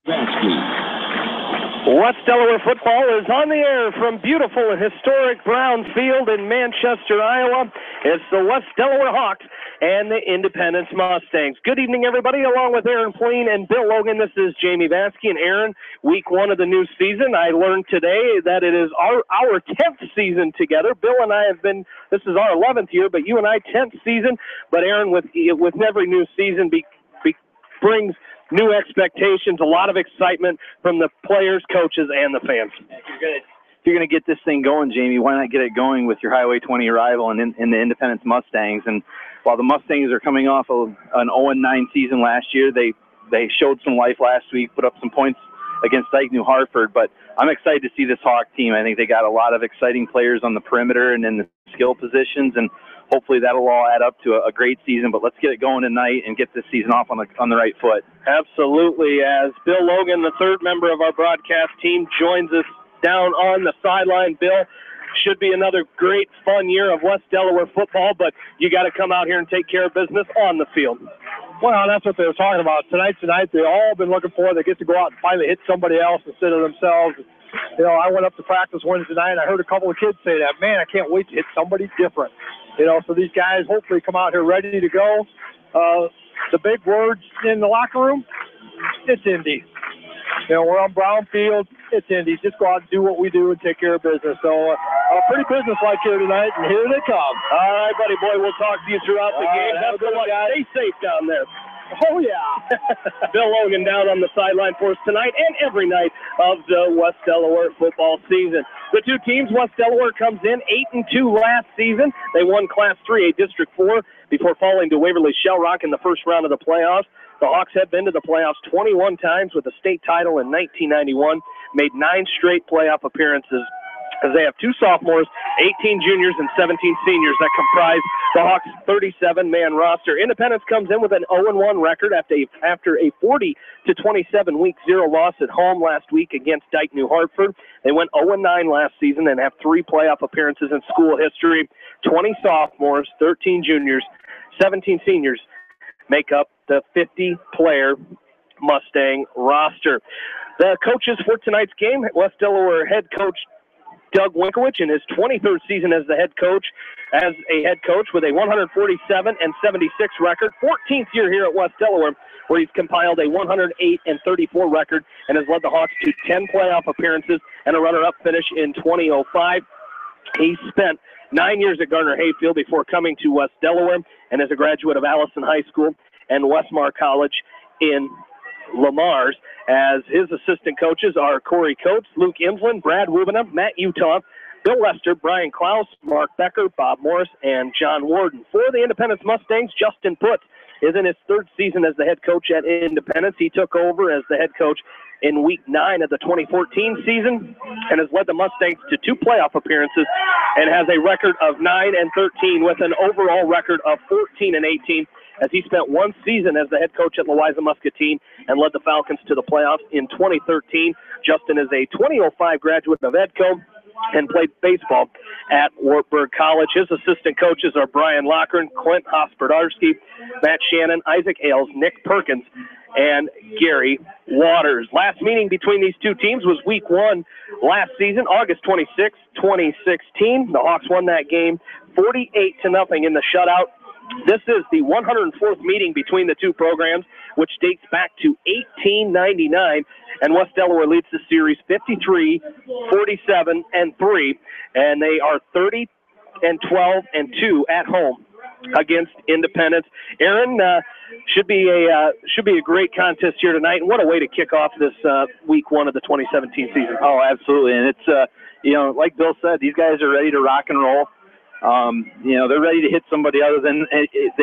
West Delaware football is on the air from beautiful and historic Brown Field in Manchester, Iowa. It's the West Delaware Hawks and the Independence Mustangs. Good evening, everybody. Along with Aaron Pleen and Bill Logan, this is Jamie Vansky. And Aaron, week one of the new season. I learned today that it is our 10th season together. Bill and I have been, this is our 11th year, but you and I 10th season. But Aaron, with every new season brings new expectations, a lot of excitement from the players, coaches, and the fans. If you're going to get this thing going, Jamie, why not get it going with your Highway 20 rival and in the Independence Mustangs? And while the Mustangs are coming off of an 0-9 season last year, they showed some life last week, put up some points against Dyke New Hartford. But I'm excited to see this Hawk team. I think they got a lot of exciting players on the perimeter and in the skill positions, and hopefully that'll all add up to a great season. But let's get it going tonight and get this season off on the right foot. Absolutely. As Bill Logan, the third member of our broadcast team, joins us down on the sideline. Bill, should be another great, fun year of West Delaware football, but you got to come out here and take care of business on the field. Well, that's what they were talking about. Tonight's the night they've all been looking for. They get to go out and finally hit somebody else instead of themselves. You know, I went up to practice Wednesday night, and I heard a couple of kids say that, man, I can't wait to hit somebody different. You know, so these guys hopefully come out here ready to go. The big words in the locker room, it's Indy. You know, we're on Brown Field, it's Indy. Just go out and do what we do and take care of business. So, pretty business-like here tonight, and here they come. All right, buddy boy, we'll talk to you throughout the game. Have a good one, guys. Stay safe down there. Oh, yeah. Bill Logan down on the sideline for us tonight and every night of the West Delaware football season. The two teams, West Delaware comes in 8-2 last season. They won Class 3A District 4 before falling to Waverly Shell Rock in the first round of the playoffs. The Hawks have been to the playoffs 21 times with a state title in 1991, made 9 straight playoff appearances, as they have 2 sophomores, 18 juniors, and 17 seniors that comprise the Hawks' 37-man roster. Independence comes in with an 0-1 record after a 40-27 week 0 loss at home last week against Dyke New Hartford. They went 0-9 last season and have 3 playoff appearances in school history. 20 sophomores, 13 juniors, 17 seniors make up the 50-player Mustang roster. The coaches for tonight's game, West Delaware head coach Doug Winkowich in his 23rd season as a head coach with a 147-76 record, 14th year here at West Delaware, where he's compiled a 108-34 record and has led the Hawks to 10 playoff appearances and a runner-up finish in 2005. He spent 9 years at Gardner Hayfield before coming to West Delaware and is a graduate of Allison High School and Westmar College in Lamar's, as his assistant coaches are Corey Coates, Luke Imslin, Brad Rubina, Matt Utah, Bill Lester, Brian Klaus, Mark Becker, Bob Morris, and John Warden. For the Independence Mustangs, Justin Putz is in his 3rd season as the head coach at Independence. He took over as the head coach in Week 9 of the 2014 season and has led the Mustangs to 2 playoff appearances and has a record of 9-13 with an overall record of 14-18. As he spent 1 season as the head coach at Louisa Muscatine and led the Falcons to the playoffs in 2013. Justin is a 2005 graduate of EDCO and played baseball at Wartburg College. His assistant coaches are Brian Lochran, Clint Hosperdarski, Matt Shannon, Isaac Ailes, Nick Perkins, and Gary Waters. Last meeting between these two teams was Week 1 last season, August 26, 2016. The Hawks won that game 48-0 in the shutout. This is the 104th meeting between the two programs, which dates back to 1899, and West Delaware leads the series 53-47-3, and they are 30-12-2 at home against Independence. Aaron, should be a great contest here tonight, and what a way to kick off this Week 1 of the 2017 season. Oh, absolutely, and it's like Bill said, these guys are ready to rock and roll. They're ready to hit somebody other than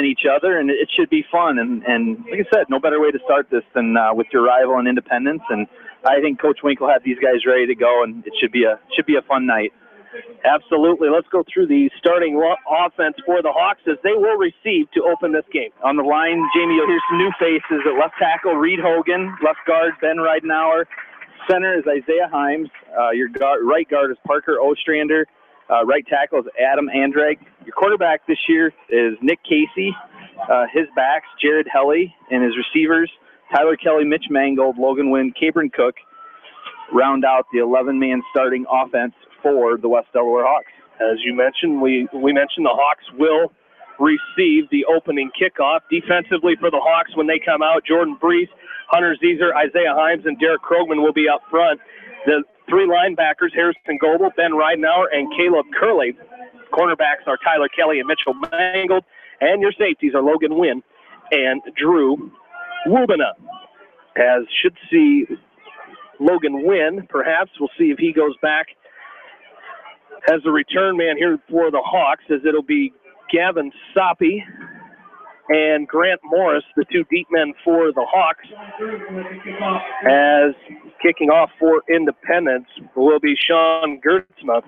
each other, and it should be fun. And like I said, no better way to start this than with your rival in Independence. And I think Coach Wink will have these guys ready to go, and it should be a fun night. Absolutely. Let's go through the starting offense for the Hawks as they will receive to open this game. On the line, Jamie, you'll hear some new faces. At left tackle, Reed Hogan. Left guard, Ben Ridenauer. Center is Isaiah Himes. Your right guard is Parker Ostrander. Right tackle is Adam Andrag. Your quarterback this year is Nick Casey. His backs, Jared Helly, and his receivers, Tyler Kelly, Mitch Mangold, Logan Wynn, Cabron Cook round out the 11-man starting offense for the West Delaware Hawks. As you mentioned, we mentioned the Hawks will receive the opening kickoff. Defensively for the Hawks when they come out, Jordan Brees, Hunter Zeeser, Isaiah Himes, and Derek Krogman will be up front. The three linebackers, Harrison Goebel, Ben Ridenauer, and Caleb Curley. Cornerbacks are Tyler Kelly and Mitchell Mangold. And your safeties are Logan Wynn and Drew Wubina. As should see Logan Wynn, perhaps. We'll see if he goes back as the return man here for the Hawks, as it'll be Gavin Soppy and Grant Morris, the two deep men for the Hawks. As kicking off for Independence will be Sean Gertzma.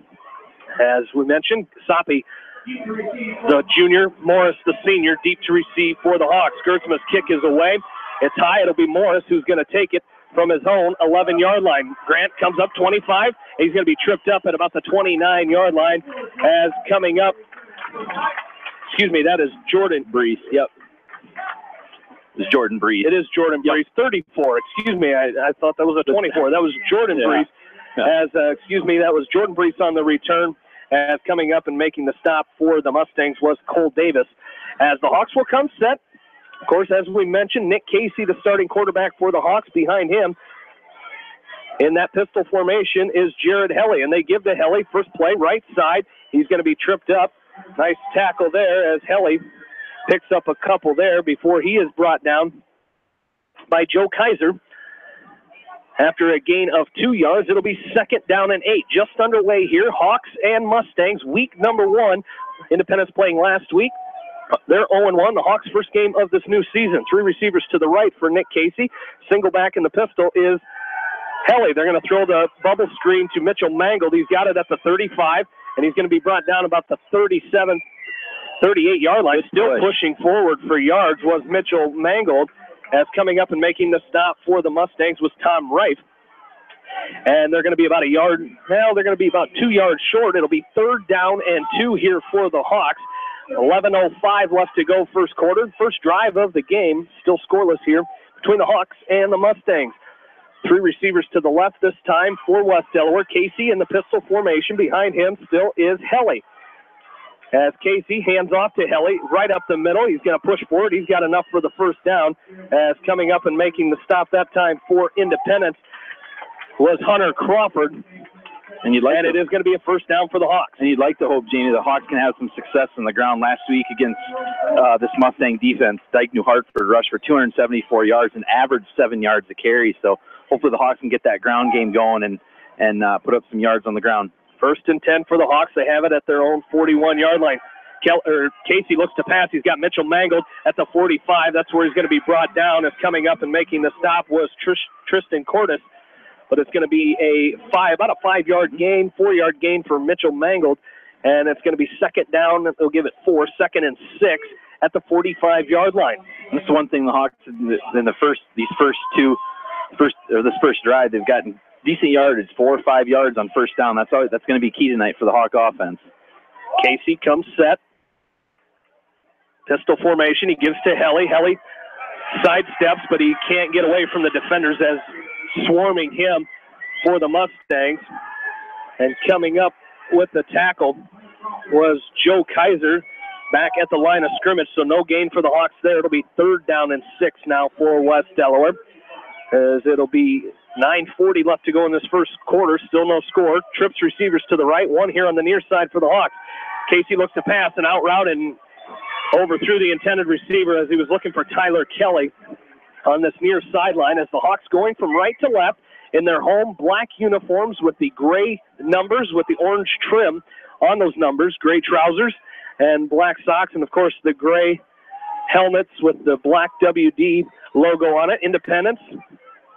As we mentioned, Soppy, the junior, Morris, the senior, deep to receive for the Hawks. Gertzma's kick is away. It's high. It'll be Morris who's going to take it from his own 11-yard line. Grant comes up 25. He's going to be tripped up at about the 29-yard line. As coming up, that is Jordan Brees. Yep. It's Jordan Brees. It is Jordan Brees, 34. Excuse me, I thought that was a 24. That was Jordan Brees. As, that was Jordan Brees on the return. As coming up and making the stop for the Mustangs was Cole Davis. As the Hawks will come set. Of course, as we mentioned, Nick Casey, the starting quarterback for the Hawks. Behind him in that pistol formation is Jared Helly, and they give to Helly first play, right side. He's going to be tripped up. Nice tackle there as Helly picks up a couple there before he is brought down by Joe Kaiser. After a gain of 2 yards, it'll be 2nd down and 8. Just underway here, Hawks and Mustangs, week number 1. Independence playing last week. They're 0-1, the Hawks' first game of this new season. 3 receivers to the right for Nick Casey. Single back in the pistol is Helly. They're going to throw the bubble screen to Mitchell Mangold. He's got it at the 35, and he's going to be brought down about the 37, 38-yard line. Still pushing forward for yards was Mitchell Mangold. As coming up and making the stop for the Mustangs was Tom Reif. And they're going to be about 2 yards short. It'll be 3rd down and 2 here for the Hawks. 11:05 left to go first quarter. First drive of the game, still scoreless here between the Hawks and the Mustangs. 3 receivers to the left this time for West Delaware. Casey in the pistol formation. Behind him still is Helly. As Casey hands off to Helly right up the middle. He's going to push forward. He's got enough for the first down. As coming up and making the stop that time for Independence was Hunter Crawford. And it is going to be a first down for the Hawks. And you'd like to hope, Jamie, the Hawks can have some success on the ground. Last week against this Mustang defense, Dyke New Hartford rushed for 274 yards and averaged 7 yards a carry. So hopefully the Hawks can get that ground game going and put up some yards on the ground. 1st and 10 for the Hawks. They have it at their own 41-yard line. Casey looks to pass. He's got Mitchell Mangold at the 45. That's where he's going to be brought down. As coming up and making the stop was Tristan Cordes. But it's going to be about a 5-yard gain, 4-yard gain for Mitchell Mangold. And it's going to be 2nd down. They'll give it 4, 2nd and 6 at the 45-yard line. That's the one thing the Hawks in this first drive, they've gotten decent yardage, 4 or 5 yards on first down. That's going to be key tonight for the Hawk offense. Casey comes set. Pistol formation. He gives to Helly. Helly sidesteps, but he can't get away from the defenders as swarming him for the Mustangs. And coming up with the tackle was Joe Kaiser back at the line of scrimmage, so no gain for the Hawks there. It'll be 3rd down and 6 now for West Delaware, as it'll be 9:40 left to go in this first quarter. Still no score. Trips receivers to the right, one here on the near side for the Hawks. Casey looks to pass and out route and overthrew the intended receiver as he was looking for Tyler Kelly on this near sideline, as the Hawks going from right to left in their home black uniforms with the gray numbers with the orange trim on those numbers, gray trousers and black socks, and of course the gray helmets with the black WD logo on it. Independence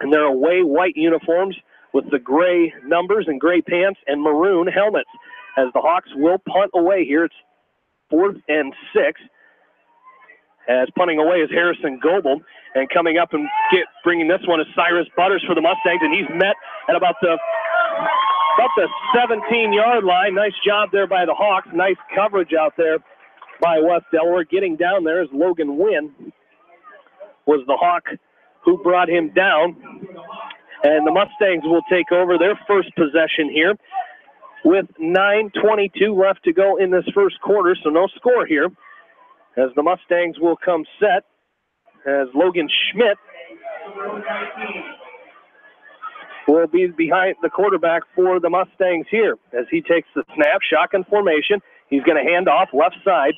and their away white uniforms with the gray numbers and gray pants and maroon helmets, as the Hawks will punt away here. It's 4th and 6. As punting away is Harrison Goebel, and coming up and bringing this one is Cyrus Butters for the Mustangs, and he's met at about the 17-yard line. Nice job there by the Hawks. Nice coverage out there by West Delaware. Getting down there is Logan Wynn, was the Hawk who brought him down. And the Mustangs will take over their first possession here with 9:22 left to go in this first quarter, so no score here. As the Mustangs will come set as Logan Schmidt will be behind the quarterback for the Mustangs here as he takes the snap, shotgun formation. He's going to hand off left side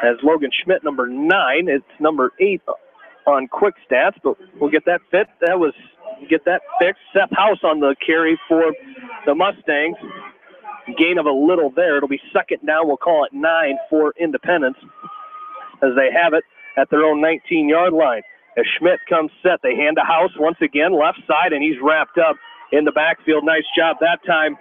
as Logan Schmidt, number 9. It's number 8 on quick stats, but we'll get that fixed. Seth House on the carry for the Mustangs. Gain of a little there. It'll be second down. We'll call it 9 for Independence as they have it at their own 19-yard line. As Schmidt comes set, they hand to House once again, left side, and he's wrapped up in the backfield. Nice job that time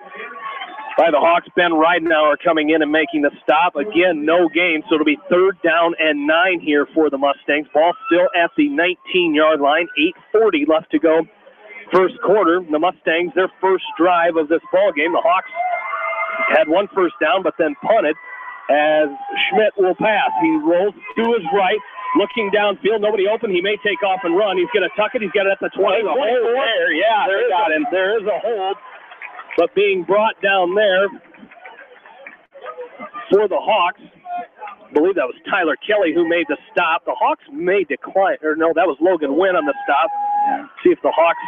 by the Hawks. Ben Ridenauer coming in and making the stop. Again, no gain, so it'll be third down and 9 here for the Mustangs. Ball still at the 19-yard line. 8:40 left to go. First quarter, the Mustangs, their first drive of this ball game. The Hawks had one first down, but then punted as Schmidt will pass. He rolls to his right, looking downfield. Nobody open. He may take off and run. He's going to tuck it. He's got it at the 20. There's a hold there. Yeah, they got him. There is a hold, but being brought down there for the Hawks, I believe that was Tyler Kelly who made the stop. The Hawks may decline, or no, that was Logan Wynn on the stop. See if the Hawks,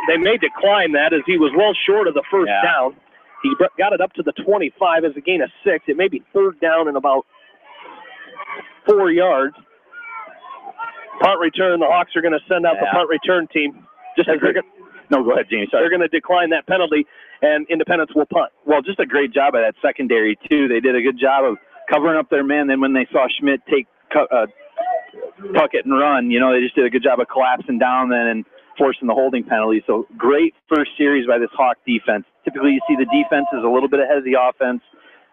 they may decline that as he was well short of the first down. He got it up to the 25 as a gain of 6. It may be third down and about 4 yards. Punt return, the Hawks are going to send out the punt return team. No, go ahead, Jamie. Sorry. They're going to decline that penalty, and Independence will punt. Well, just a great job by that secondary, too. They did a good job of covering up their man. Then when they saw Schmidt tuck it and run, they just did a good job of collapsing down then and forcing the holding penalty. So great first series by this Hawk defense. Typically you see the defense is a little bit ahead of the offense,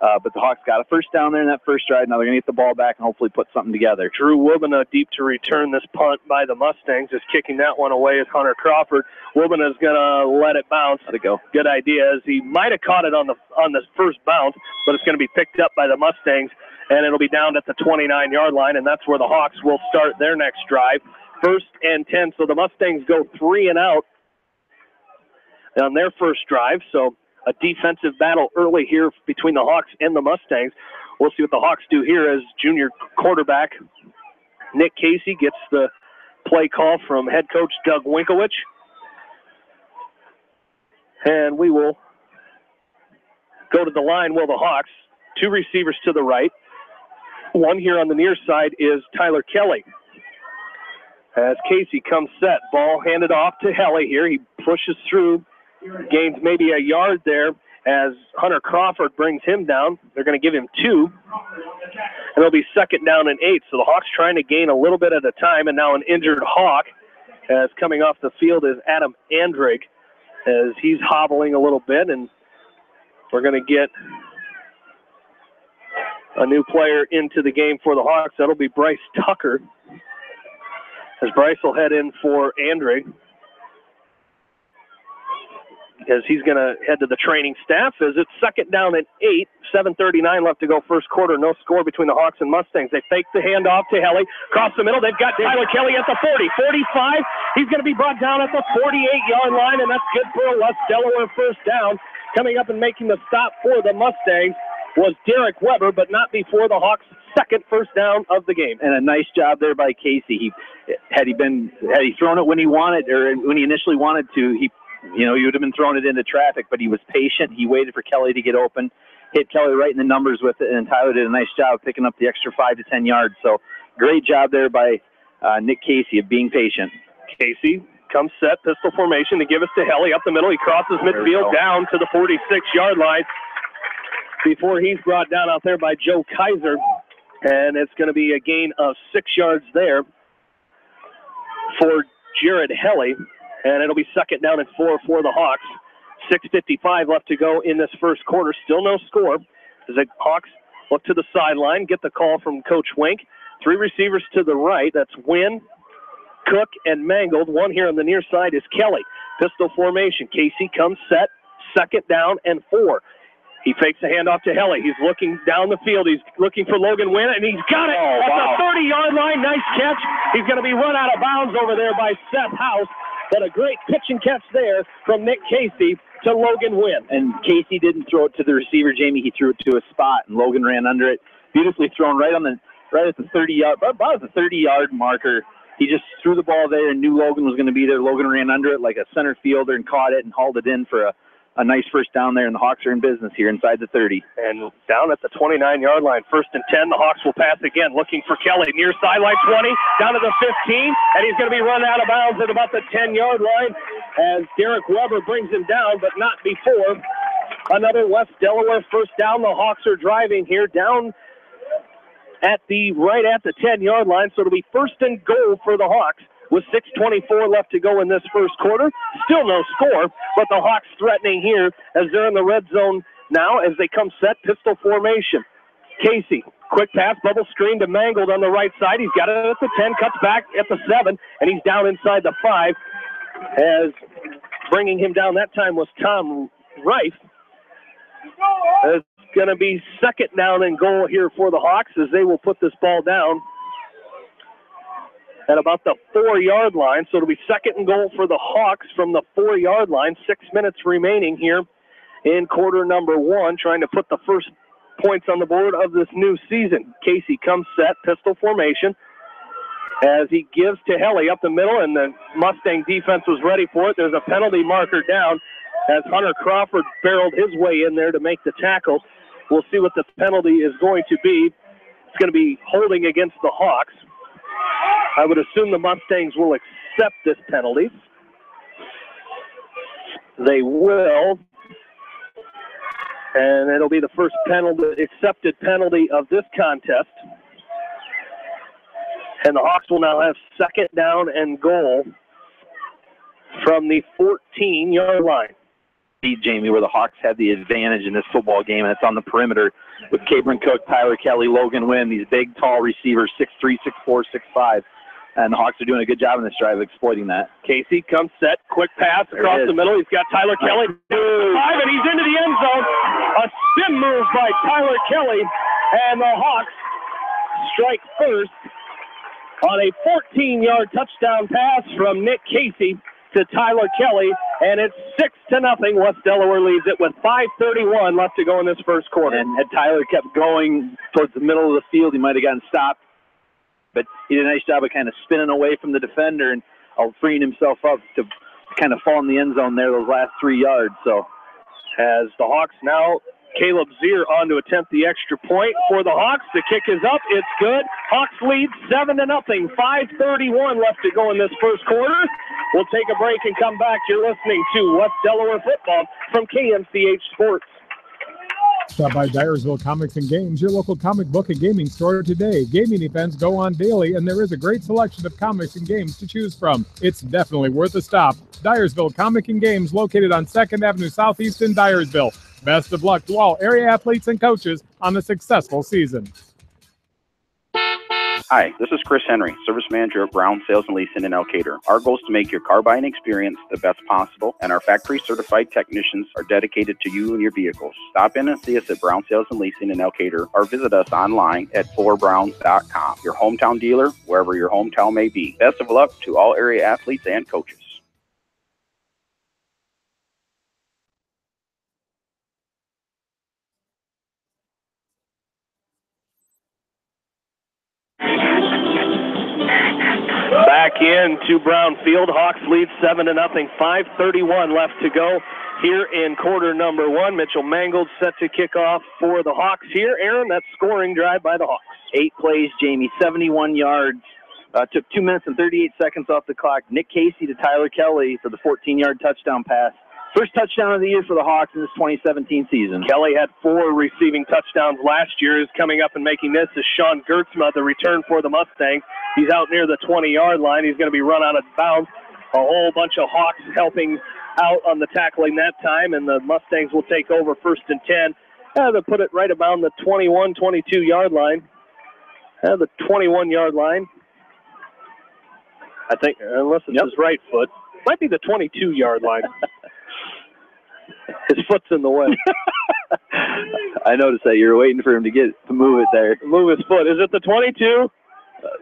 but the Hawks got a first down there in that first drive. Now they're going to get the ball back and hopefully put something together. Drew Wibena deep to return this punt by the Mustangs. Just kicking that one away is Hunter Crawford. Wibena is going to let it bounce. Let it go. Good idea, as he might have caught it on the first bounce, but it's going to be picked up by the Mustangs, and it'll be down at the 29-yard line, and that's where the Hawks will start their next drive. First and 10, so the Mustangs go 3 and out on their first drive. So a defensive battle early here between the Hawks and the Mustangs. We'll see what the Hawks do here as junior quarterback Nick Casey gets the play call from head coach Doug Winkowich. And we will go to the line. Will the Hawks, 2 receivers to the right. One here on the near side is Tyler Kelly. As Casey comes set, ball handed off to Helly here. He pushes through, gains maybe a yard there as Hunter Crawford brings him down. They're going to give him 2, and it'll be second down and 8. So the Hawks trying to gain a little bit at a time, and now an injured Hawk as coming off the field is Adam Andrig as he's hobbling a little bit, and we're going to get a new player into the game for the Hawks. That'll be Bryce Tucker. As Bryce will head in for Andrig, as he's going to head to the training staff, as it's second down and 8, 7:39 left to go first quarter, no score between the Hawks and Mustangs. They fake the handoff to Helly, across the middle. They've got Tyler Kelly at the 40, 45. He's going to be brought down at the 48-yard line, and that's good for a West Delaware first down. Coming up and making the stop for the Mustangs was Derek Weber, but not before the Hawks' second first down of the game. And a nice job there by Casey. Had he thrown it when he wanted, or when he initially wanted to, he would have been throwing it into traffic, but he was patient. He waited for Kelly to get open, hit Kelly right in the numbers with it, and Tyler did a nice job picking up the extra 5 to 10 yards. So great job there by Nick Casey of being patient. Casey comes set, pistol formation to give us to Helly up the middle. He crosses midfield down to the 46-yard line before he's brought down out there by Joe Kaiser. And it's going to be a gain of 6 yards there for Jared Helly. And it'll be second down and 4 for the Hawks. 6:55 left to go in this first quarter. Still no score. As the Hawks look to the sideline, get the call from Coach Wink. 3 receivers to the right. That's Wynn, Cook, and Mangold. One here on the near side is Kelly. Pistol formation. Casey comes set. Second down and 4. He fakes a handoff to Helly. He's looking down the field. He's looking for Logan Wynn, and he's got it at the 30-yard line. Nice catch. He's going to be run out of bounds over there by Seth House. But a great pitch and catch there from Nick Casey to Logan Wynn. And Casey didn't throw it to the receiver, Jamie. He threw it to a spot, and Logan ran under it. Beautifully thrown right at the 30-yard, about the 30-yard marker. He just threw the ball there and knew Logan was going to be there. Logan ran under it like a center fielder and caught it and hauled it in for a nice first down there, and the Hawks are in business here inside the 30. And down at the 29-yard line, 1st and 10, the Hawks will pass again, looking for Kelly near sideline 20, down to the 15, and he's going to be run out of bounds at about the 10-yard line as Derek Weber brings him down, but not before. Another West Delaware first down. The Hawks are driving here down right at the 10-yard line, so it'll be 1st and goal for the Hawks. With 6:24 left to go in this first quarter. Still no score, but the Hawks threatening here as they're in the red zone now as they come set pistol formation. Casey, quick pass, bubble screen to Mangold on the right side. He's got it at the 10, cuts back at the 7, and he's down inside the 5. As bringing him down that time was Tom Reif. It's going to be 2nd down and goal here for the Hawks as they will put this ball down at about the 4-yard line. So it'll be 2nd and goal for the Hawks from the 4-yard line. 6 minutes remaining here in quarter number 1, trying to put the first points on the board of this new season. Casey comes set, pistol formation, as he gives to Helly up the middle, and the Mustang defense was ready for it. There's a penalty marker down as Hunter Crawford barreled his way in there to make the tackle. We'll see what the penalty is going to be. It's going to be holding against the Hawks. I would assume the Mustangs will accept this penalty. They will. And it'll be the first accepted penalty of this contest. And the Hawks will now have 2nd down and goal from the 14-yard line. Jamie, where the Hawks have the advantage in this football game, and it's on the perimeter with Cabron Cook, Tyler Kelly, Logan Wynn, these big, tall receivers, 6'3", 6'4", 6'5", and the Hawks are doing a good job in this drive exploiting that. Casey comes set, quick pass across the middle. He's got Tyler Kelly, 5, and he's into the end zone. A spin move by Tyler Kelly, and the Hawks strike first on a 14-yard touchdown pass from Nick Casey to Tyler Kelly, and it's 6-0. West Delaware leads it with 5:31 left to go in this first quarter. And had Tyler kept going towards the middle of the field, he might have gotten stopped. But he did a nice job of kind of spinning away from the defender and freeing himself up to kind of fall in the end zone there those last 3 yards. So as the Hawks now, Caleb Zier on to attempt the extra point for the Hawks. The kick is up. It's good. Hawks lead 7-0. 5:31 left to go in this first quarter. We'll take a break and come back. You're listening to West Delaware football from KMCH Sports. Stop by Dyersville Comics and Games, your local comic book and gaming store today. Gaming events go on daily, and there is a great selection of comics and games to choose from. It's definitely worth a stop. Dyersville Comic and Games, located on 2nd Avenue Southeast in Dyersville. Best of luck to all area athletes and coaches on a successful season. Hi, this is Chris Henry, Service Manager of Brown Sales and Leasing in Elkader. Our goal is to make your car buying experience the best possible, and our factory-certified technicians are dedicated to you and your vehicles. Stop in and see us at Brown Sales and Leasing in Elkader, or visit us online at fullerbrowns.com. Your hometown dealer, wherever your hometown may be. Best of luck to all area athletes and coaches. Back into Brown Field. Hawks lead 7-0. 5:31 left to go here in quarter number 1. Mitchell Mangold set to kick off for the Hawks here. Aaron, that scoring drive by the Hawks. 8 plays, Jamie, 71 yards. Took 2 minutes and 38 seconds off the clock. Nick Casey to Tyler Kelly for the 14-yard touchdown pass. First touchdown of the year for the Hawks in this 2017 season. Kelly had 4 receiving touchdowns last year. Is coming up and making this is Sean Gertzma, the return for the Mustangs. He's out near the 20-yard line. He's going to be run out of bounds. A whole bunch of Hawks helping out on the tackling that time, and the Mustangs will take over 1st and 10. They'll put it right about the 21, 22-yard line. The 21-yard line. I think, unless it's his right foot. Might be the 22-yard line. His foot's in the way. I noticed that you were waiting for him to move it there. Move his foot. Is it the 22?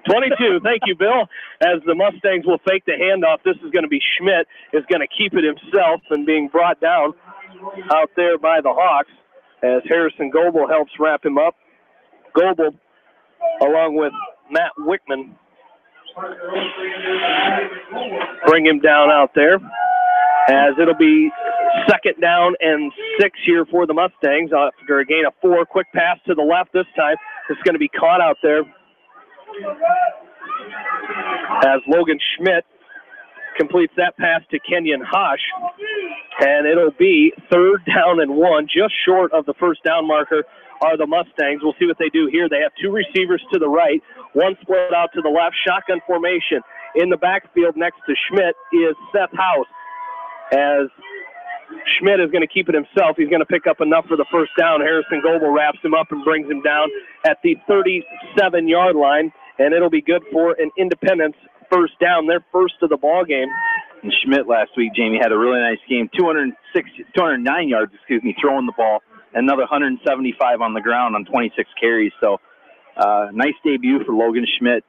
22. Thank you, Bill. As the Mustangs will fake the handoff, this is going to be Schmidt is going to keep it himself and being brought down out there by the Hawks as Harrison Goebel helps wrap him up. Goebel, along with Matt Wickman, bring him down out there as it'll be 2nd down and 6 here for the Mustangs after a gain of 4. Quick pass to the left this time. It's going to be caught out there as Logan Schmidt completes that pass to Kenyon Hush, and it'll be 3rd down and 1, just short of the 1st down marker are the Mustangs. We'll see what they do here. They have 2 receivers to the right, 1 split out to the left, shotgun formation. In the backfield next to Schmidt is Seth House, as Schmidt is going to keep it himself. He's going to pick up enough for the 1st down. Harrison Goebel wraps him up and brings him down at the 37-yard line, and it'll be good for an Independence 1st down, their first of the ball game. And Schmidt last week, Jamie, had a really nice game, 209 yards, throwing the ball, another 175 on the ground on 26 carries. So nice debut for Logan Schmidt.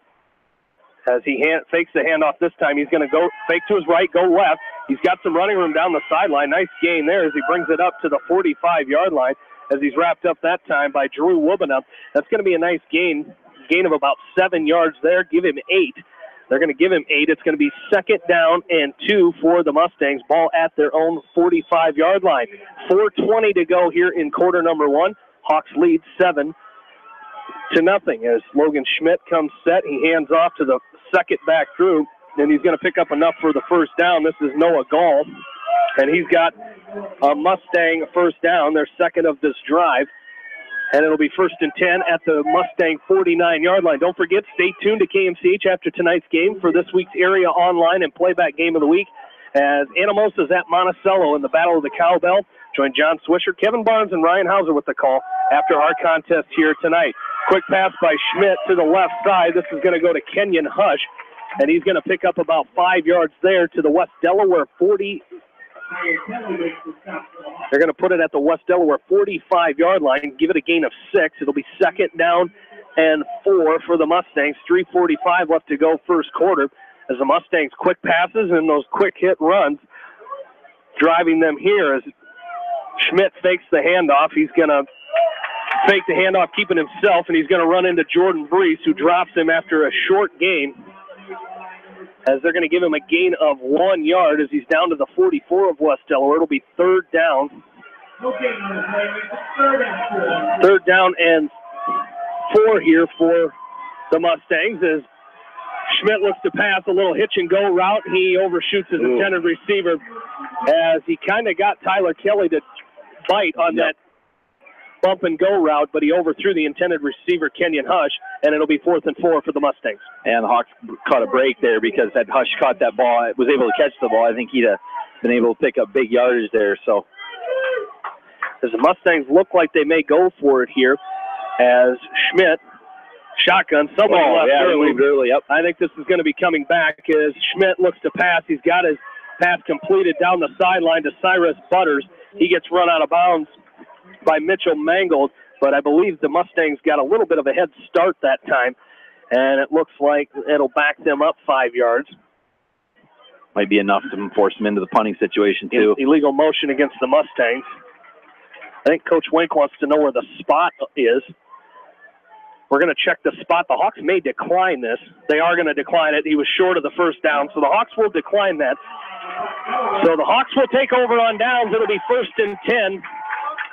As he fakes the handoff this time, he's going to go fake to his right, go left. He's got some running room down the sideline. Nice gain there as he brings it up to the 45-yard line as he's wrapped up that time by Drew Woobenup. That's going to be a nice gain of about 7 yards there. Give him 8. They're going to give him 8. It's going to be 2nd down and 2 for the Mustangs. Ball at their own 45-yard line. 4:20 to go here in quarter number 1. Hawks lead 7-0 as Logan Schmidt comes set. He hands off to the second back through, and he's going to pick up enough for the 1st down. This is Noah Gall, and he's got a Mustang 1st down, their 2nd of this drive. And it'll be 1st and 10 at the Mustang 49-yard line. Don't forget, stay tuned to KMCH after tonight's game for this week's area online and playback game of the week as Anamosa's at Monticello in the Battle of the Cowbell. Join John Swisher, Kevin Barnes, and Ryan Hauser with the call after our contest here tonight. Quick pass by Schmidt to the left side. This is going to go to Kenyon Hush, and he's going to pick up about 5 yards there to the West Delaware 40. They're going to put it at the West Delaware 45-yard line, give it a gain of 6. It'll be 2nd down and 4 for the Mustangs. 3:45 left to go first quarter as the Mustangs quick passes and those quick hit runs driving them here as Schmidt fakes the handoff. He's going to fake the handoff, keeping himself, and he's going to run into Jordan Brees, who drops him after a short gain, as they're going to give him a gain of 1 yard as he's down to the 44 of West Delaware. It'll be 3rd down. 3rd down and 4 here for the Mustangs as Schmidt looks to pass a little hitch-and-go route. He overshoots his intended receiver as he kind of got Tyler Kelly to bite on that bump-and-go route, but he overthrew the intended receiver, Kenyon Hush, and it'll be 4th and 4 for the Mustangs. And the Hawks caught a break there because had Hush caught that ball, was able to catch the ball, I think he'd have been able to pick up big yardage there. So as the Mustangs look like they may go for it here, as Schmidt shotgun, somebody left early. Yep. I think this is going to be coming back as Schmidt looks to pass. He's got his pass completed down the sideline to Cyrus Butters. He gets run out of bounds by Mitchell Mangold, but I believe the Mustangs got a little bit of a head start that time, and it looks like it'll back them up 5 yards. Might be enough to force them into the punting situation, too. Illegal motion against the Mustangs. I think Coach Wink wants to know where the spot is. We're going to check the spot. The Hawks may decline this. They are going to decline it. He was short of the 1st down, so the Hawks will decline that. So the Hawks will take over on downs. It'll be 1st and 10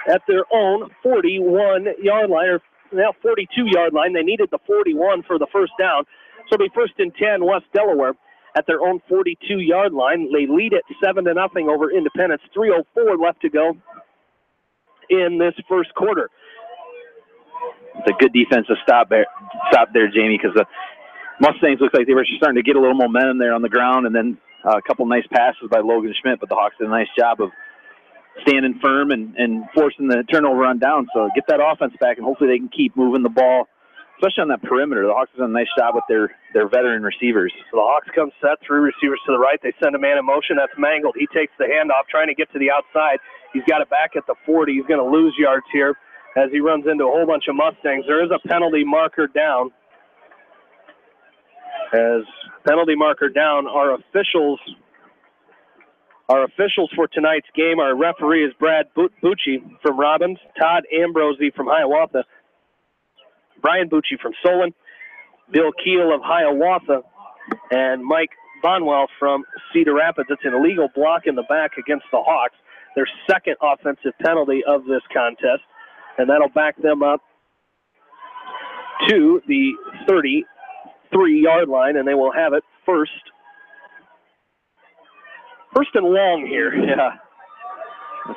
at their own 41-yard line, or 42-yard line. They needed the 41 for the 1st down. So it'll be 1st and 10 West Delaware at their own 42-yard line. They lead it 7-0 over Independence. 3:04 left to go in this first quarter. It's a good defensive stop there, Jamie, because the Mustangs looked like they were starting to get a little momentum there on the ground, and then a couple nice passes by Logan Schmidt, but the Hawks did a nice job of standing firm and forcing the turnover on down. So get that offense back, and hopefully they can keep moving the ball especially on that perimeter. The Hawks have done a nice job with their veteran receivers. So the Hawks come set, 3 receivers to the right. They send a man in motion. That's Mangold. He takes the handoff, trying to get to the outside. He's got it back at the 40. He's going to lose yards here as he runs into a whole bunch of Mustangs. There is a penalty marker down. As penalty marker down, our officials for tonight's game, our referee is Brad Bucci from Robbins, Todd Ambrosi from Hiawatha, Brian Bucci from Solon, Bill Keel of Hiawatha, and Mike Bonwell from Cedar Rapids. It's an illegal block in the back against the Hawks, their second offensive penalty of this contest, and that'll back them up to the 33-yard line, and they will have it first and long here. Yeah.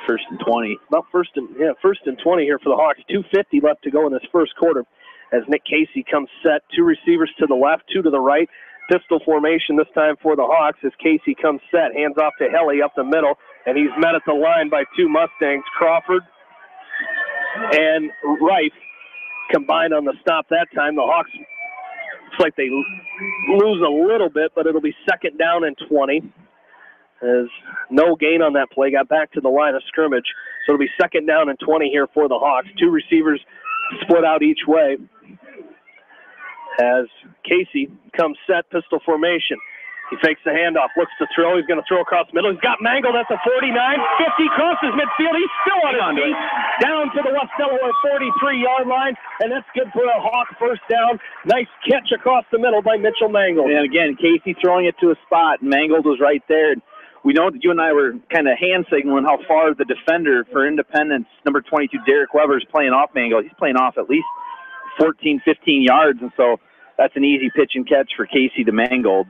First and 20. About first and 20 here for the Hawks. 2:50 left to go in this first quarter as Nick Casey comes set. 2 receivers to the left, 2 to the right. Pistol formation this time for the Hawks as Casey comes set. Hands off to Helly up the middle, and he's met at the line by 2 Mustangs, Crawford and Rife, combined on the stop that time. The Hawks, looks like they lose a little bit, but it'll be second down and 20. As no gain on that play, got back to the line of scrimmage. So it'll be second down and 20 here for the Hawks. 2 receivers split out each way. As Casey comes set, pistol formation. He fakes the handoff, looks to throw. He's going to throw across the middle. He's got Mangold at the 49, 50, crosses midfield. He's still on his feet. Down to the West Delaware 43-yard line, and that's good for a Hawk first down. Nice catch across the middle by Mitchell Mangold. And again, Casey throwing it to a spot, and Mangold was right there. We know that you and I were kind of hand signaling how far the defender for Independence, number 22, Derek Weber, is playing off Mangold. He's playing off at least 14, 15 yards, and so that's an easy pitch and catch for Casey to Mangold.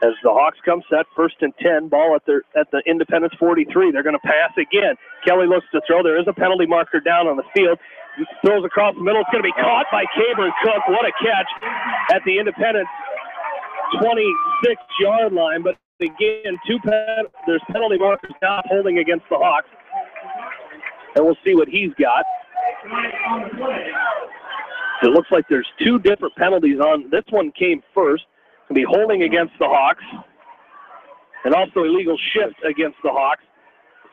As the Hawks come set, first and 10, ball at the Independence 43. They're going to pass again. Kelly looks to throw. There is a penalty marker down on the field. He throws across the middle. It's going to be caught by Cameron Cook. What a catch at the Independence 26-yard line. But again, there's penalty markers now holding against the Hawks. And we'll see what he's got. It looks like there's 2 different penalties on. This one came first. It'll be holding against the Hawks and also illegal shift against the Hawks.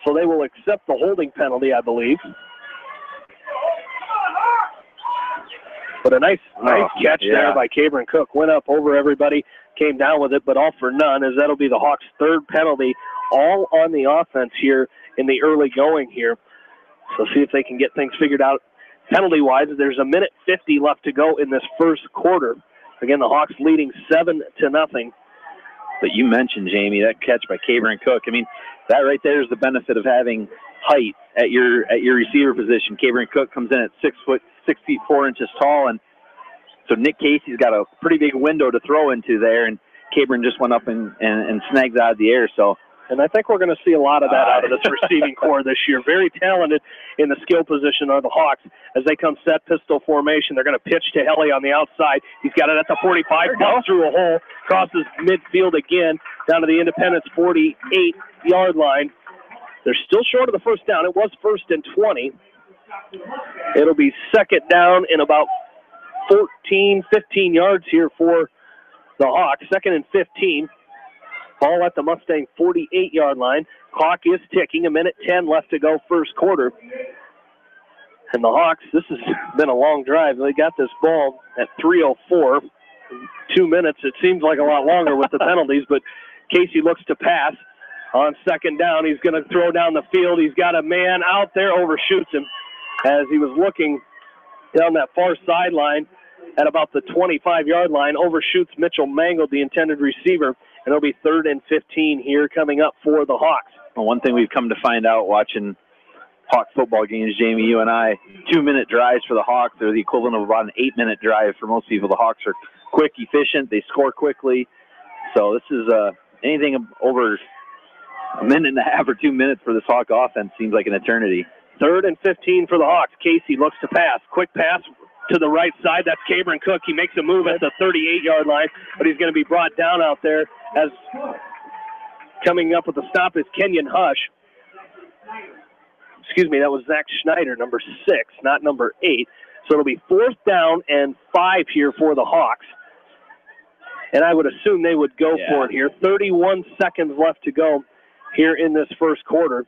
So they will accept the holding penalty, I believe. But a nice catch there by Cameron Cook. Went up over everybody, came down with it, but all for none, as that'll be the Hawks' 3rd penalty, all on the offense here in the early going here. So see if they can get things figured out penalty-wise. There's 1:50 left to go in this first quarter. Again, the Hawks leading 7-0. But you mentioned, Jamie, that catch by Cameron Cook. I mean, that right there is the benefit of having height at your receiver position. Cameron Cook comes in at 6 feet 4 inches tall, and so Nick Casey's got a pretty big window to throw into there, and Cameron just went up and snagged out of the air. So, and I think we're going to see a lot of that out of this receiving core this year. Very talented in the skill position are the Hawks as they come set pistol formation. They're going to pitch to Helly on the outside. He's got it at the 45, busts through a hole, crosses midfield again, down to the Independence 48-yard line. They're still short of the first down. It was first and 20. It'll be second down in about 14, 15 yards here for the Hawks. Second and 15. Ball at the Mustang 48-yard line. Clock is ticking. 1:10 left to go first quarter. And the Hawks, this has been a long drive. They got this ball at 3:04. 2 minutes. It seems like a lot longer with the penalties, but Casey looks to pass. On second down, he's going to throw down the field. He's got a man out there, overshoots him as he was looking down that far sideline at about the 25-yard line. Overshoots Mitchell Mangold, the intended receiver. And it'll be 3rd and 15 here coming up for the Hawks. Well, one thing we've come to find out watching Hawk football games, Jamie, you and I, 2-minute drives for the Hawks are the equivalent of about an 8-minute drive for most people. The Hawks are quick, efficient. They score quickly. So this is anything over a minute and a half or 2 minutes for this Hawk offense seems like an eternity. 3rd and 15 for the Hawks. Casey looks to pass. Quick pass to the right side. That's Cameron Cook. He makes a move at the 38-yard line, but he's going to be brought down out there as coming up with the stop is Kenyon Hush. Excuse me, that was Zach Schneider, number 6, not number 8. So it'll be 4th down and 5 here for the Hawks. And I would assume they would go for it here. 31 seconds left to go here in this first quarter.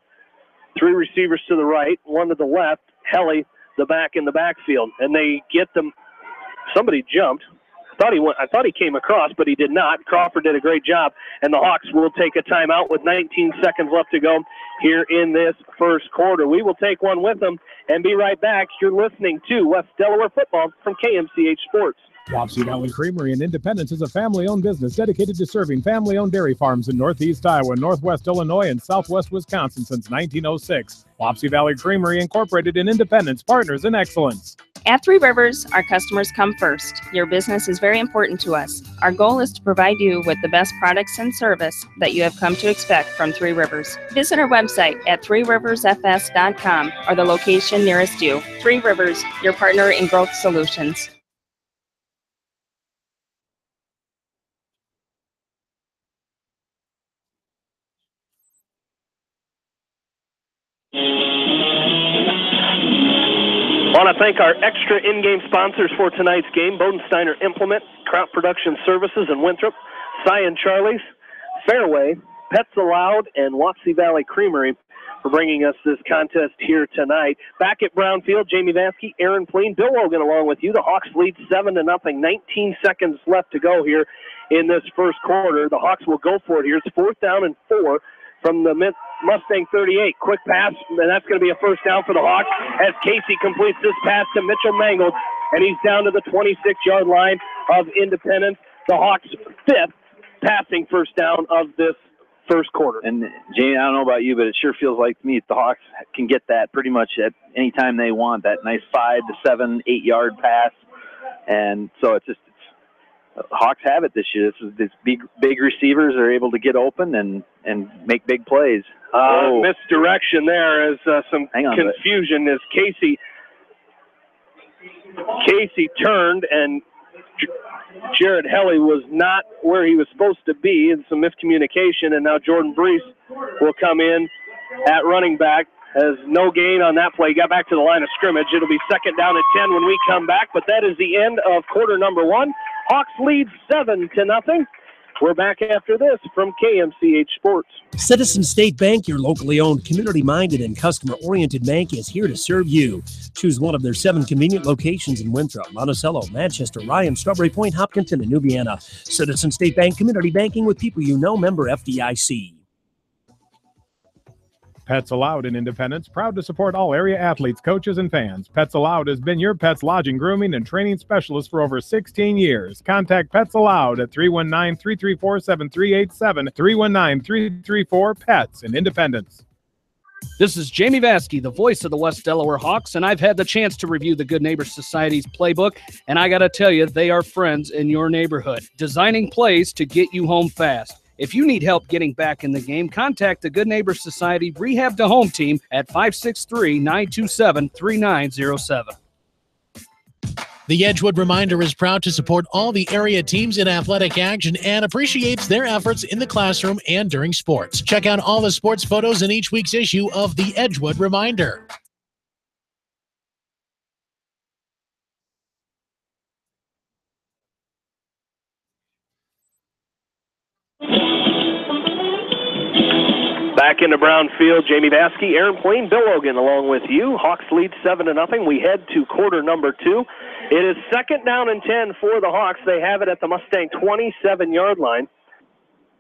3 receivers to the right, 1 to the left. Helly, the back in the backfield. And they get them. Somebody jumped. I thought he came across, but he did not. Crawford did a great job. And the Hawks will take a timeout with 19 seconds left to go here in this first quarter. We will take one with them and be right back. You're listening to West Delaware Football from KMCH Sports. Wapsie Valley Creamery in Independence is a family-owned business dedicated to serving family-owned dairy farms in Northeast Iowa, Northwest Illinois, and Southwest Wisconsin since 1906. Wapsie Valley Creamery Incorporated in Independence, partners in excellence. At Three Rivers, our customers come first. Your business is very important to us. Our goal is to provide you with the best products and service that you have come to expect from Three Rivers. Visit our website at threeriversfs.com or the location nearest you. Three Rivers, your partner in growth solutions. I want to thank our extra in-game sponsors for tonight's game, Bodensteiner Implement, Crop Production Services in Winthrop, Cy and Charlie's, Fairway, Pets Allowed, and Wapsie Valley Creamery for bringing us this contest here tonight. Back at Brownfield, Jamie Vaskey, Aaron Pleen, Bill Logan along with you. The Hawks lead 7-0. 19 seconds left to go here in this first quarter. The Hawks will go for it here. It's 4th down and 4 from the Mustang 38. Quick pass, and that's going to be a first down for the Hawks as Casey completes this pass to Mitchell Mangold, and he's down to the 26-yard line of Independence. The Hawks' 5th passing first down of this first quarter. And, Jamie, I don't know about you, but it sure feels like to me the Hawks can get that pretty much at any time they want, that nice 5 to 7, 8-yard pass. And so it's just Hawks have it this year. This big receivers are able to get open and make big plays. Misdirection there is some confusion as Casey turned and Jared Helly was not where he was supposed to be, and some miscommunication, and now Jordan Brees will come in at running back. Has no gain on that play. Got back to the line of scrimmage. It'll be 2nd down and 10 when we come back, but that is the end of quarter number 1. Hawks lead 7-0. We're back after this from KMCH Sports. Citizen State Bank, your locally owned, community-minded, and customer-oriented bank, is here to serve you. Choose one of their 7 convenient locations in Winthrop, Monticello, Manchester, Ryan, Strawberry Point, Hopkinton, and Nubiana. Citizen State Bank, community banking with people you know, member FDIC. Pets Allowed in Independence, proud to support all area athletes, coaches, and fans. Pets Allowed has been your pet's lodging, grooming, and training specialist for over 16 years. Contact Pets Allowed at 319-334-7387, 319-334-PETS in Independence. This is Jamie Vaskey, the voice of the West Delaware Hawks, and I've had the chance to review the Good Neighbor Society's playbook, and I got to tell you, they are friends in your neighborhood, designing plays to get you home fast. If you need help getting back in the game, contact the Good Neighbor Society Rehab to Home team at 563-927-3907. The Edgewood Reminder is proud to support all the area teams in athletic action and appreciates their efforts in the classroom and during sports. Check out all the sports photos in each week's issue of the Edgewood Reminder. Back into Brownfield, Jamie Vaskey, Aaron Pleen, Bill Logan along with you. Hawks lead 7-0. We head to quarter number 2. It is 2nd down and 10 for the Hawks. They have it at the Mustang 27-yard line.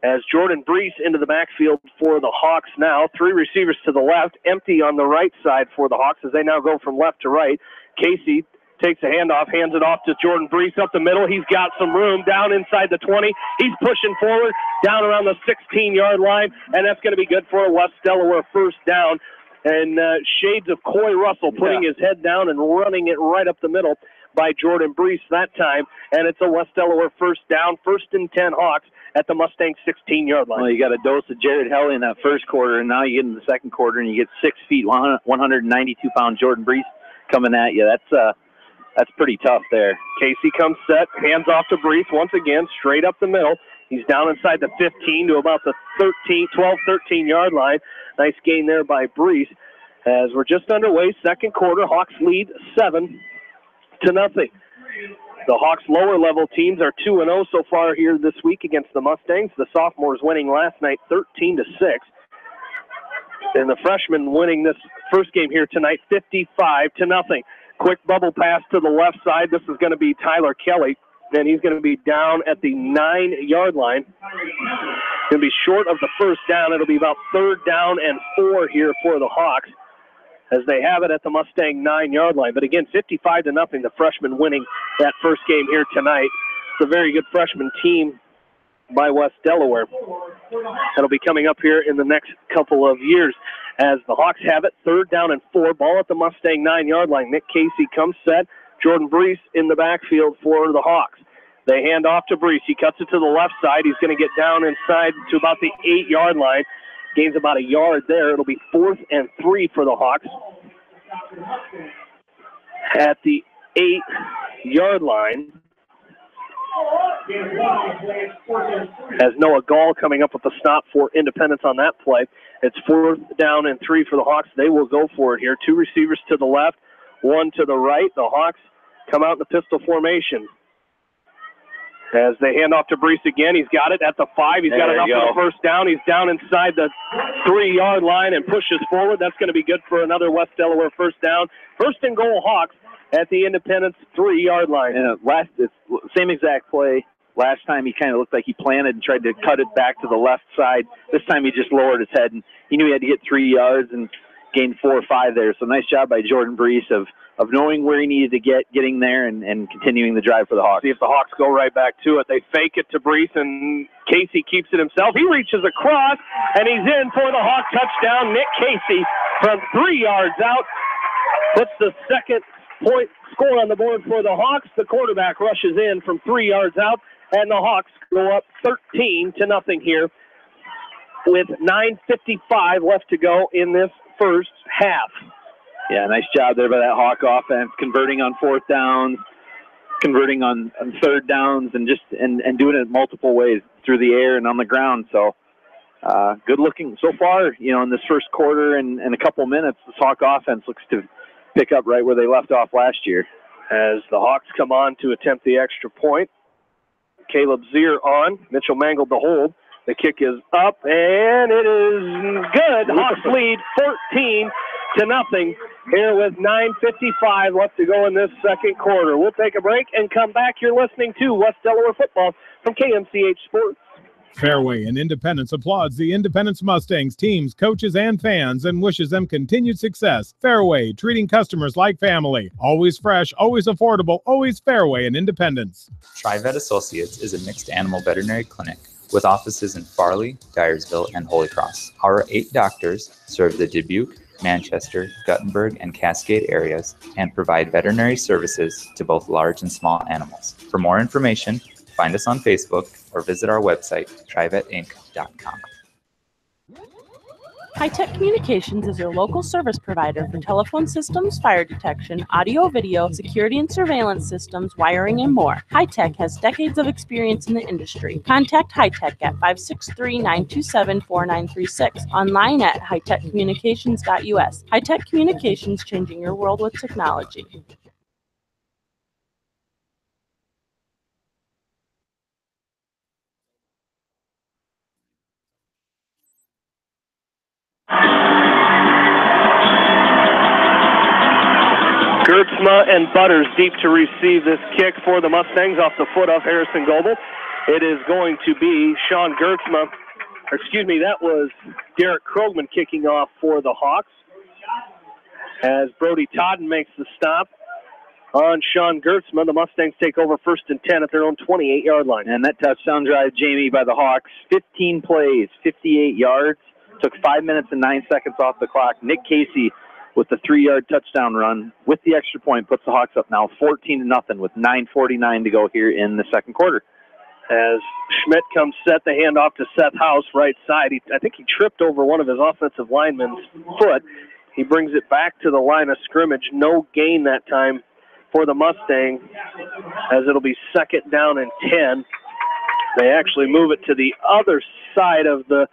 As Jordan Brees into the backfield for the Hawks now. 3 receivers to the left, empty on the right side for the Hawks as they now go from left to right. Casey takes a handoff, hands it off to Jordan Brees up the middle. He's got some room down inside the 20. He's pushing forward down around the 16-yard line, and that's going to be good for a West Delaware first down. And shades of Coy Russell putting his head down and running it right up the middle by Jordan Brees that time. And it's a West Delaware first down, 1st and 10 Hawks at the Mustang 16-yard line. Well, you got a dose of Jared Helly in that first quarter, and now you get in the second quarter and you get 6 feet, 192-pound Jordan Brees coming at you. That's pretty tough there. Casey comes set, hands off to Brees once again, straight up the middle. He's down inside the 15 to about the 13-yard line. Nice gain there by Brees. As we're just underway, second quarter, Hawks lead 7. The Hawks lower level teams are 2-0 so far here this week against the Mustangs. The sophomores winning last night 13-6. And the freshmen winning this first game here tonight 55-0. Quick bubble pass to the left side. This is going to be Tyler Kelly. Then he's going to be down at the 9-yard line. Going to be short of the first down. It'll be about 3rd down and 4 here for the Hawks as they have it at the Mustang 9-yard line. But again, 55-0, the freshmen winning that first game here tonight. It's a very good freshman team by West Delaware. That'll be coming up here in the next couple of years as the Hawks have it. 3rd down and 4, ball at the Mustang 9-yard line. Nick Casey comes set. Jordan Brees in the backfield for the Hawks. They hand off to Brees. He cuts it to the left side. He's going to get down inside to about the 8-yard line. Gains about a yard there. It'll be 4th and 3 for the Hawks at the 8-yard line. As Noah Gall coming up with the stop for Independence on that play. It's 4th down and 3 for the Hawks. They will go for it here. 2 receivers to the left, 1 to the right. The Hawks come out in the pistol formation. As they hand off to Brees again, he's got it at the 5. He's got enough for the first down. He's down inside the 3-yard line and pushes forward. That's going to be good for another West Delaware first down. 1st and goal, Hawks at the Independence 3-yard line. And it's same exact play. Last time he kind of looked like he planted and tried to cut it back to the left side. This time he just lowered his head, and he knew he had to get 3 yards and gain 4 or 5 there. So nice job by Jordan Brees of knowing where he needed to getting there and continuing the drive for the Hawks. See if the Hawks go right back to it. They fake it to Brees, and Casey keeps it himself. He reaches across, and he's in for the Hawk touchdown. Nick Casey from 3 yards out puts the second point score on the board for the Hawks. The quarterback rushes in from 3 yards out, and the Hawks go up 13-0 here with 9:55 left to go in this first half. Yeah, nice job there by that Hawk offense, converting on 4th downs, converting on 3rd downs, and doing it multiple ways through the air and on the ground. So good looking so far, in this first quarter and a couple minutes. This Hawk offense looks to pick up right where they left off last year. As the Hawks come on to attempt the extra point, Caleb Zier on. Mitchell mangled the hold. The kick is up, and it is good. Hawks lead 14-0 here with 9:55 left to go in this second quarter. We'll take a break and come back. You're listening to West Delaware football from KMCH Sports. Fairway and Independence applauds the Independence Mustangs teams, coaches, and fans and wishes them continued success. Fairway, treating customers like family. Always fresh, always affordable, always Fairway and Independence. TriVet Associates is a mixed animal veterinary clinic with offices in Farley, Dyersville, and Holy Cross. Our 8 doctors serve the Dubuque, Manchester, Guttenberg, and Cascade areas and provide veterinary services to both large and small animals. For more information, find us on Facebook or visit our website, trivetinc.com. High-Tech Communications is your local service provider for telephone systems, fire detection, audio, video, security and surveillance systems, wiring, and more. High-Tech has decades of experience in the industry. Contact High-Tech at 563-927-4936, online at hightechcommunications.us. High-Tech Communications, changing your world with technology. Gertzma and Butters deep to receive this kick for the Mustangs off the foot of Harrison Goebel. It is going to be Sean Gertzma. That was Derek Krogman kicking off for the Hawks as Brody Todden makes the stop on Sean Gertzma. The Mustangs take over 1st and 10 at their own 28-yard line. And that touchdown drive, Jamie, by the Hawks, 15 plays, 58 yards. Took 5 minutes and 9 seconds off the clock. Nick Casey with the 3-yard touchdown run with the extra point puts the Hawks up now 14-0 with 9:49 to go here in the second quarter. As Schmidt comes set, the handoff to Seth House, right side. I think he tripped over one of his offensive linemen's foot. He brings it back to the line of scrimmage. No gain that time for the Mustang, as it'll be 2nd down and 10. They actually move it to the other side of the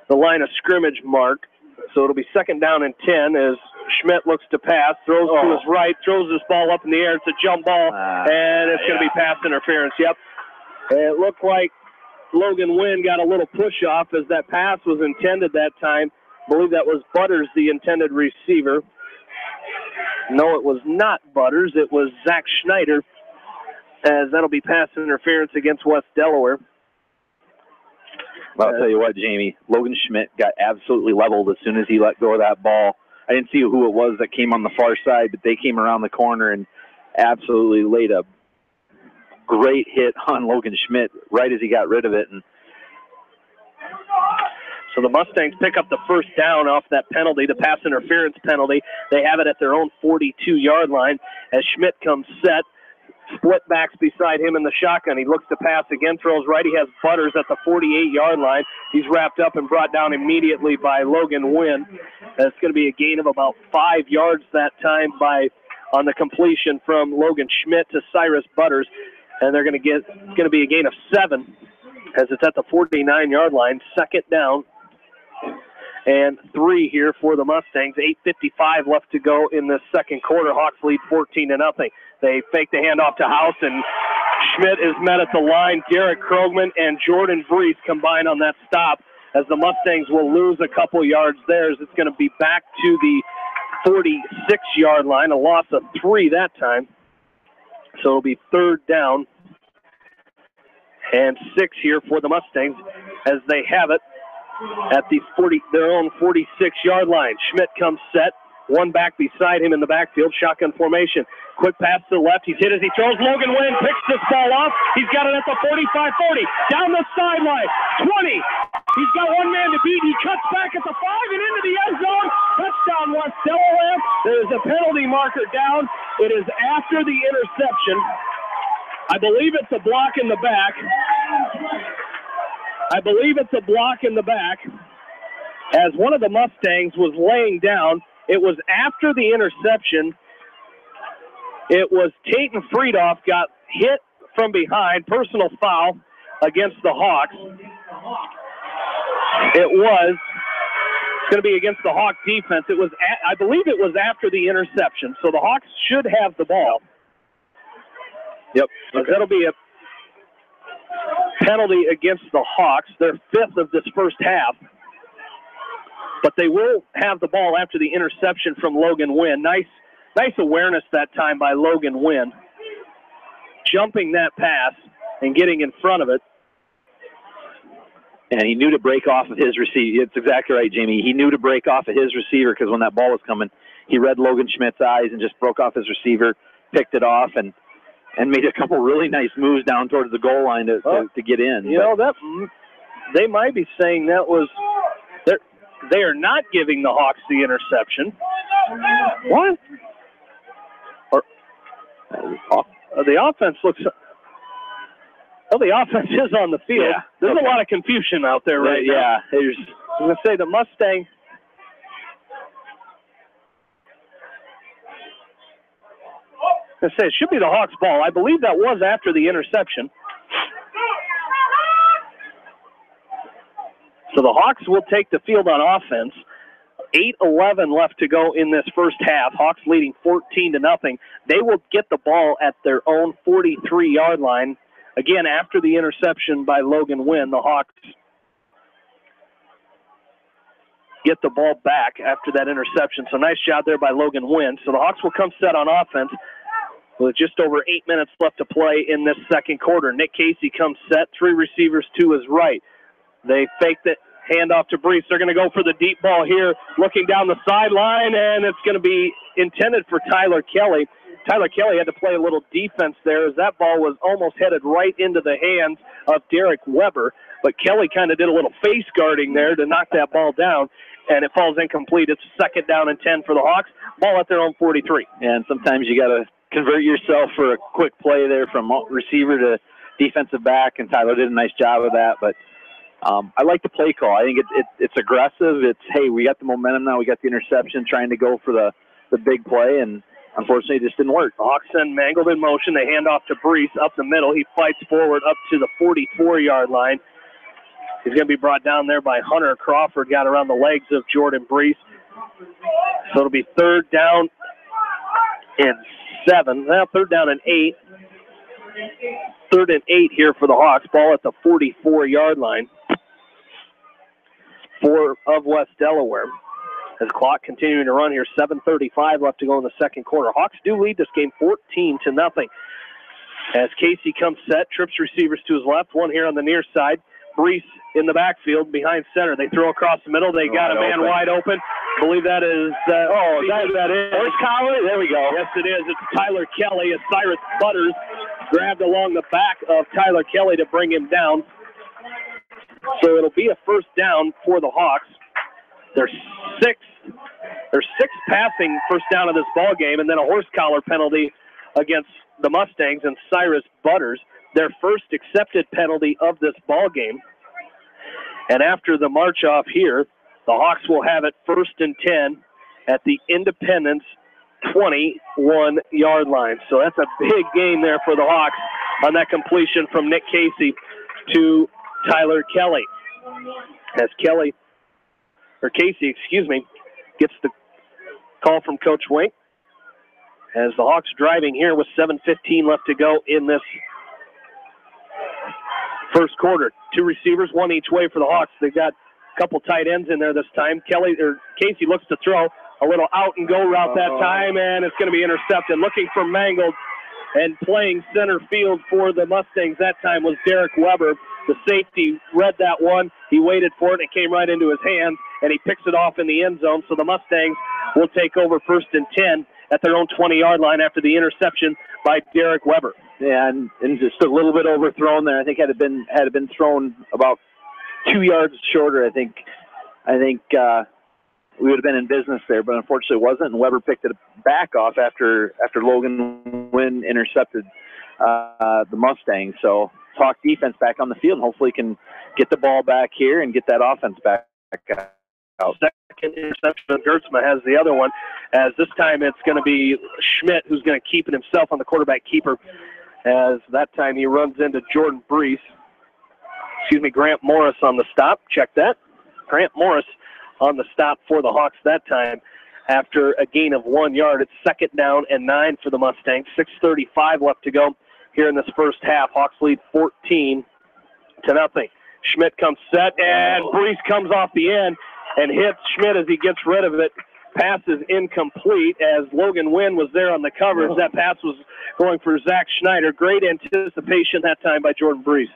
line of scrimmage mark. So it'll be 2nd down and 10 as Schmidt looks to pass, throws to his right, throws this ball up in the air. It's a jump ball, and it's going to be pass interference. Yep. It looked like Logan Wynn got a little push-off as that pass was intended that time. I believe that was Butters, the intended receiver. No, it was not Butters. It was Zach Schneider, as that'll be pass interference against West Delaware. Well, I'll tell you what, Jamie, Logan Schmidt got absolutely leveled as soon as he let go of that ball. I didn't see who it was that came on the far side, but they came around the corner and absolutely laid a great hit on Logan Schmidt right as he got rid of it. And so the Mustangs pick up the first down off that penalty, the pass interference penalty. They have it at their own 42-yard line as Schmidt comes set. Split backs beside him in the shotgun. He looks to pass again, throws right. He has Butters at the 48-yard line. He's wrapped up and brought down immediately by Logan Wynn. That's going to be a gain of about 5 yards that time on the completion from Logan Schmidt to Cyrus Butters. And it's going to be a gain of 7 as it's at the 49-yard line. Second down and 3 here for the Mustangs. 8:55 left to go in the second quarter. Hawks lead 14-0. They fake the handoff to House, and Schmidt is met at the line. Derek Krogman and Jordan Brees combine on that stop as the Mustangs will lose a couple yards there. It's going to be back to the 46-yard line, a loss of 3 that time. So it'll be third down and 6 here for the Mustangs as they have it at their own 46-yard line. Schmidt comes set. One back beside him in the backfield, shotgun formation. Quick pass to the left. He's hit as he throws. Logan Wynn picks this ball off. He's got it at the 45-40. Down the sideline. 20. He's got one man to beat. He cuts back at the 5 and into the end zone. Touchdown, West Delaware. There's a penalty marker down. It is after the interception. I believe it's a block in the back. As one of the Mustangs was laying down. It was after the interception. It was Tatum Friedoff got hit from behind, personal foul against the Hawks. It's going to be against the Hawk defense. I believe it was after the interception, so the Hawks should have the ball. Yep. Okay. That'll be a penalty against the Hawks, their 5th of this first half. But they will have the ball after the interception from Logan Wynn. Nice awareness that time by Logan Wynn. Jumping that pass and getting in front of it. And he knew to break off of his receiver. It's exactly right, Jamie. He knew to break off of his receiver because when that ball was coming, he read Logan Schmidt's eyes and just broke off his receiver, picked it off, and made a couple really nice moves down towards the goal line to get in. They might be saying that was... They are not giving the Hawks the interception. What? The offense looks... Well, the offense is on the field. Yeah. There's a lot of confusion out there right now. Yeah. I'm going to say the Mustang... I say it should be the Hawks' ball. I believe that was after the interception. So the Hawks will take the field on offense. 8:11 left to go in this first half. Hawks leading 14-0. They will get the ball at their own 43-yard line. Again, after the interception by Logan Wynn, the Hawks get the ball back after that interception. So nice job there by Logan Wynn. So the Hawks will come set on offense with just over 8 minutes left to play in this second quarter. Nick Casey comes set, 3 receivers to his right. They fake the handoff to Brees. They're going to go for the deep ball here, looking down the sideline, and it's going to be intended for Tyler Kelly. Tyler Kelly had to play a little defense there as that ball was almost headed right into the hands of Derek Weber, but Kelly kind of did a little face guarding there to knock that ball down, and it falls incomplete. It's second down and 10 for the Hawks. Ball at their own 43. And sometimes you got to convert yourself for a quick play there from receiver to defensive back, and Tyler did a nice job of that, but I like the play call. I think it's aggressive. It's, hey, we got the momentum now. We got the interception, trying to go for the big play, and unfortunately it just didn't work. The Hawks send Mangold in motion. They hand off to Brees up the middle. He fights forward up to the 44-yard line. He's going to be brought down there by Hunter Crawford, got around the legs of Jordan Brees. So it'll be 3rd down and 7. Now 3rd down and 8. 3rd and 8 here for the Hawks. Ball at the 44-yard line of West Delaware. As clock continuing to run here, 7:35 left to go in the second quarter. Hawks do lead this game 14-0. As Casey comes set, trips receivers to his left, one here on the near side. Brees in the backfield behind center. They throw across the middle. They got a man wide open. I believe that is, that is. Horse collar? There we go. Yes, it is. It's Tyler Kelly as Cyrus Butters grabbed along the back of Tyler Kelly to bring him down. So it'll be a 1st down for the Hawks. There's six passing 1st down of this ball game, and then a horse collar penalty against the Mustangs and Cyrus Butters, their first accepted penalty of this ball game. And after the march off here, the Hawks will have it 1st and 10 at the Independence 21-yard line. So that's a big gain there for the Hawks on that completion from Nick Casey to Tyler Kelly. As Casey, gets the call from Coach Wink. As the Hawks driving here with 7:15 left to go in this first quarter. 2 receivers, one each way for the Hawks. They've got a couple tight ends in there this time. Casey looks to throw a little out and go route that time, and it's going to be intercepted. Looking for Mangold and playing center field for the Mustangs that time was Derek Weber. The safety read that one. He waited for it, and it came right into his hands, and he picks it off in the end zone. So the Mustangs will take over 1st and 10 at their own 20-yard line after the interception by Derek Weber. Yeah, and just a little bit overthrown there. I think had it been thrown about 2 yards shorter, I think we would have been in business there, but unfortunately it wasn't, and Weber picked it back off after Logan Wynn intercepted the Mustangs. So Hawk defense back on the field, and hopefully can get the ball back here and get that offense back out. Second interception, Gertzma has the other one, as this time it's going to be Schmidt who's going to keep it himself on the quarterback keeper, as that time he runs into Grant Morris on the stop. Check that. Grant Morris on the stop for the Hawks that time. After a gain of 1 yard, it's 2nd down and 9 for the Mustangs. 6:35 left to go here in this first half. Hawks lead 14-0. Schmidt comes set, and Brees comes off the end and hits Schmidt as he gets rid of it. Pass is incomplete as Logan Wynn was there on the coverage. That pass was going for Zach Schneider. Great anticipation that time by Jordan Brees.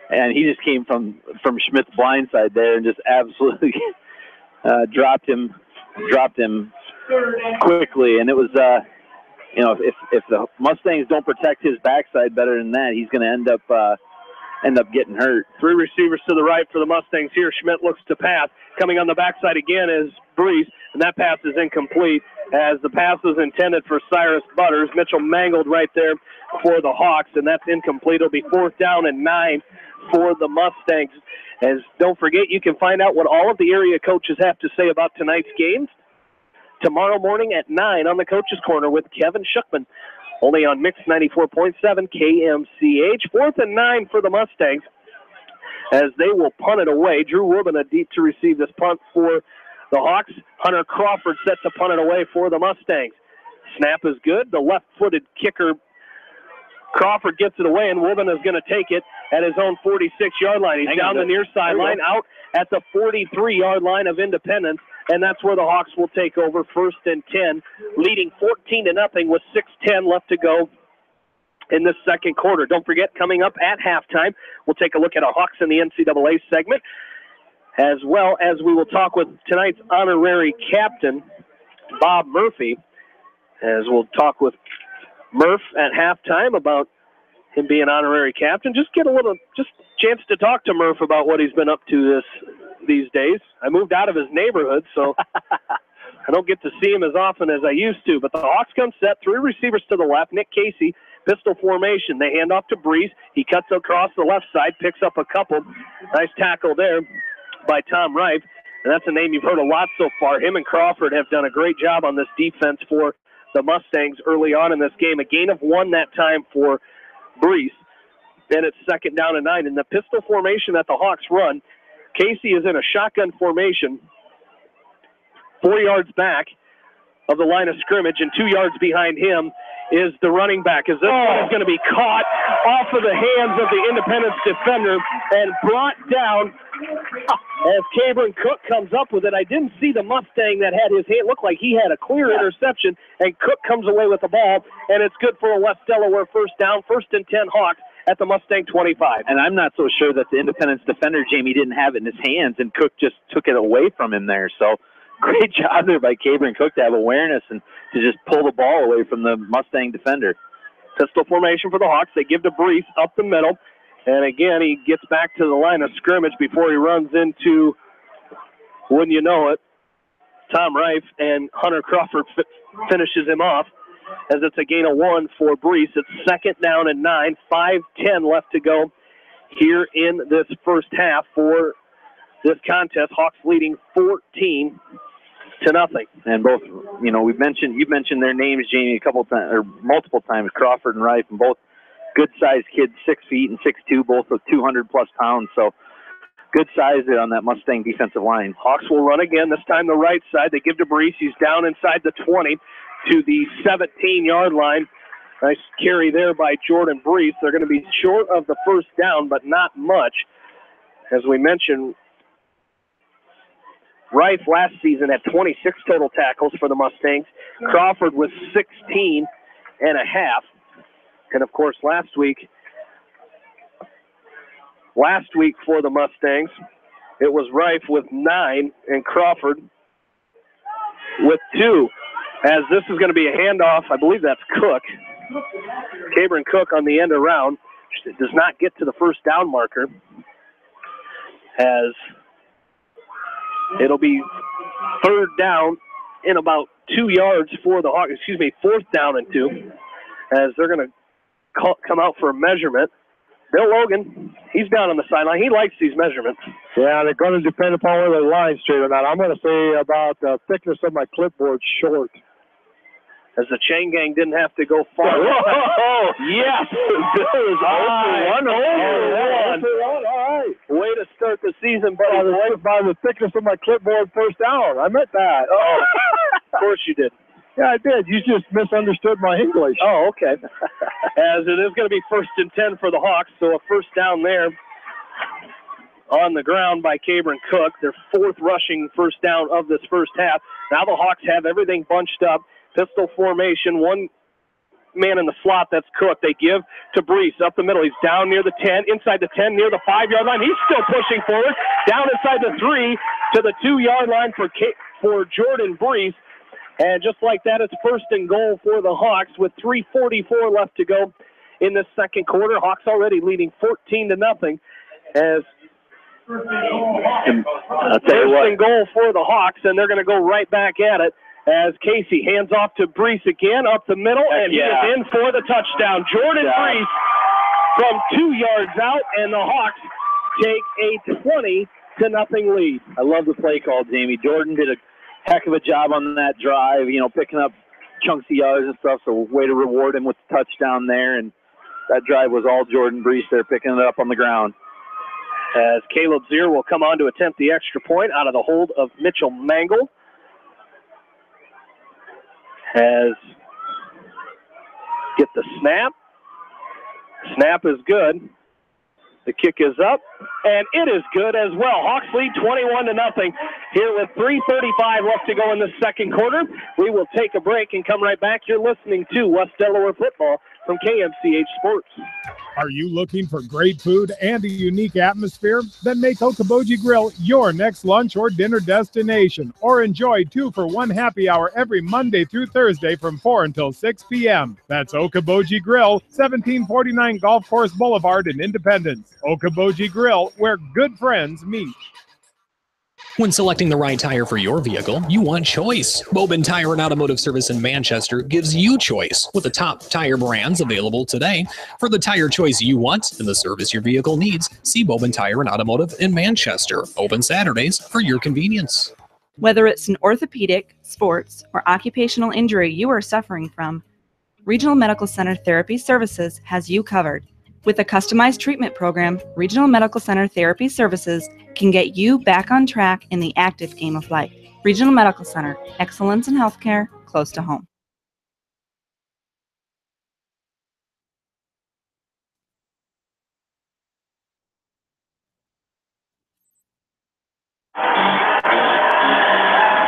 And he just came from Schmidt's blind side there and just absolutely dropped him quickly. And it was, if the Mustangs don't protect his backside better than that, he's going to end up getting hurt. 3 receivers to the right for the Mustangs here. Schmidt looks to pass. Coming on the backside again is Brees, and that pass is incomplete as the pass was intended for Cyrus Butters. Mitchell Mangold right there for the Hawks, and that's incomplete. It'll be 4th down and 9 for the Mustangs. As don't forget, you can find out what all of the area coaches have to say about tonight's games tomorrow morning at 9 on the Coach's Corner with Kevin Schuckman, only on Mix 94.7 KMCH. 4th and 9 for the Mustangs as they will punt it away. Drew Rubin deep to receive this punt for the Hawks. Hunter Crawford set to punt it away for the Mustangs. Snap is good. The left-footed kicker, Crawford, gets it away, and Rubin is going to take it at his own 46-yard line. He's down the near sideline, out at the 43-yard line of Independence, and that's where the Hawks will take over 1st and 10, leading 14-0 with 6:10 left to go in this second quarter. Don't forget, coming up at halftime, we'll take a look at our Hawks in the NCAA segment, as well as we will talk with tonight's honorary captain, Bob Murphy, as we'll talk with Murph at halftime about him being honorary captain. Just chance to talk to Murph about what he's been up to these days. I moved out of his neighborhood, so I don't get to see him as often as I used to. But the Hawks come set, 3 receivers to the left. Nick Casey, pistol formation. They hand off to Brees. He cuts across the left side, picks up a couple. Nice tackle there by Tom Reif. And that's a name you've heard a lot so far. Him and Crawford have done a great job on this defense for the Mustangs early on in this game. A gain of 1 that time for Brees. Then it's 2nd down and 9. In the pistol formation that the Hawks run, Casey is in a shotgun formation 4 yards back of the line of scrimmage, and 2 yards behind him is the running back, as this one is going to be caught off of the hands of the Independence defender and brought down as Cabron Cook comes up with it. I didn't see the Mustang that had his hand. Looked like he had a clear interception, and Cook comes away with the ball, and it's good for a West Delaware first down, 1st and 10 Hawks at the Mustang 25. And I'm not so sure that the Independence defender, Jamie, didn't have it in his hands, and Cook just took it away from him there. So great job there by Cabron Cook to have awareness and to just pull the ball away from the Mustang defender. Pistol formation for the Hawks. They give to Brees up the middle. And again, he gets back to the line of scrimmage before he runs into, wouldn't you know it, Tom Reif, and Hunter Crawford finishes him off as it's a gain of 1 for Brees. It's 2nd down and 9, 5:10 left to go here in this first half for this contest. Hawks leading 14-0. And both, you've mentioned their names, Jamie, a couple times or multiple times, Crawford and Reif, and both good-sized kids, 6 feet and 6'2", both with 200-plus pounds. So good size there on that Mustang defensive line. Hawks will run again, this time the right side. They give to Brees. He's down inside the 20 to the 17-yard line. Nice carry there by Jordan Brees. They're going to be short of the first down, but not much. As we mentioned, Reif last season had 26 total tackles for the Mustangs. Crawford was 16 and a half. And, of course, last week for the Mustangs, it was Reif with 9 and Crawford with 2. As this is going to be a handoff, I believe that's Cook. Cabron Cook on the end around. Does not get to the first down marker. As it'll be 3rd down in about 2 yards for the Hawks. 4th down and 2. As they're going to come out for a measurement. Bill Logan, he's down on the sideline. He likes these measurements. Yeah, they're going to depend upon whether the line's straight or not. I'm going to say about the thickness of my clipboard short. As the chain gang didn't have to go far. Oh, yes! Bill is over 1. All right. Way to start the season, buddy. By the thickness of my clipboard first down. I meant that. Oh, of course you did. Yeah, I did. You just misunderstood my English. Oh, okay. As it is going to be 1st and 10 for the Hawks, so a first down there on the ground by Cabron Cook. Their 4th rushing first down of this first half. Now the Hawks have everything bunched up. Pistol formation, 1 man in the slot, that's Cook. They give to Brees up the middle. He's down near the 10, inside the 10, near the 5-yard line. He's still pushing forward, down inside the 3 to the 2-yard line for Jordan Brees. And just like that, it's 1st and goal for the Hawks with 3:44 left to go in the second quarter. Hawks already leading 14-0. As first and goal for the Hawks, and they're going to go right back at it. As Casey hands off to Brees again up the middle, and he is in for the touchdown. Jordan Brees from 2 yards out, and the Hawks take a 20-0 lead. I love the play call, Jamie. Jordan did a heck of a job on that drive, picking up chunks of yards and stuff, so way to reward him with the touchdown there. And that drive was all Jordan Brees there, picking it up on the ground. As Caleb Zier will come on to attempt the extra point out of the hold of Mitchell Mangle. As get the snap. Snap is good. The kick is up, and it is good as well. Hawks lead 21-0 here with 3:35 left to go in the second quarter. We will take a break and come right back. You're listening to West Delaware Football from KMCH Sports. Are you looking for great food and a unique atmosphere? Then make Okoboji Grill your next lunch or dinner destination, or enjoy 2-for-1 happy hour every Monday through Thursday from 4 until 6 p.m. That's Okoboji Grill, 1749 Golf Course Boulevard in Independence. Okoboji Grill, where good friends meet. When selecting the right tire for your vehicle, you want choice. Bobin Tire and Automotive Service in Manchester gives you choice with the top tire brands available today. For the tire choice you want and the service your vehicle needs, see Bobin Tire and Automotive in Manchester. Open Saturdays for your convenience. Whether it's an orthopedic, sports, or occupational injury you are suffering from, Regional Medical Center Therapy Services has you covered. With a customized treatment program, Regional Medical Center Therapy Services can get you back on track in the active game of life. Regional Medical Center, excellence in healthcare, close to home.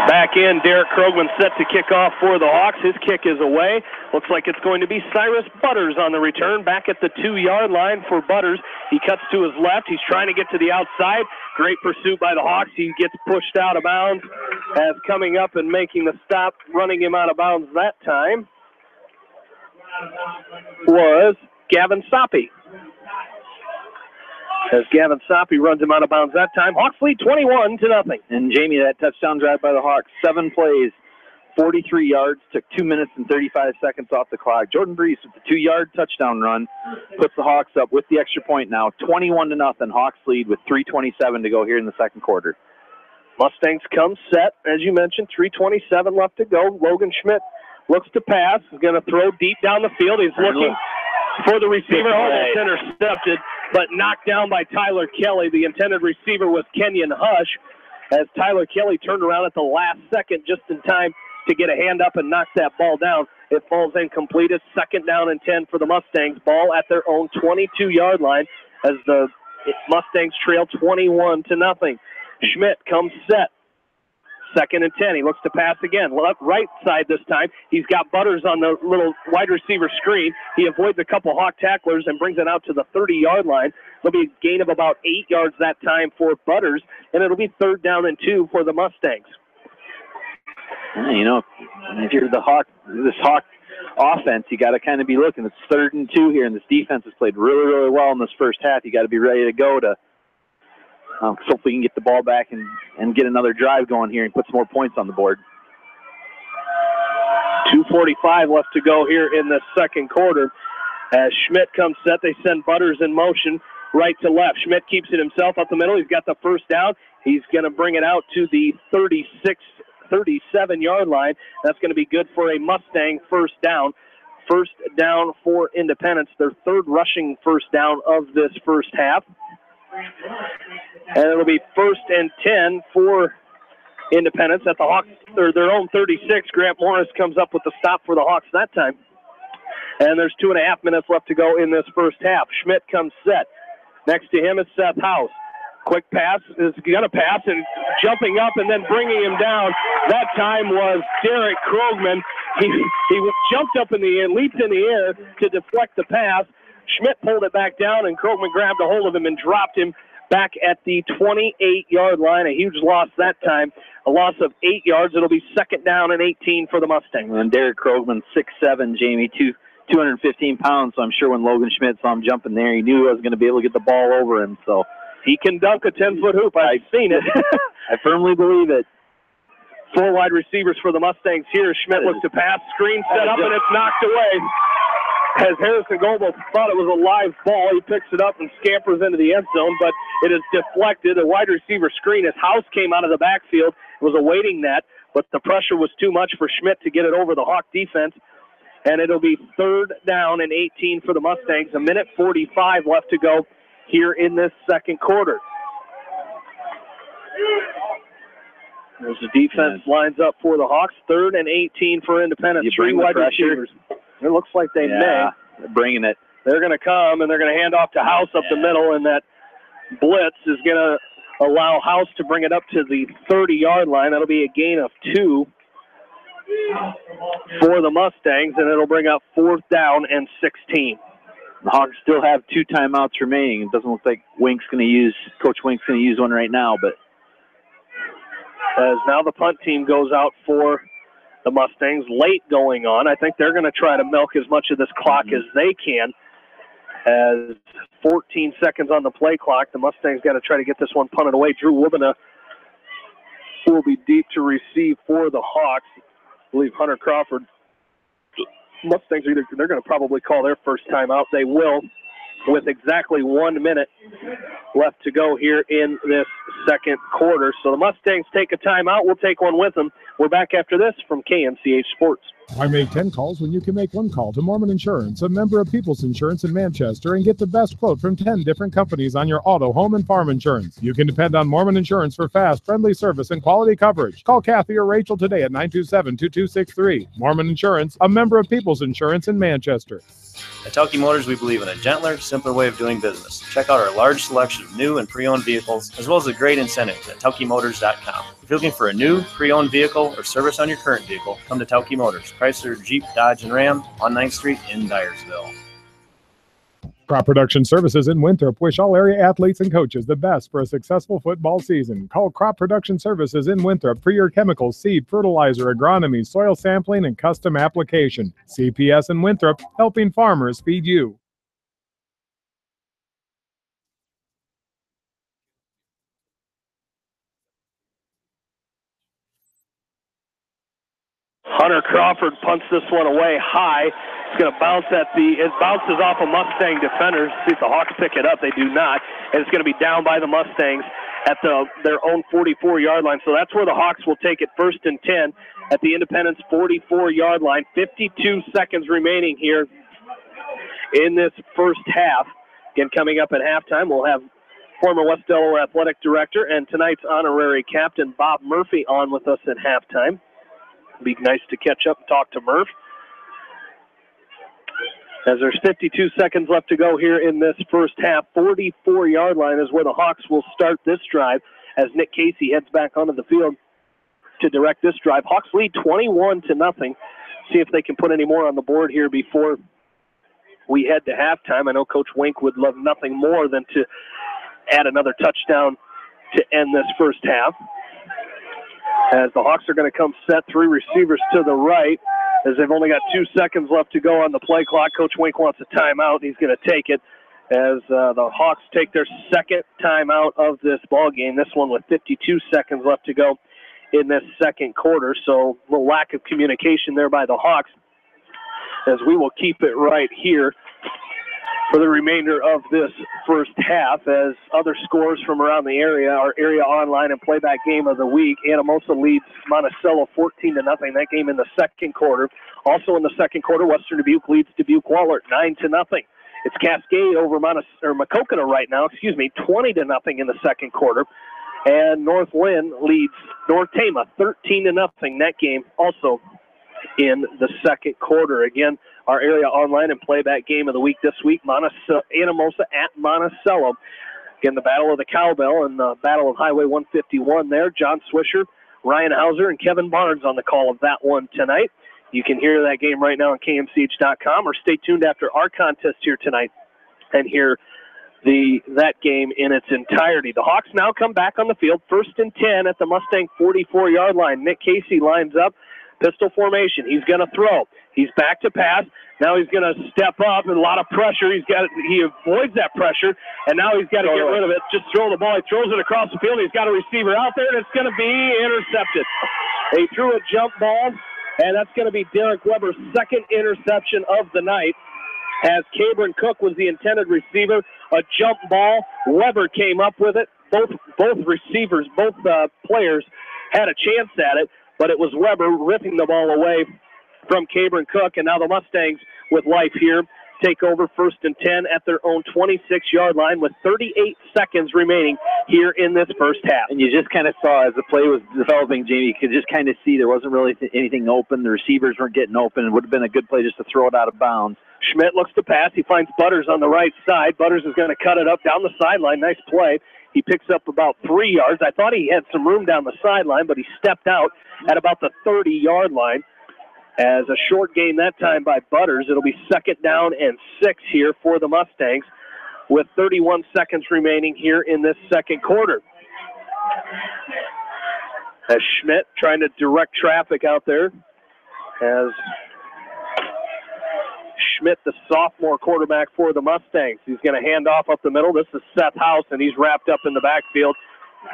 Back in, Derek Krogman set to kick off for the Hawks. His kick is away. Looks like it's going to be Cyrus Butters on the return. Back at the 2-yard line for Butters. He cuts to his left. He's trying to get to the outside. Great pursuit by the Hawks. He gets pushed out of bounds as coming up and making the stop, running him out of bounds that time was Gavin Soppy. As Gavin Soppy runs him out of bounds that time. Hawks lead 21-0. And Jamie, that touchdown drive by the Hawks, 7 plays, 43 yards, took 2 minutes and 35 seconds off the clock. Jordan Brees with the 2-yard touchdown run puts the Hawks up with the extra point now, 21-0. Hawks lead with 3:27 to go here in the second quarter. Mustangs come set, as you mentioned, 3:27 left to go. Logan Schmidt looks to pass. He's going to throw deep down the field. He's looking for the receiver. Almost intercepted, but knocked down by Tyler Kelly. The intended receiver was Kenyon Hush, as Tyler Kelly turned around at the last second just in time to get a hand up and knock that ball down. It falls incomplete. It's 2nd down and 10 for the Mustangs. Ball at their own 22-yard line as the Mustangs trail 21-0. Schmidt comes set. 2nd and 10. He looks to pass again. Left, right side this time. He's got Butters on the little wide receiver screen. He avoids a couple Hawk tacklers and brings it out to the 30-yard line. There'll be a gain of about 8 yards that time for Butters, and it'll be 3rd down and 2 for the Mustangs. You know, if you're this Hawk offense, you got to kind of be looking. It's 3rd and 2 here, and this defense has played really, really well in this first half. You got to be ready to go to hopefully you can get the ball back and get another drive going here and put some more points on the board. 2:45 left to go here in the second quarter. As Schmidt comes set, they send Butters in motion right to left. Schmidt keeps it himself up the middle. He's got the first down. He's going to bring it out to the 37-yard line. That's going to be good for a Mustang first down. First down for Independence, their 3rd rushing first down of this first half. And it'll be 1st and 10 for Independence at the Hawks, or their own 36. Grant Morris comes up with the stop for the Hawks that time. And there's 2.5 minutes left to go in this first half. Schmidt comes set. Next to him is Seth House. Quick pass is going to pass and jumping up and then bringing him down. That time was Derek Krogman. He jumped up in the air, leaped in the air to deflect the pass. Schmidt pulled it back down, and Krogman grabbed a hold of him and dropped him back at the 28-yard line. A huge loss that time, a loss of 8 yards. It'll be 2nd down and 18 for the Mustangs. And Derek Krogman, 6'7", Jamie, 215 pounds, so I'm sure when Logan Schmidt saw him jumping there, he knew he wasn't going to be able to get the ball over him. So he can dunk a 10-foot hoop. I've seen it. I firmly believe it. 4 wide receivers for the Mustangs here. Schmidt looks to pass, screen set up, and it's knocked away. As Harrison Goebel thought it was a live ball, he picks it up and scampers into the end zone, but it is deflected. The wide receiver screen, as House came out of the backfield, was awaiting that, but the pressure was too much for Schmidt to get it over the Hawk defense, and it'll be 3rd down and 18 for the Mustangs. 1:45 left to go here in this second quarter. As the defense lines up for the Hawks, 3rd and 18 for Independence. 3 wide receivers. It looks like they may. They're bringing it. They're going to come, and they're going to hand off to House up the middle, and that blitz is going to allow House to bring it up to the 30-yard line. That'll be a gain of 2 for the Mustangs, and it'll bring up 4th down and 16. The Hawks still have 2 timeouts remaining. It doesn't look like Coach Wink's going to use one right now, but as now the punt team goes out for the Mustangs, late going on. I think they're going to try to milk as much of this clock as they can. As 14 seconds on the play clock, the Mustangs got to try to get this one punted away. Drew Wibena will be deep to receive for the Hawks. I believe Hunter Crawford. Mustangs they're going to probably call their first time out. They will, with exactly 1 minute left to go here in this second quarter. So the Mustangs take a timeout. We'll take one with them. We're back after this from KMCH Sports. Why make 10 calls when you can make one call to Mormon Insurance, a member of People's Insurance in Manchester, and get the best quote from 10 different companies on your auto, home, and farm insurance? You can depend on Mormon Insurance for fast, friendly service and quality coverage. Call Kathy or Rachel today at 927-2263. Mormon Insurance, a member of People's Insurance in Manchester. At Telke Motors, we believe in a gentler, simpler way of doing business. Check out our large selection of new and pre-owned vehicles, as well as the great incentives at TelkeMotors.com. If you're looking for a new, pre-owned vehicle or service on your current vehicle, come to Telke Motors, Chrysler, Jeep, Dodge, and Ram on 9th Street in Dyersville. Crop Production Services in Winthrop wish all area athletes and coaches the best for a successful football season. Call Crop Production Services in Winthrop for your chemicals, seed, fertilizer, agronomy, soil sampling, and custom application. CPS in Winthrop, helping farmers feed you. Hunter Crawford punts this one away high. It's going to bounce it bounces off a Mustang defender. See if the Hawks pick it up. They do not. And it's going to be down by the Mustangs at their own 44-yard line. So that's where the Hawks will take it, 1st and 10 at the Independence 44-yard line. 52 seconds remaining here in this first half. Again, coming up at halftime, we'll have former West Delaware Athletic Director and tonight's honorary captain, Bob Murphy, on with us at halftime. Be nice to catch up and talk to Murph. As there's 52 seconds left to go here in this first half, 44-yard line is where the Hawks will start this drive as Nick Casey heads back onto the field to direct this drive. Hawks lead 21-0. See if they can put any more on the board here before we head to halftime. I know Coach Wink would love nothing more than to add another touchdown to end this first half. As the Hawks are going to come set, 3 receivers to the right. As they've only got 2 seconds left to go on the play clock, Coach Wink wants a timeout. He's going to take it as the Hawks take their second timeout of this ball game. This one with 52 seconds left to go in this second quarter. So a little lack of communication there by the Hawks, as we will keep it right here for the remainder of this first half. As other scores from around the area, our area online and playback game of the week, Anamosa leads Monticello 14-0. That game in the second quarter. Also in the second quarter, Western Dubuque leads Dubuque-Wahlert 9-0. It's Cascade over Maquoketa right now, 20-0 in the second quarter. And North Lynn leads North Tama 13-0. That game also in the second quarter. Again, our area online and playback game of the week this week, Anamosa at Monticello. Again, the Battle of the Cowbell and the Battle of Highway 151 there. John Swisher, Ryan Hauser, and Kevin Barnes on the call of that one tonight. You can hear that game right now on KMCH.com, or stay tuned after our contest here tonight and hear that game in its entirety. The Hawks now come back on the field, 1st and 10 at the Mustang 44-yard line. Nick Casey lines up, pistol formation. He's going to throw. He's back to pass. Now he's going to step up, and a lot of pressure. He avoids that pressure, and now he's got to get rid of it. Just throw the ball. He throws it across the field. He's got a receiver out there, and it's going to be intercepted. They threw a jump ball, and that's going to be Derek Weber's second interception of the night. As Cabron Cook was the intended receiver, a jump ball. Weber came up with it. Both receivers, both players had a chance at it, but it was Weber ripping the ball away from Cabron Cook. And now the Mustangs with life here take over, 1st and 10 at their own 26-yard line with 38 seconds remaining here in this first half. And you just kind of saw as the play was developing, Jamie, you could just kind of see there wasn't really anything open. The receivers weren't getting open. It would have been a good play just to throw it out of bounds. Schmidt looks to pass. He finds Butters on the right side. Butters is going to cut it up down the sideline. Nice play. He picks up about 3 yards. I thought he had some room down the sideline, but he stepped out at about the 30-yard line. As a short gain that time by Butters, it'll be 2nd down and 6 here for the Mustangs with 31 seconds remaining here in this second quarter. As Schmidt trying to direct traffic out there, as Schmidt, the sophomore quarterback for the Mustangs. He's going to hand off up the middle. This is Seth House, and he's wrapped up in the backfield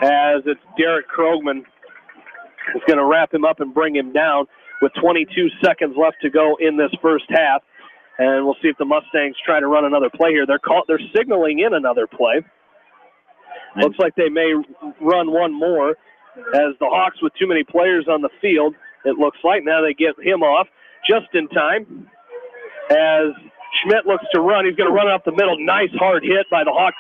as it's Derek Krogman is going to wrap him up and bring him down with 22 seconds left to go in this first half. And we'll see if the Mustangs try to run another play here. They're signaling in another play. Looks like they may run one more as the Hawks with too many players on the field. It looks like now they get him off. just in time as Schmidt looks to run. He's going to run up the middle. Nice hard hit by the Hawk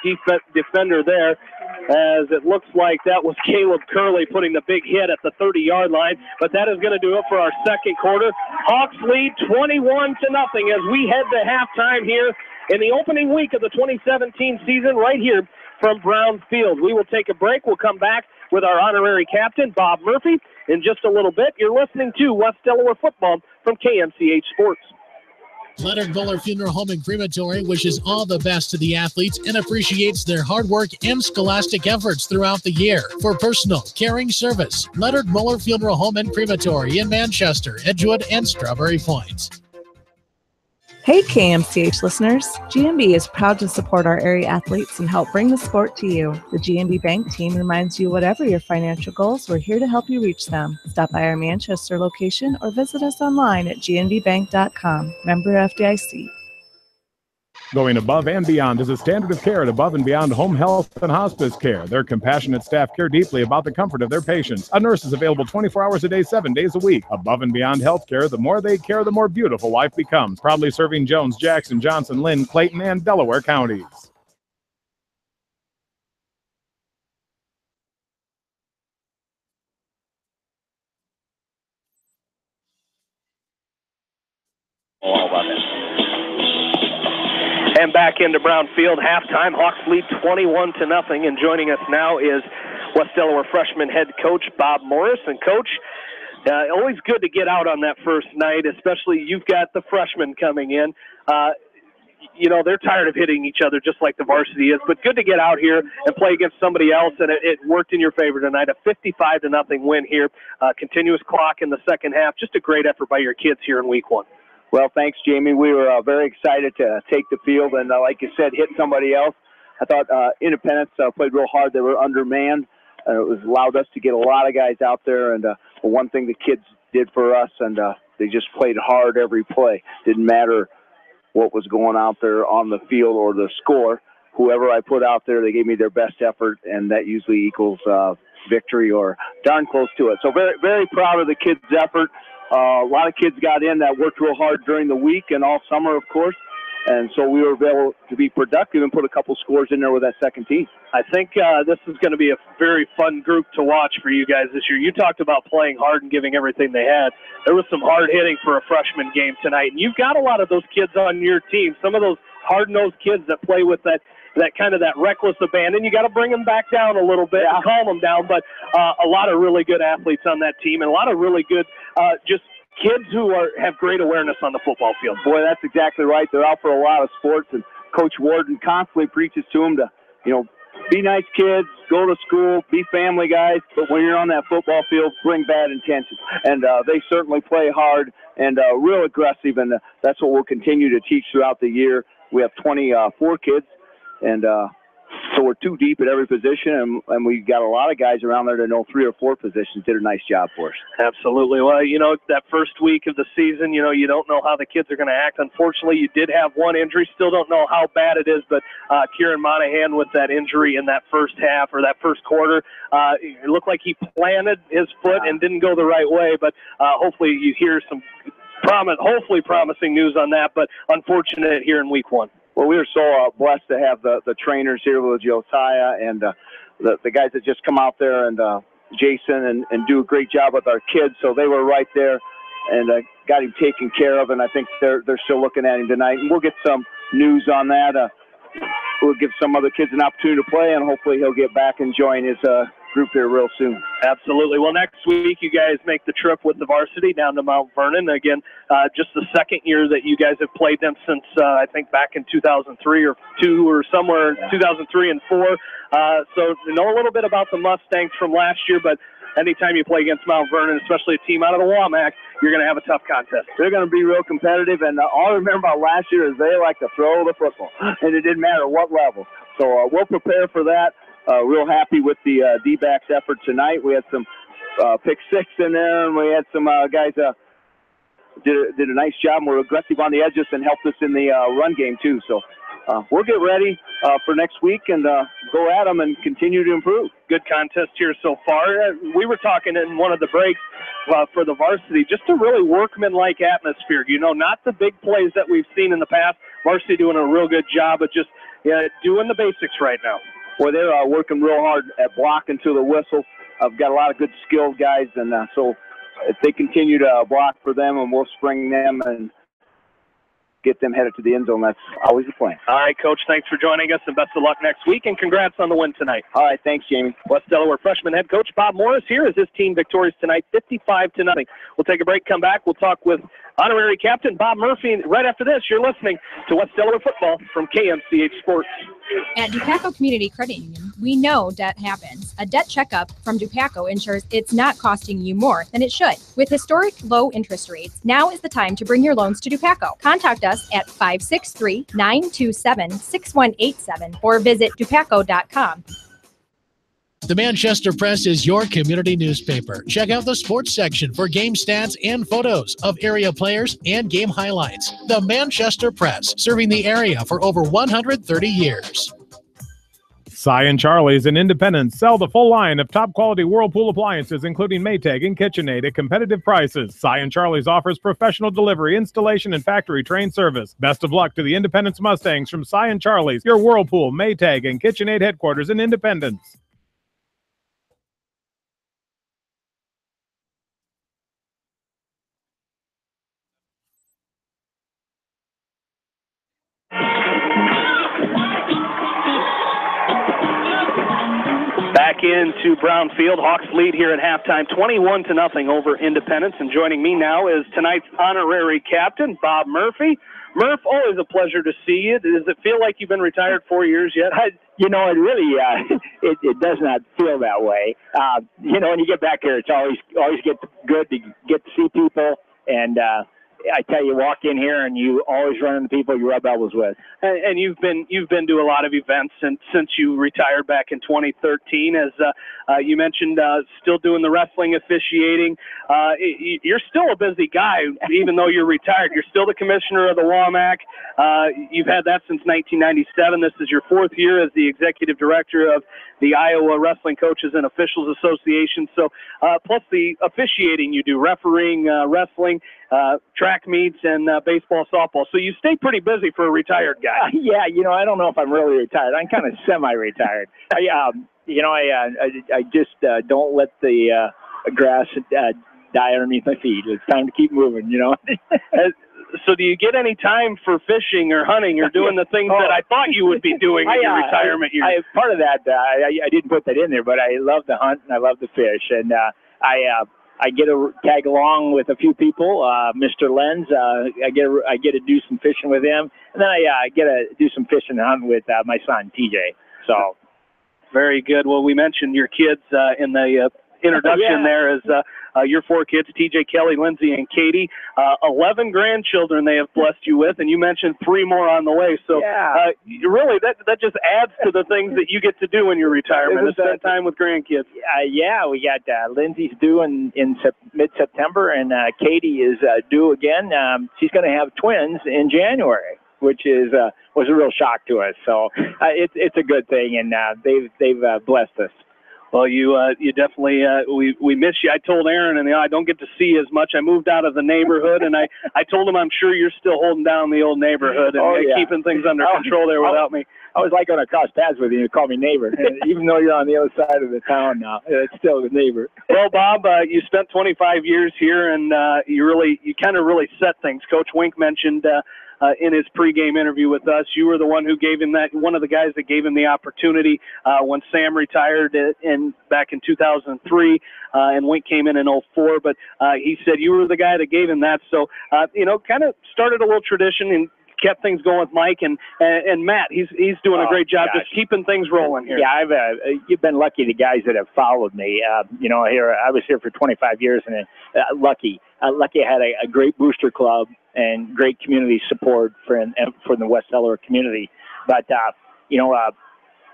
defender there, as it looks like that was Caleb Curley putting the big hit at the 30-yard line. But that is going to do it for our second quarter. Hawks lead 21-0 as we head to halftime here in the opening week of the 2017 season right here from Brown Field. We will take a break. We'll come back with our honorary captain, Bob Murphy, in just a little bit. You're listening to West Delaware Football from KMCH Sports. Leonard Buller Funeral Home and Crematory wishes all the best to the athletes and appreciates their hard work and scholastic efforts throughout the year. For personal, caring service, Leonard Buller Funeral Home and Crematory in Manchester, Edgewood, and Strawberry Point. Hey KMCH listeners, GMB is proud to support our area athletes and help bring the sport to you. The GMB Bank team reminds you whatever your financial goals, we're here to help you reach them. Stop by our Manchester location or visit us online at gnbbank.com. Member FDIC. Going above and beyond is a standard of care at Above and Beyond Home Health and Hospice Care. Their compassionate staff care deeply about the comfort of their patients. A nurse is available 24 hours a day, 7 days a week. Above and Beyond Healthcare, the more they care, the more beautiful life becomes. Proudly serving Jones, Jackson, Johnson, Lynn, Clayton, and Delaware counties. And back into Brown Field, halftime. Hawks lead 21-0. And joining us now is West Delaware freshman head coach Bob Morris. And coach, always good to get out on that first night, especially you've got the freshmen coming in. You know, they're tired of hitting each other just like the varsity is, but good to get out here and play against somebody else, and it worked in your favor tonight. A 55-0 win here. Continuous clock in the second half. Just a great effort by your kids here in week one. Well, thanks, Jamie. We were very excited to take the field and, like you said, hit somebody else. I thought Independence played real hard. They were undermanned. It allowed us to get a lot of guys out there. And one thing the kids did for us, and they just played hard every play. Didn't matter what was going out there on the field or the score. Whoever I put out there, they gave me their best effort, and that usually equals victory or darn close to it. So very, very proud of the kids' effort. A lot of kids got in that worked real hard during the week and all summer, of course. And so we were able to be productive and put a couple scores in there with that second team. I think this is going to be a very fun group to watch for you guys this year. You talked about playing hard and giving everything they had. There was some hard hitting for a freshman game tonight. And you've got a lot of those kids on your team, some of those hard-nosed kids that play with that kind of that reckless abandon. You got to bring them back down a little bit and calm them down. But a lot of really good athletes on that team and a lot of really good just kids who have great awareness on the football field. Boy, that's exactly right. They're out for a lot of sports, and Coach Warden constantly preaches to them to, be nice kids, go to school, be family guys, but when you're on that football field, bring bad intentions. And they certainly play hard and real aggressive, and that's what we'll continue to teach throughout the year. We have 24 kids, and so we're too deep at every position, and we got a lot of guys around there that know 3 or 4 positions. Did a nice job for us. Absolutely. Well, that first week of the season, you don't know how the kids are going to act. Unfortunately, you did have one injury. Still don't know how bad it is, but Kieran Monahan with that injury in that first half or that first quarter, it looked like he planted his foot and didn't go the right way, but hopefully you hear some hopefully promising news on that, but unfortunate here in week one. Well, we were so blessed to have the trainers here with Josiah and the guys that just come out there and Jason and do a great job with our kids. So they were right there and got him taken care of, and I think they're still looking at him tonight. And we'll get some news on that. We'll give some other kids an opportunity to play, and hopefully he'll get back and join his group here real soon. Absolutely. Well, next week you guys make the trip with the varsity down to Mount Vernon. Again, just the second year that you guys have played them since I think back in 2003 or 2 or somewhere 2003 and 4. So you know a little bit about the Mustangs from last year, but anytime you play against Mount Vernon, especially a team out of the WAMAC, you're going to have a tough contest. They're going to be real competitive, and all I remember about last year is they like to throw the football, and it didn't matter what level. So we'll prepare for that. Real happy with the D-backs effort tonight. We had some pick six in there, and we had some guys did a nice job and were aggressive on the edges and helped us in the run game too. So we'll get ready for next week and go at them and continue to improve. Good contest here so far. We were talking in one of the breaks for the varsity, just a really workmanlike atmosphere. Not the big plays that we've seen in the past. Varsity doing a real good job of just doing the basics right now. Well, they're working real hard at blocking to the whistle. I've got a lot of good skilled guys, and so if they continue to block for them, and we'll spring them and get them headed to the end zone, that's always the plan. All right, Coach, thanks for joining us, and best of luck next week, and congrats on the win tonight. All right, thanks, Jamie. West Delaware freshman head coach Bob Morris here as his team victorious tonight, 55-0. We'll take a break, come back. We'll talk with honorary captain Bob Murphy. Right after this, you're listening to West Delaware football from KMCH Sports. At Dupaco Community Credit Union, we know debt happens. A debt checkup from Dupaco ensures it's not costing you more than it should. With historic low interest rates, now is the time to bring your loans to Dupaco. Contact us at 563-927-6187 or visit dupaco.com. The Manchester Press is your community newspaper. Check out the sports section for game stats and photos of area players and game highlights. The Manchester Press, serving the area for over 130 years. Cy and Charlie's in Independence sell the full line of top-quality Whirlpool appliances, including Maytag and KitchenAid at competitive prices. Cy and Charlie's offers professional delivery, installation, and factory-trained service. Best of luck to the Independence Mustangs from Cy and Charlie's, your Whirlpool, Maytag, and KitchenAid headquarters in Independence. Back into Brown Field. Hawks lead here at halftime, 21-0 over Independence. And joining me now is tonight's honorary captain, Bob Murphy. Murph, always a pleasure to see you. Does it feel like you've been retired 4 years yet? It really it does not feel that way. When you get back here, it's always good to get to see people. And I tell you, walk in here and you always run into people you rub elbows with. And you've been to a lot of events since you retired back in 2013. As you mentioned, still doing the wrestling officiating. You're still a busy guy, even though you're retired. You're still the commissioner of the WAMAC. You've had that since 1997. This is your fourth year as the executive director of the Iowa Wrestling Coaches and Officials Association. So, plus the officiating you do, refereeing, wrestling, track meets, and baseball, softball. So you stay pretty busy for a retired guy. Yeah, I don't know if I'm really retired. I'm kind of semi-retired. I just don't let the grass die underneath my feet. It's time to keep moving, So do you get any time for fishing or hunting or doing the things that I thought you would be doing in your retirement years? Part of that, I didn't put that in there, but I love to hunt and I love to fish. And I get to tag along with a few people. Mr. Lenz, I get to do some fishing with him, and then I get to do some fishing and hunting with my son TJ. So, very good. Well, we mentioned your kids in the introduction there as your four kids, TJ, Kelly, Lindsay, and Katie. 11 grandchildren they have blessed you with, and you mentioned 3 more on the way. So really, that just adds to the things that you get to do in your retirement, is spend time with grandkids. We got Lindsay's due in mid-September, and Katie is due again. She's going to have twins in January, which was a real shock to us. So it's a good thing, and they've blessed us. Well, you definitely we miss you. I told Aaron, and I don't get to see as much. I moved out of the neighborhood, and I told him I'm sure you're still holding down the old neighborhood and keeping things under control there without me. I was like going to cross paths with you. You call me neighbor, even though you're on the other side of the town now. It's still the neighbor. Well, Bob, you spent 25 years here, and you kind of really set things. Coach Wink mentioned in his pregame interview with us, you were the one who gave him one of the guys that gave him the opportunity when Sam retired back in 2003, and Wink came in 2004. But he said you were the guy that gave him that. So, kind of started a little tradition and kept things going with Mike and Matt. He's doing a great job just keeping things rolling here. Yeah, you've been lucky, the guys that have followed me. Here I was here for 25 years, and lucky I had a great booster club and great community support for the West Delaware community. But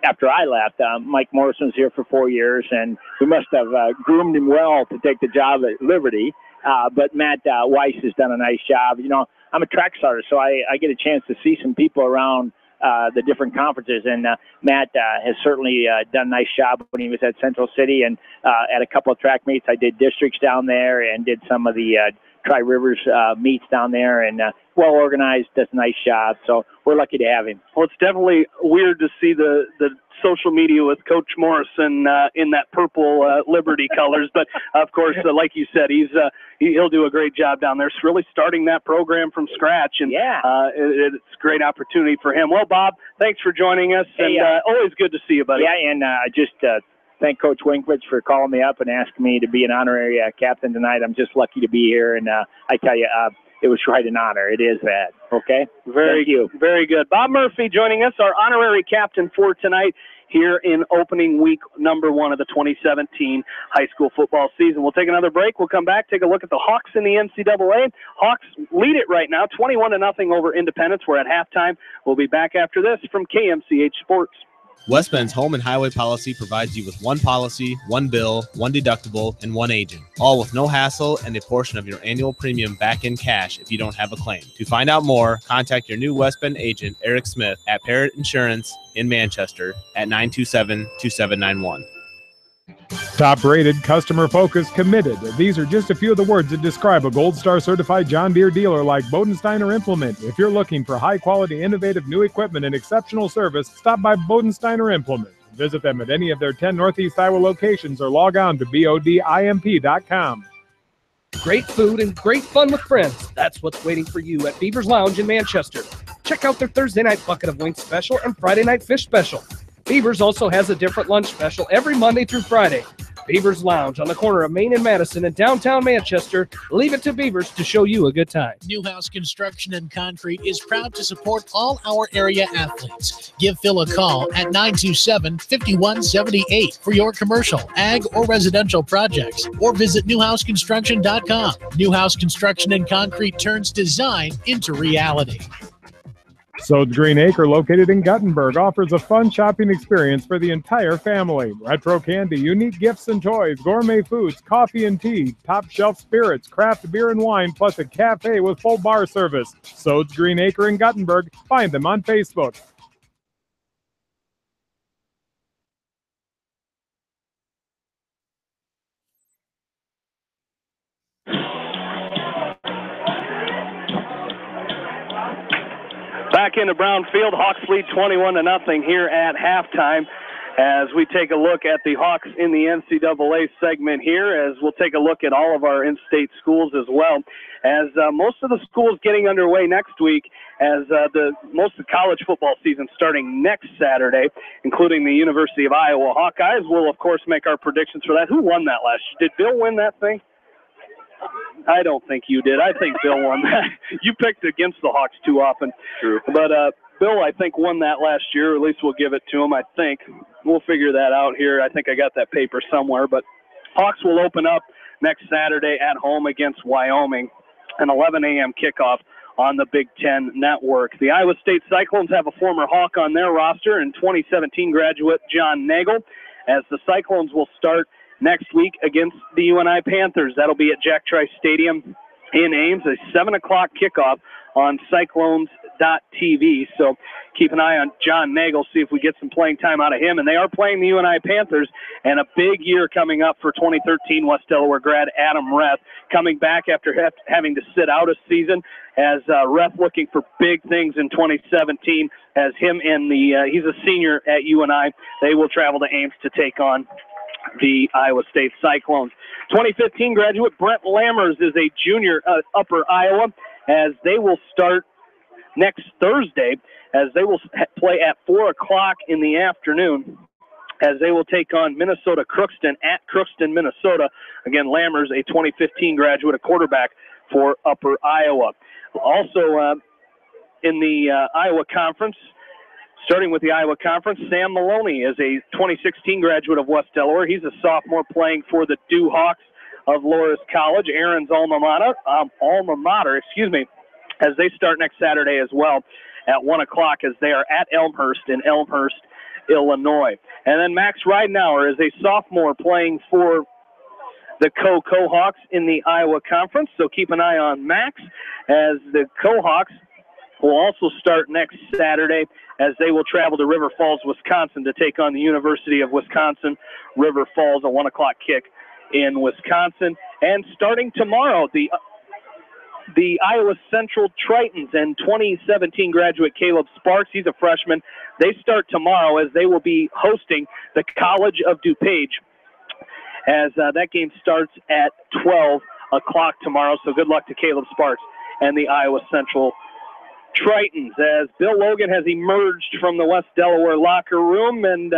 after I left, Mike Morrison was here for 4 years, and we must have groomed him well to take the job at Liberty. But Matt Weiss has done a nice job. I'm a track starter, so I get a chance to see some people around the different conferences. And Matt has certainly done a nice job when he was at Central City and at a couple of track meets. I did districts down there and did some of the Tri-Rivers meets down there, and well organized, does a nice job. So we're lucky to have him. Well, it's definitely weird to see the social media with Coach Morrison in that purple Liberty colors, but of course, like you said, he'll do a great job down there. It's really starting that program from scratch, and it's a great opportunity for him. Well, Bob, thanks for joining us, and always good to see you, buddy. Yeah, and just thank Coach Winkwitz for calling me up and asking me to be an honorary captain tonight. I'm just lucky to be here, and I tell you, it was quite an honor. It is that. Okay? Thank you. Very good. Bob Murphy joining us, our honorary captain for tonight here in opening week number 1 of the 2017 high school football season. We'll take another break. We'll come back, take a look at the Hawks in the NCAA. Hawks lead it right now, 21-0 over Independence. We're at halftime. We'll be back after this from KMCH Sports. West Bend's home and highway policy provides you with one policy, one bill, one deductible, and one agent, all with no hassle and a portion of your annual premium back in cash if you don't have a claim. To find out more, contact your new West Bend agent, Eric Smith, at Parrott Insurance in Manchester at 927-2791. Top-rated, customer-focused, committed. These are just a few of the words that describe a Gold Star certified John Deere dealer like Bodensteiner Implement. If you're looking for high-quality, innovative new equipment and exceptional service, stop by Bodensteiner Implement. Visit them at any of their 10 Northeast Iowa locations or log on to bodimp.com. Great food and great fun with friends. That's what's waiting for you at Beaver's Lounge in Manchester. Check out their Thursday night bucket of wings special and Friday night fish special. Beavers also has a different lunch special every Monday through Friday. Beavers Lounge on the corner of Main and Madison in downtown Manchester. Leave it to Beavers to show you a good time. Newhouse Construction and Concrete is proud to support all our area athletes. Give Phil a call at 927-5178 for your commercial, ag, or residential projects, or visit newhouseconstruction.com. Newhouse Construction and Concrete turns design into reality. Sode's Green Acre, located in Guttenberg, offers a fun shopping experience for the entire family. Retro candy, unique gifts and toys, gourmet foods, coffee and tea, top shelf spirits, craft beer and wine, plus a cafe with full bar service. Sode's Green Acre in Guttenberg. Find them on Facebook. Back into Brownfield, Hawks lead 21-0 here at halftime as we take a look at the Hawks in the NCAA segment here, as we'll take a look at all of our in-state schools as well, as most of the schools getting underway next week, as most of the college football season starting next Saturday, including the University of Iowa Hawkeyes. We'll, of course, make our predictions for that. Who won that last year? Did Bill win that thing? I don't think you did. I think Bill won that. You picked against the Hawks too often. True. But Bill, I think, won that last year. At least we'll give it to him, I think. We'll figure that out here. I think I got that paper somewhere. But Hawks will open up next Saturday at home against Wyoming, an 11 a.m. kickoff on the Big Ten Network. The Iowa State Cyclones have a former Hawk on their roster and 2017 graduate John Nagel, as the Cyclones will start next week against the UNI Panthers. That'll be at Jack Trice Stadium in Ames, a 7 o'clock kickoff on Cyclones.tv. So keep an eye on John Nagel, see if we get some playing time out of him. And they are playing the UNI Panthers, and a big year coming up for 2013 West Delaware grad Adam Reth, coming back after having to sit out a season, as Reth looking for big things in 2017, as him and he's a senior at UNI. They will travel to Ames to take on the Iowa State Cyclones. 2015 graduate Brent Lammers is a junior at Upper Iowa, as they will start next Thursday, as they will play at 4 o'clock in the afternoon, as they will take on Minnesota Crookston at Crookston, Minnesota. Again, Lammers, a 2015 graduate, a quarterback for Upper Iowa. Also in the Iowa Conference, starting with the Iowa Conference, Sam Maloney is a 2016 graduate of West Delaware. He's a sophomore playing for the Dew Hawks of Loras College, Aaron's alma mater, as they start next Saturday as well at 1 o'clock, as they are at Elmhurst in Elmhurst, Illinois. And then Max Ridenauer is a sophomore playing for the Co-Hawks in the Iowa Conference. So keep an eye on Max, as the Co-Hawks will also start next Saturday as they will travel to River Falls, Wisconsin to take on the University of Wisconsin. River Falls, a 1 o'clock kick in Wisconsin. And starting tomorrow, the Iowa Central Tritons and 2017 graduate Caleb Sparks, he's a freshman. They start tomorrow as they will be hosting the College of DuPage, as that game starts at 12 o'clock tomorrow. So good luck to Caleb Sparks and the Iowa Central Tritons, as Bill Logan has emerged from the West Delaware locker room. And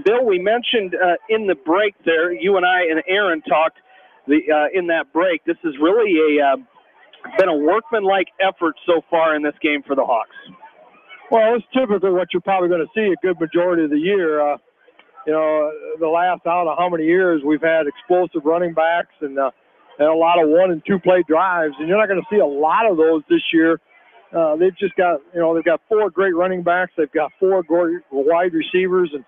Bill, we mentioned in the break there, you and I and Aaron talked in that break. This is really been a workmanlike effort so far in this game for the Hawks. Well, it's typically what you're probably going to see a good majority of the year. The last, I don't know how many years, we've had explosive running backs and a lot of 1- and 2-play drives, and you're not going to see a lot of those this year. They've just got, they've got 4 great running backs. They've got 4 wide receivers, and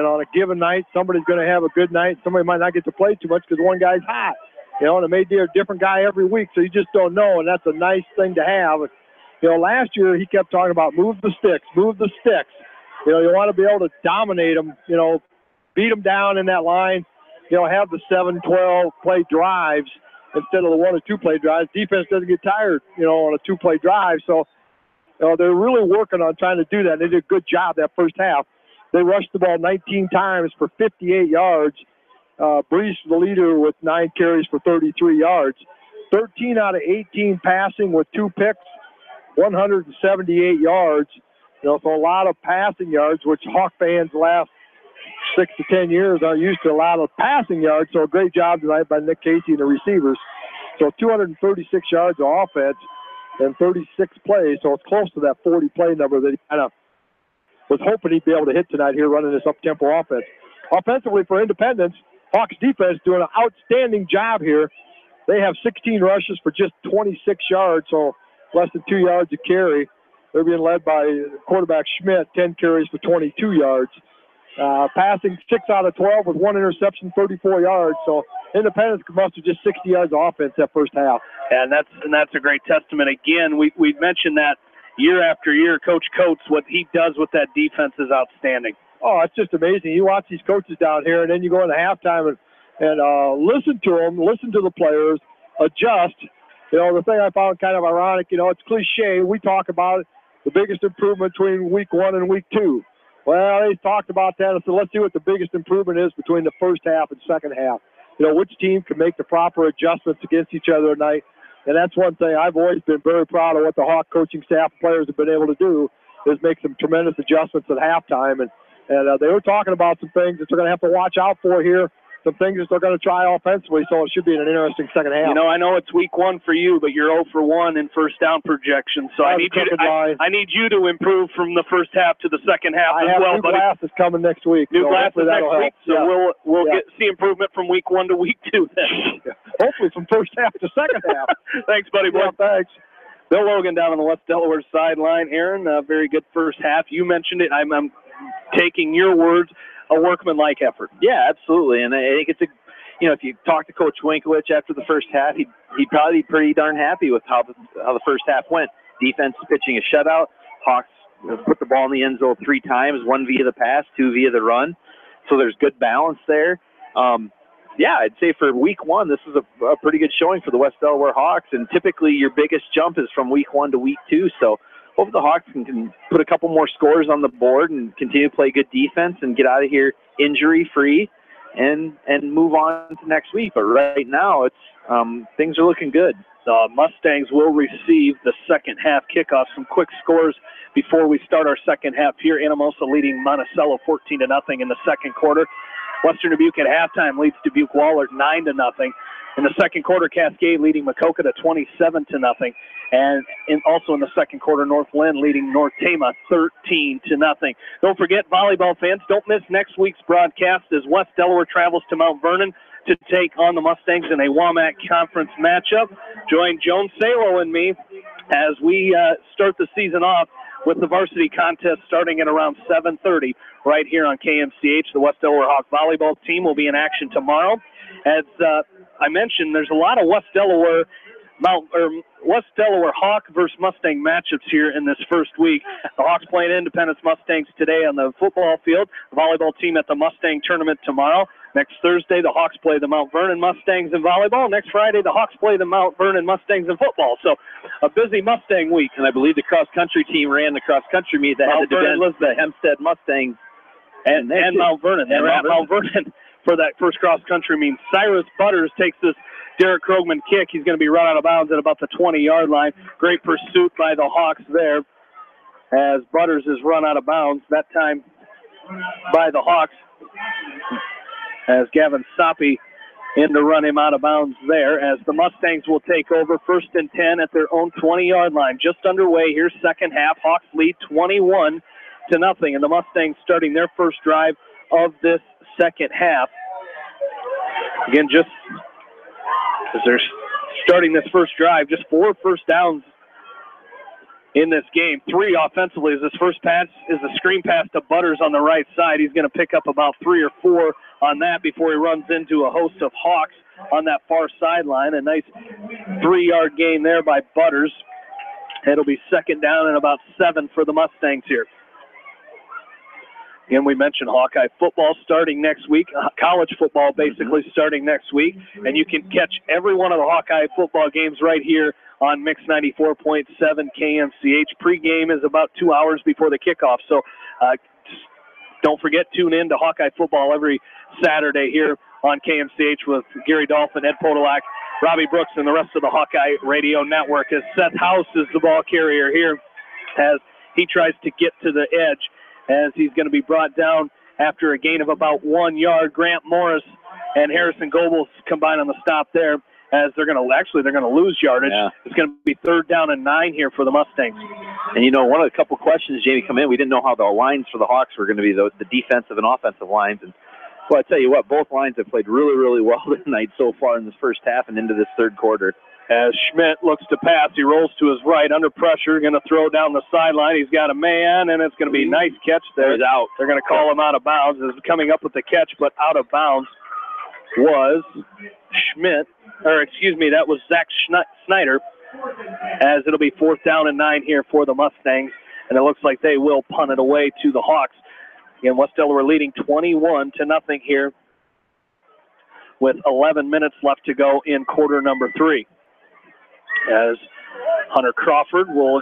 on a given night, somebody's going to have a good night. Somebody might not get to play too much because one guy's hot. And it may be a different guy every week, so you just don't know, and that's a nice thing to have. Last year he kept talking about move the sticks. You want to be able to dominate them, beat them down in that line, have the 7, 12-play drives instead of the 1- or 2-play drives. Defense doesn't get tired, on a 2-play drive. So, they're really working on trying to do that. They did a good job that first half. They rushed the ball 19 times for 58 yards. Brees, the leader, with 9 carries for 33 yards. 13 out of 18 passing with 2 picks, 178 yards. So a lot of passing yards, which Hawk fans the last 6 to 10 years are used to a lot of passing yards. So a great job tonight by Nick Casey and the receivers. So 236 yards of offense and 36 plays. So it's close to that 40-play number that he kind of was hoping he'd be able to hit tonight here running this up-tempo offense. Offensively for Independence, Hawks defense doing an outstanding job here. They have 16 rushes for just 26 yards, so less than 2 yards a carry. They're being led by quarterback Schmidt, 10 carries for 22 yards. Passing 6 out of 12 with 1 interception, 34 yards. So Independence mustered just 60 yards of offense that first half. And that's a great testament. Again, we've mentioned that year after year, Coach Coates, what he does with that defense is outstanding. Oh, it's just amazing. You watch these coaches down here, and then you go into halftime and listen to them, listen to the players, adjust. The thing I found kind of ironic, it's cliche. We talk about it, the biggest improvement between week 1 and week 2. Well, they talked about that. So let's see what the biggest improvement is between the first half and second half. Which team can make the proper adjustments against each other tonight. And that's one thing I've always been very proud of what the Hawk coaching staff and players have been able to do, is make some tremendous adjustments at halftime. And they were talking about some things that they're going to have to watch out for here, some things that they're going to try offensively, so it should be an interesting second half. I know it's week 1 for you, but you're 0 for 1 in first down projections, so I need you to improve from the first half to the second half as well. New glasses coming next week. New glasses next week, so we'll see improvement from week 1 to week 2 then. Hopefully from first half to second half. Thanks, buddy. Yeah, thanks. Bill Logan down on the West Delaware sideline. Aaron, a very good first half. You mentioned it. I'm taking your words, a workmanlike effort. Yeah, absolutely. And I think it's if you talk to Coach Winkowicz after the first half, he'd probably be pretty darn happy with how the first half went. Defense pitching a shutout. Hawks put the ball in the end zone 3 times, 1 via the pass, 2 via the run. So there's good balance there. I'd say for week 1, this is a pretty good showing for the West Delaware Hawks. And typically your biggest jump is from week 1 to week 2. So hope the Hawks can put a couple more scores on the board and continue to play good defense and get out of here injury-free and move on to next week. But right now, it's things are looking good. The Mustangs will receive the second half kickoff. Some quick scores before we start our second half here. Anamosa leading Monticello 14-0 in the second quarter. Western Dubuque at halftime leads Dubuque Wahlert 9-0. In the second quarter, Cascade leading Maquoketa 27-0. And also in the second quarter, North Lynn leading North Tama 13-0. Don't forget, volleyball fans, don't miss next week's broadcast as West Delaware travels to Mount Vernon to take on the Mustangs in a WAMAC conference matchup. Join Joan Salo and me as we start the season off with the varsity contest starting at around 7:30 right here on KMCH. The West Delaware Hawk volleyball team will be in action tomorrow. As I mentioned, there's a lot of West Delaware West Delaware Hawk versus Mustang matchups here in this first week. The Hawks playing Independence Mustangs today on the football field. The volleyball team at the Mustang tournament tomorrow. Next Thursday, the Hawks play the Mount Vernon Mustangs in volleyball. Next Friday, the Hawks play the Mount Vernon Mustangs in football. So a busy Mustang week. And I believe the cross-country team ran the cross-country meet that had to defend the Hempstead Mustangs. And Mount Vernon. They were at Mount Vernon for that first cross-country meet. Cyrus Butters takes this Derek Krogman kick. He's going to be run out of bounds at about the 20-yard line. Great pursuit by the Hawks there as Butters is run out of bounds, that time by the Hawks, as Gavin Soppy in to run him out of bounds there, as the Mustangs will take over 1st and 10 at their own 20-yard line. Just underway here, second half. Hawks lead 21-0, and the Mustangs starting their first drive of this second half. Again, just as they're starting this first drive, just 4 first downs in this game. 3 offensively, as this first pass is a screen pass to Butters on the right side. He's going to pick up about 3 or 4 on that before he runs into a host of Hawks on that far sideline. A nice 3-yard gain there by Butters. It'll be second down and about 7 for the Mustangs here. Again, we mentioned Hawkeye football starting next week, college football basically starting next week, and you can catch every one of the Hawkeye football games right here on Mix 94.7 KMCH. Pre-game is about 2 hours before the kickoff, so don't forget, tune in to Hawkeye football every Saturday here on KMCH with Gary Dolphin, Ed Podolak, Robbie Brooks, and the rest of the Hawkeye radio network. As Seth House is the ball carrier here as he tries to get to the edge, as he's going to be brought down after a gain of about 1 yard. Grant Morris and Harrison Goebbels combine on the stop there, as they're going to lose yardage. Yeah. It's going to be 3rd down and 9 here for the Mustangs. And, one of the couple questions, Jamie, come in, we didn't know how the lines for the Hawks were going to be, the defensive and offensive lines. And, well, I tell you what, both lines have played really, really well tonight so far in this first half and into this third quarter. As Schmidt looks to pass, he rolls to his right under pressure, going to throw down the sideline. He's got a man, and it's going to be a nice catch there. He's out. They're going to call him out of bounds. Is coming up with the catch, but out of bounds was Schmidt, that was Zach Snyder, as it'll be 4th down and 9 here for the Mustangs, and it looks like they will punt it away to the Hawks. Again, West Delaware leading 21-0 here with 11 minutes left to go in quarter number 3. As Hunter Crawford will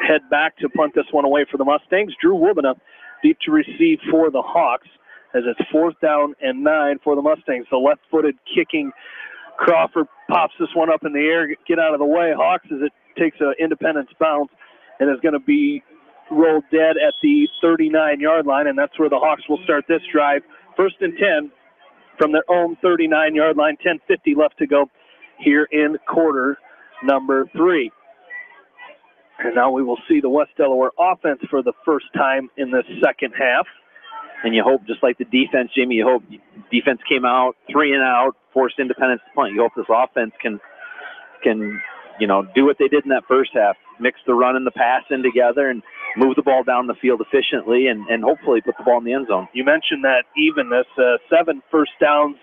head back to punt this one away for the Mustangs. Drew Wubena deep to receive for the Hawks, as it's 4th down and 9 for the Mustangs. The left-footed kicking Crawford pops this one up in the air, get out of the way. Hawks, as it takes an Independence bounce, and is going to be rolled dead at the 39-yard line, and that's where the Hawks will start this drive. 1st and 10 from their own 39-yard line, 10:50 left to go here in quarter number 3. And now we will see the West Delaware offense for the first time in the second half. And you hope, just like the defense, Jamie, you hope defense came out, 3 and out, forced Independence to punt. You hope this offense can do what they did in that first half, mix the run and the pass in together and move the ball down the field efficiently and hopefully put the ball in the end zone. You mentioned that evenness, 7 first downs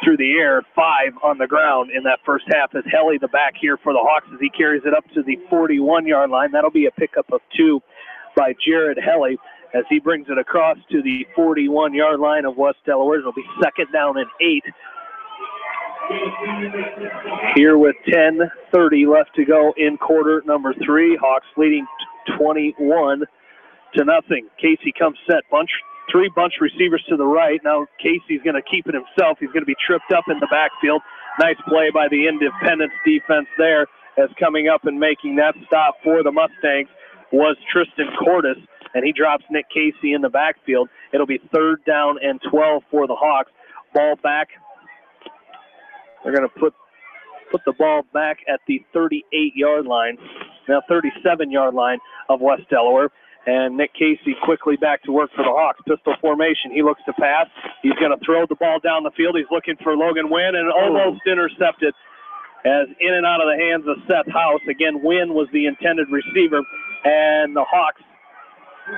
through the air, 5 on the ground in that first half, as Helly, the back here for the Hawks, as he carries it up to the 41-yard line. That'll be a pickup of 2 by Jared Helly as he brings it across to the 41-yard line of West Delaware. It'll be 2nd down and 8. Here with 10:30 left to go in quarter number 3. Hawks leading 21-0. Casey comes set, 3 bunch receivers to the right. Now Casey's going to keep it himself. He's going to be tripped up in the backfield. Nice play by the Independence defense there, as coming up and making that stop for the Mustangs was Tristan Cordes, and he drops Nick Casey in the backfield. It'll be 3rd down and 12 for the Hawks. Ball back. They're going to put the ball back at the 38-yard line, now 37-yard line of West Delaware. And Nick Casey quickly back to work for the Hawks. Pistol formation. He looks to pass. He's going to throw the ball down the field. He's looking for Logan Wynn, and almost intercepted, as in and out of the hands of Seth House. Again, Wynn was the intended receiver, and the Hawks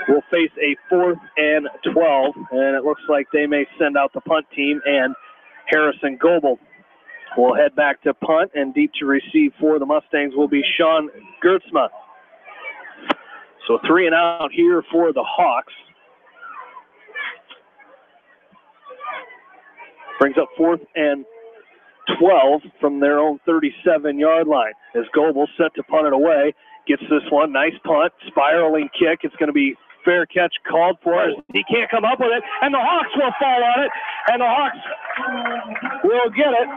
will face a 4th and 12, and it looks like they may send out the punt team and Harrison Goebel will head back to punt, and deep to receive for the Mustangs will be Sean Gertzma. So 3 and out here for the Hawks. Brings up 4th and 12 from their own 37-yard line. As Goebel set to punt it away, gets this one, nice punt, spiraling kick. It's going to be fair catch called for. He can't come up with it, and the Hawks will fall on it, and the Hawks will get it.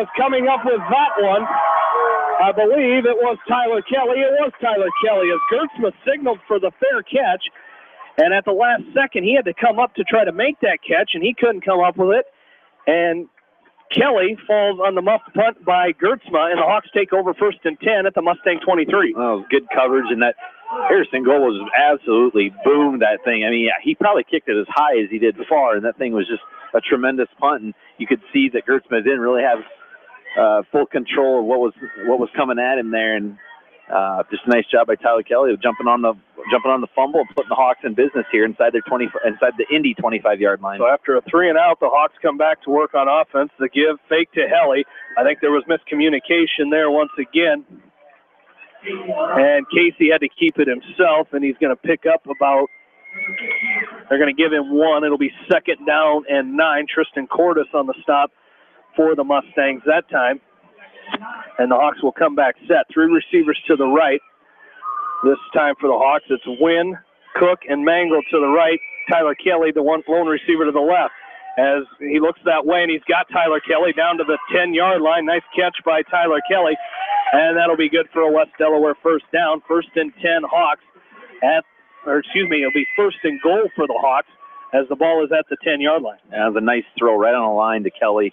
As coming up with that one, I believe it was Tyler Kelly. It was Tyler Kelly as Gertzma signaled for the fair catch, and at the last second he had to come up to try to make that catch, and he couldn't come up with it. And Kelly falls on the muffed punt by Gertzma, and the Hawks take over 1st and 10 at the Mustang 23. Oh, good coverage, and that Harrison Goebel was absolutely boomed that thing. I mean, yeah, he probably kicked it as high as he did far, and that thing was just a tremendous punt, and you could see that Gertzma didn't really have full control of what was coming at him there, and just a nice job by Tyler Kelly of jumping on the fumble and putting the Hawks in business here inside the Indy 25-yard line. So after a 3 and out, the Hawks come back to work on offense. The give, fake to Helly. I think there was miscommunication there once again, and Casey had to keep it himself, and he's going to pick up about. They're going to give him 1. It'll be 2nd down and 9. Tristan Cordes on the stop for the Mustangs that time. And the Hawks will come back set. 3 receivers to the right. This time for the Hawks, it's Wynn, Cook, and Mangold to the right. Tyler Kelly, the lone receiver to the left. As he looks that way, and he's got Tyler Kelly down to the 10-yard line. Nice catch by Tyler Kelly. And that'll be good for a West Delaware 1st down. 1st and 10 Hawks it'll be 1st and goal for the Hawks as the ball is at the 10-yard line. That was a nice throw right on the line to Kelly.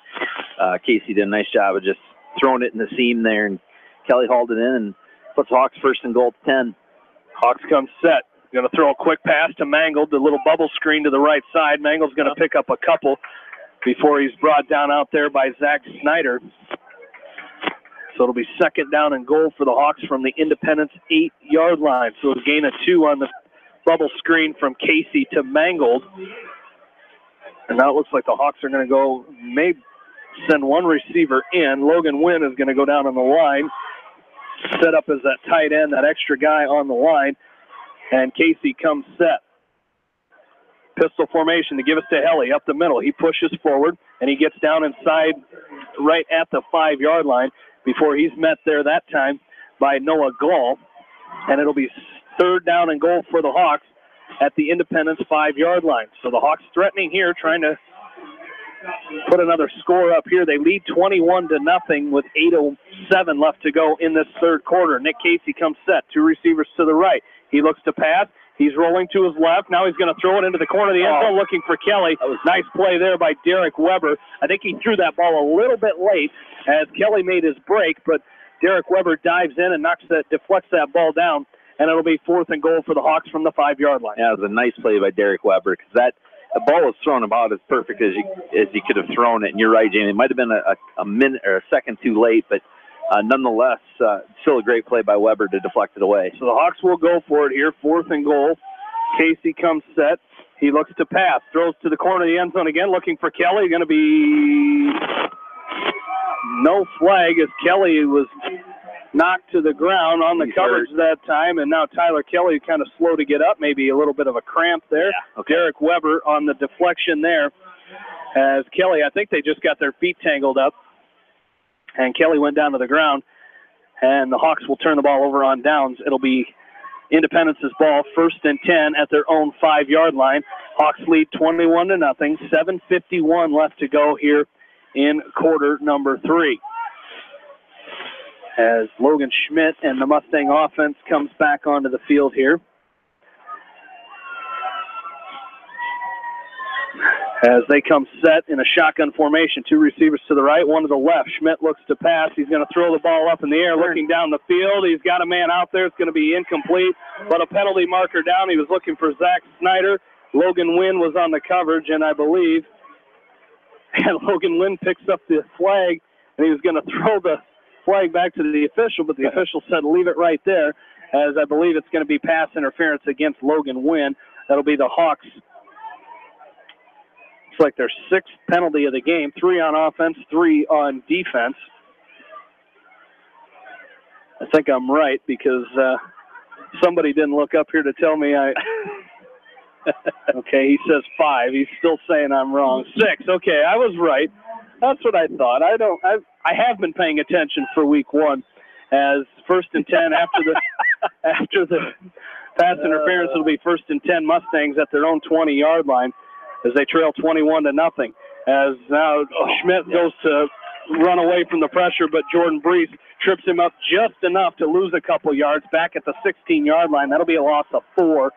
Casey did a nice job of just throwing it in the seam there, and Kelly hauled it in and puts Hawks 1st and goal 10. Hawks come set. Going to throw a quick pass to Mangold, the little bubble screen to the right side. Mangold's going to pick up a couple before he's brought down out there by Zach Snyder. So it'll be 2nd down and goal for the Hawks from the Independence 8-yard line. So a gain of 2 on the bubble screen from Casey to Mangold. And now it looks like the Hawks are going to go, maybe send 1 receiver in. Logan Wynn is going to go down on the line, set up as that tight end, that extra guy on the line. And Casey comes set. Pistol formation to give us to Helly up the middle. He pushes forward, and he gets down inside right at the 5-yard line before he's met there that time by Noah Gall. And it'll be 3rd down and goal for the Hawks at the Independence 5-yard line. So the Hawks threatening here, trying to put another score up here. They lead 21-0 with 8:07 left to go in this 3rd quarter. Nick Casey comes set. 2 receivers to the right. He looks to pass. He's rolling to his left. Now he's going to throw it into the corner of the end zone looking for Kelly. Nice play there by Derek Weber. I think he threw that ball a little bit late as Kelly made his break, but Derek Weber dives in and deflects that ball down, and it'll be 4th and goal for the Hawks from the 5-yard line. Yeah, it was a nice play by Derek Weber because the ball was thrown about as perfect as you could have thrown it. And you're right, Jamie. It might have been a minute or a second too late, but nonetheless, still a great play by Weber to deflect it away. So the Hawks will go for it here, 4th and goal. Casey comes set. He looks to pass, throws to the corner of the end zone again, looking for Kelly. Going to be no flag as Kelly was knocked to the ground on the coverage that time, and now Tyler Kelly kind of slow to get up, maybe a little bit of a cramp there. Yeah, okay. Derek Weber on the deflection there as Kelly, I think they just got their feet tangled up, and Kelly went down to the ground, and the Hawks will turn the ball over on downs. It'll be Independence's ball, 1st and 10 at their own 5-yard line. Hawks lead 21-0, 7:51 left to go here in quarter number 3. As Logan Schmidt and the Mustang offense comes back onto the field here. As they come set in a shotgun formation, 2 receivers to the right, 1 to the left. Schmidt looks to pass. He's going to throw the ball up in the air, looking down the field. He's got a man out there. It's going to be incomplete, but a penalty marker down. He was looking for Zach Snyder. Logan Wynn was on the coverage, and I believe Logan Wynn picks up the flag, and he was going to throw the flag back to the official, but the official said leave it right there, as I believe it's going to be pass interference against Logan Wynn. That'll be the Hawks. It's like their 6th penalty of the game, 3 on offense, 3 on defense. I think I'm right because somebody didn't look up here to tell me I... Okay, he says 5. He's still saying I'm wrong. 6. Okay, I was right. That's what I thought. I have been paying attention for week 1 as 1st and 10 after the pass interference. It'll be 1st and 10 Mustangs at their own 20-yard line as they trail 21-0. As now Schmidt goes to run away from the pressure, but Jordan Brees trips him up just enough to lose a couple yards back at the 16-yard line. That'll be a loss of 4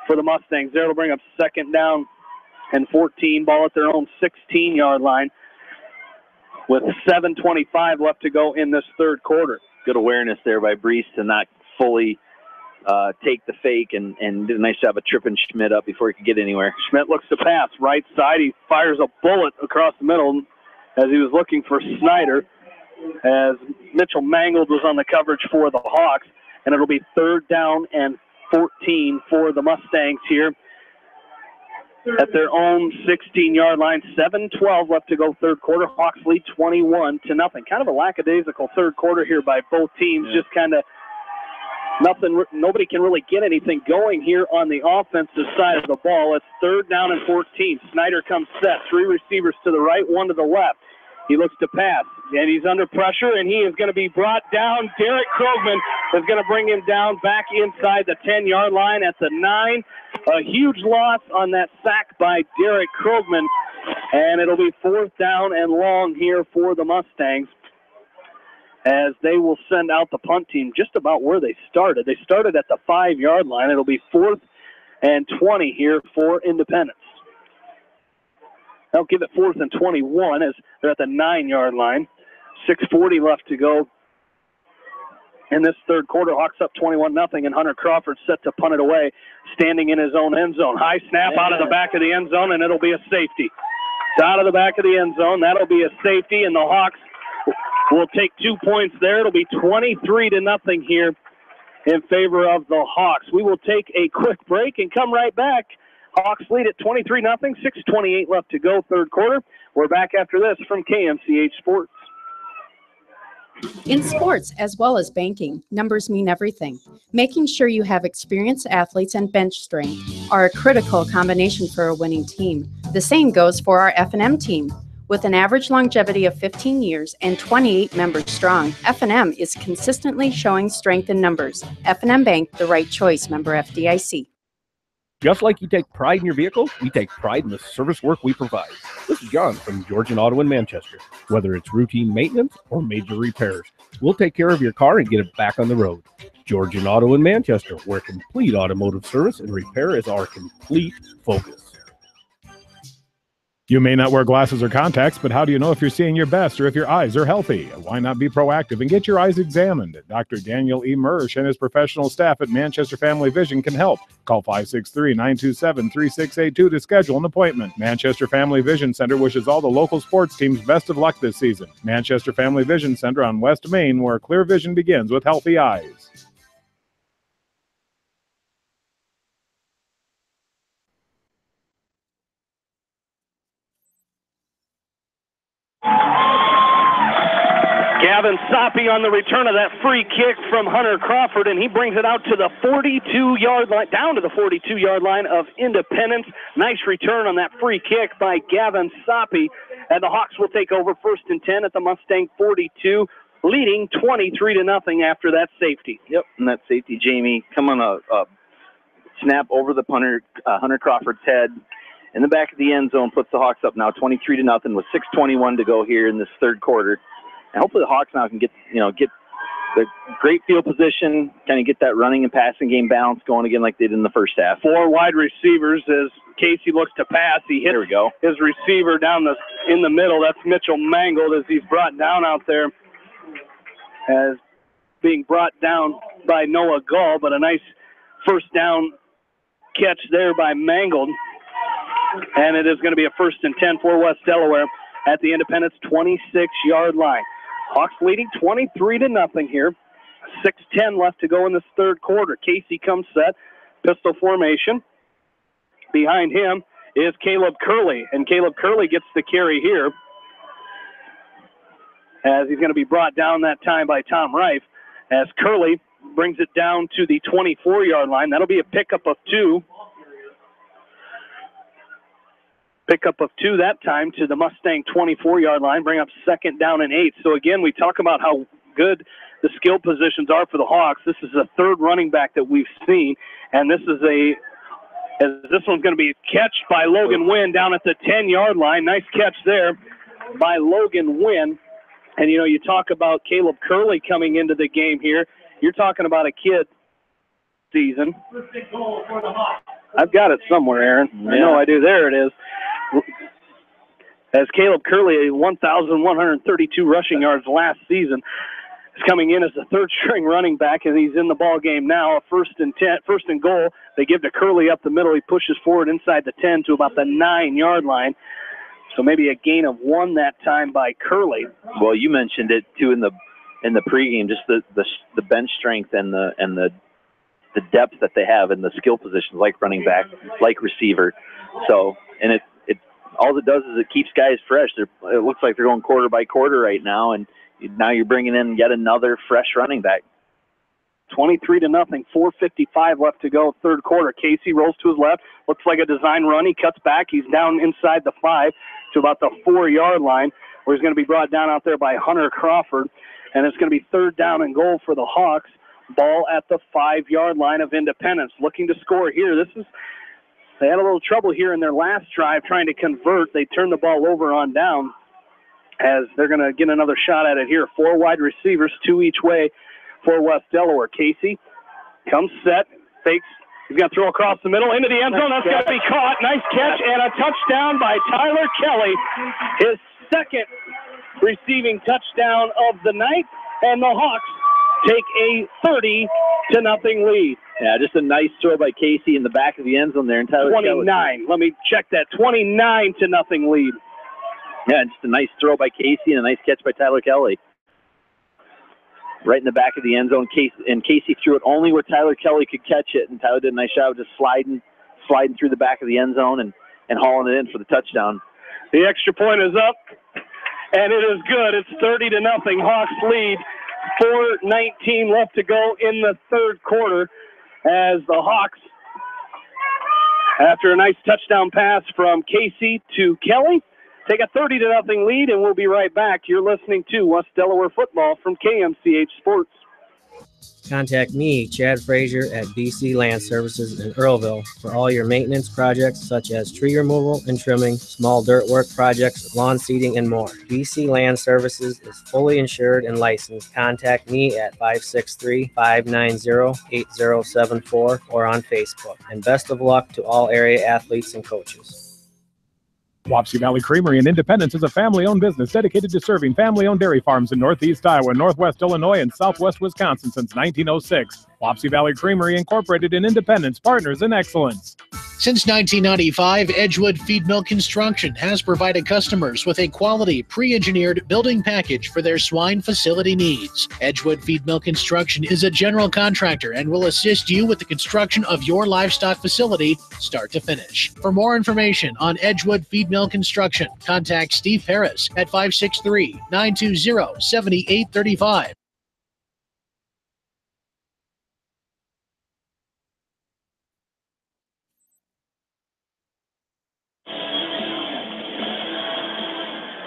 for the Mustangs. There, it'll bring up 2nd down and 14, ball at their own 16-yard line with 7:25 left to go in this third quarter. Good awareness there by Brees to not fully take the fake and did a nice job of tripping Schmidt up before he could get anywhere. Schmidt looks to pass right side. He fires a bullet across the middle as he was looking for Snyder, as Mitchell Mangold was on the coverage for the Hawks, and it'll be 3rd down and 14 for the Mustangs here at their own 16-yard line. 7:12 left to go third quarter. Hawks lead 21-0. Kind of a lackadaisical third quarter here by both teams. Just kind of nothing. Nobody can really get anything going here on the offensive side of the ball. It's 3rd down and 14. Snyder comes set. 3 receivers to the right, 1 to the left. He looks to pass, and he's under pressure, and he is going to be brought down. Derek Krogman is going to bring him down back inside the 10-yard line at the 9. A huge loss on that sack by Derek Krogman, and it'll be 4th down and long here for the Mustangs as they will send out the punt team just about where they started. They started at the 5-yard line. It'll be 4th and 20 here for Independence. They'll give it 4th and 21 as they're at the 9-yard line. 6:40 left to go in this third quarter. Hawks up 21-0, and Hunter Crawford set to punt it away, standing in his own end zone. High snap out of the back of the end zone, and it'll be a safety. It's out of the back of the end zone. That'll be a safety, and the Hawks will take 2 points there. It'll be 23-0 here in favor of the Hawks. We will take a quick break and come right back. Hawks lead at 23-0, 6:28 left to go, third quarter. We're back after this from KMCH Sports. In sports, as well as banking, numbers mean everything. Making sure you have experienced athletes and bench strength are a critical combination for a winning team. The same goes for our F&M team. With an average longevity of 15 years and 28 members strong, F&M is consistently showing strength in numbers. F&M Bank, the right choice, member FDIC. Just like you take pride in your vehicle, we take pride in the service work we provide. This is John from Georgian Auto in Manchester. Whether it's routine maintenance or major repairs, we'll take care of your car and get it back on the road. Georgian Auto in Manchester, where complete automotive service and repair is our complete focus. You may not wear glasses or contacts, but how do you know if you're seeing your best or if your eyes are healthy? Why not be proactive and get your eyes examined? Dr. Daniel E. Mersch and his professional staff at Manchester Family Vision can help. Call 563-927-3682 to schedule an appointment. Manchester Family Vision Center wishes all the local sports teams best of luck this season. Manchester Family Vision Center on West Main, where clear vision begins with healthy eyes. Gavin Soppe on the return of that free kick from Hunter Crawford, and he brings it out to the 42-yard line, down to the 42-yard line of Independence. Nice return on that free kick by Gavin Soppe, and the Hawks will take over 1st and 10 at the Mustang 42, leading 23-0 after that safety. Yep, and that safety, Jamie, come on a snap over the punter, Hunter Crawford's head in the back of the end zone, puts the Hawks up now 23-0 with 6:21 to go here in this third quarter. And hopefully the Hawks now can get the great field position, kind of get that running and passing game balance going again like they did in the first half. 4 wide receivers as Casey looks to pass. He hits his receiver down in the middle. That's Mitchell Mangold as he's brought down out there, as being brought down by Noah Gall, but a nice first down catch there by Mangold. And it is going to be a 1st and 10 for West Delaware at the Independence 26-yard line. Hawks leading 23-0 here. 6:10 left to go in this third quarter. Casey comes set, pistol formation. Behind him is Caleb Curley, and Caleb Curley gets the carry here as he's going to be brought down that time by Tom Reif as Curley brings it down to the 24-yard line. That'll be a pickup of 2. Pickup of 2 that time to the Mustang 24-yard line, bring up 2nd down and 8. So, again, we talk about how good the skill positions are for the Hawks. This is the 3rd running back that we've seen, and this one's going to be catched by Logan Wynn down at the 10-yard line. Nice catch there by Logan Wynn. And, you talk about Caleb Curley coming into the game here. You're talking about a kid season. I've got it somewhere, Aaron. Yeah. I know I do. There it is. As Caleb Curley, 1,132 rushing yards last season, is coming in as the 3rd-string running back, and he's in the ball game now. First and goal. They give to Curley up the middle. He pushes forward inside the 10 to about the 9-yard line. So maybe a gain of 1 that time by Curley. Well, you mentioned it too in the pregame, just the bench strength and the depth that they have in the skill positions, like running back, like receiver. So, and it all it does is it keeps guys fresh. It looks like they're going quarter by quarter right now, and now you're bringing in yet another fresh running back. 23-0, 4:55 left to go, 3rd quarter. Casey rolls to his left. Looks like a design run. He cuts back. He's down inside the 5 to about the 4-yard line, where he's going to be brought down out there by Hunter Crawford. And it's going to be 3rd down and goal for the Hawks. Ball at the 5-yard line of Independence. Looking to score here. They had a little trouble here in their last drive trying to convert. They turned the ball over on down, as they're going to get another shot at it here. 4 wide receivers, 2 each way for West Delaware. Casey comes set, fakes. He's going to throw across the middle into the end zone. That's got to be caught. Nice catch and a touchdown by Tyler Kelly. His 2nd receiving touchdown of the night, and the Hawks take a 30-0 lead. Yeah, just a nice throw by Casey in the back of the end zone there. And Tyler 29. Kelly. Let me check that. 29-0 lead. Yeah, just a nice throw by Casey and a nice catch by Tyler Kelly. Right in the back of the end zone. Casey threw it only where Tyler Kelly could catch it, and Tyler did a nice job of just sliding through the back of the end zone and hauling it in for the touchdown. The extra point is up, and it is good. It's 30-0. Hawks lead. 4:19 left to go in the 3rd quarter, as the Hawks, after a nice touchdown pass from Casey to Kelly, take a 30-0 lead, and we'll be right back. You're listening to West Delaware Football from KMCH Sports. Contact me, Chad Frazier, at BC Land Services in Earlville for all your maintenance projects such as tree removal and trimming, small dirt work projects, lawn seeding, and more. BC Land Services is fully insured and licensed. Contact me at 563-590-8074 or on Facebook. And best of luck to all area athletes and coaches. Wapsie Valley Creamery in Independence is a family-owned business dedicated to serving family-owned dairy farms in Northeast Iowa, Northwest Illinois, and Southwest Wisconsin since 1906. Wapsie Valley Creamery Incorporated in Independence, partners in excellence. Since 1995, Edgewood Feed Mill Construction has provided customers with a quality, pre-engineered building package for their swine facility needs. Edgewood Feed Mill Construction is a general contractor and will assist you with the construction of your livestock facility, start to finish. For more information on Edgewood Feed Mill Construction, contact Steve Harris at 563-920-7835.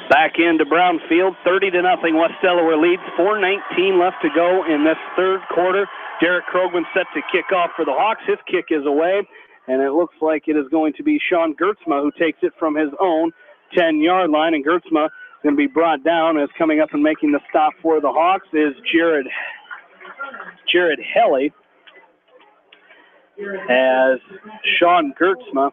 Back into Brownfield, 30-0 West Delaware leads. 4:19 left to go in this 3rd quarter. Derek Krogman set to kick off for the Hawks. His kick is away, and it looks like it is going to be Sean Gertzma who takes it from his own 10-yard line, and Gertzma is going to be brought down. As coming up and making the stop for the Hawks is Jared Helly, as Sean Gertzma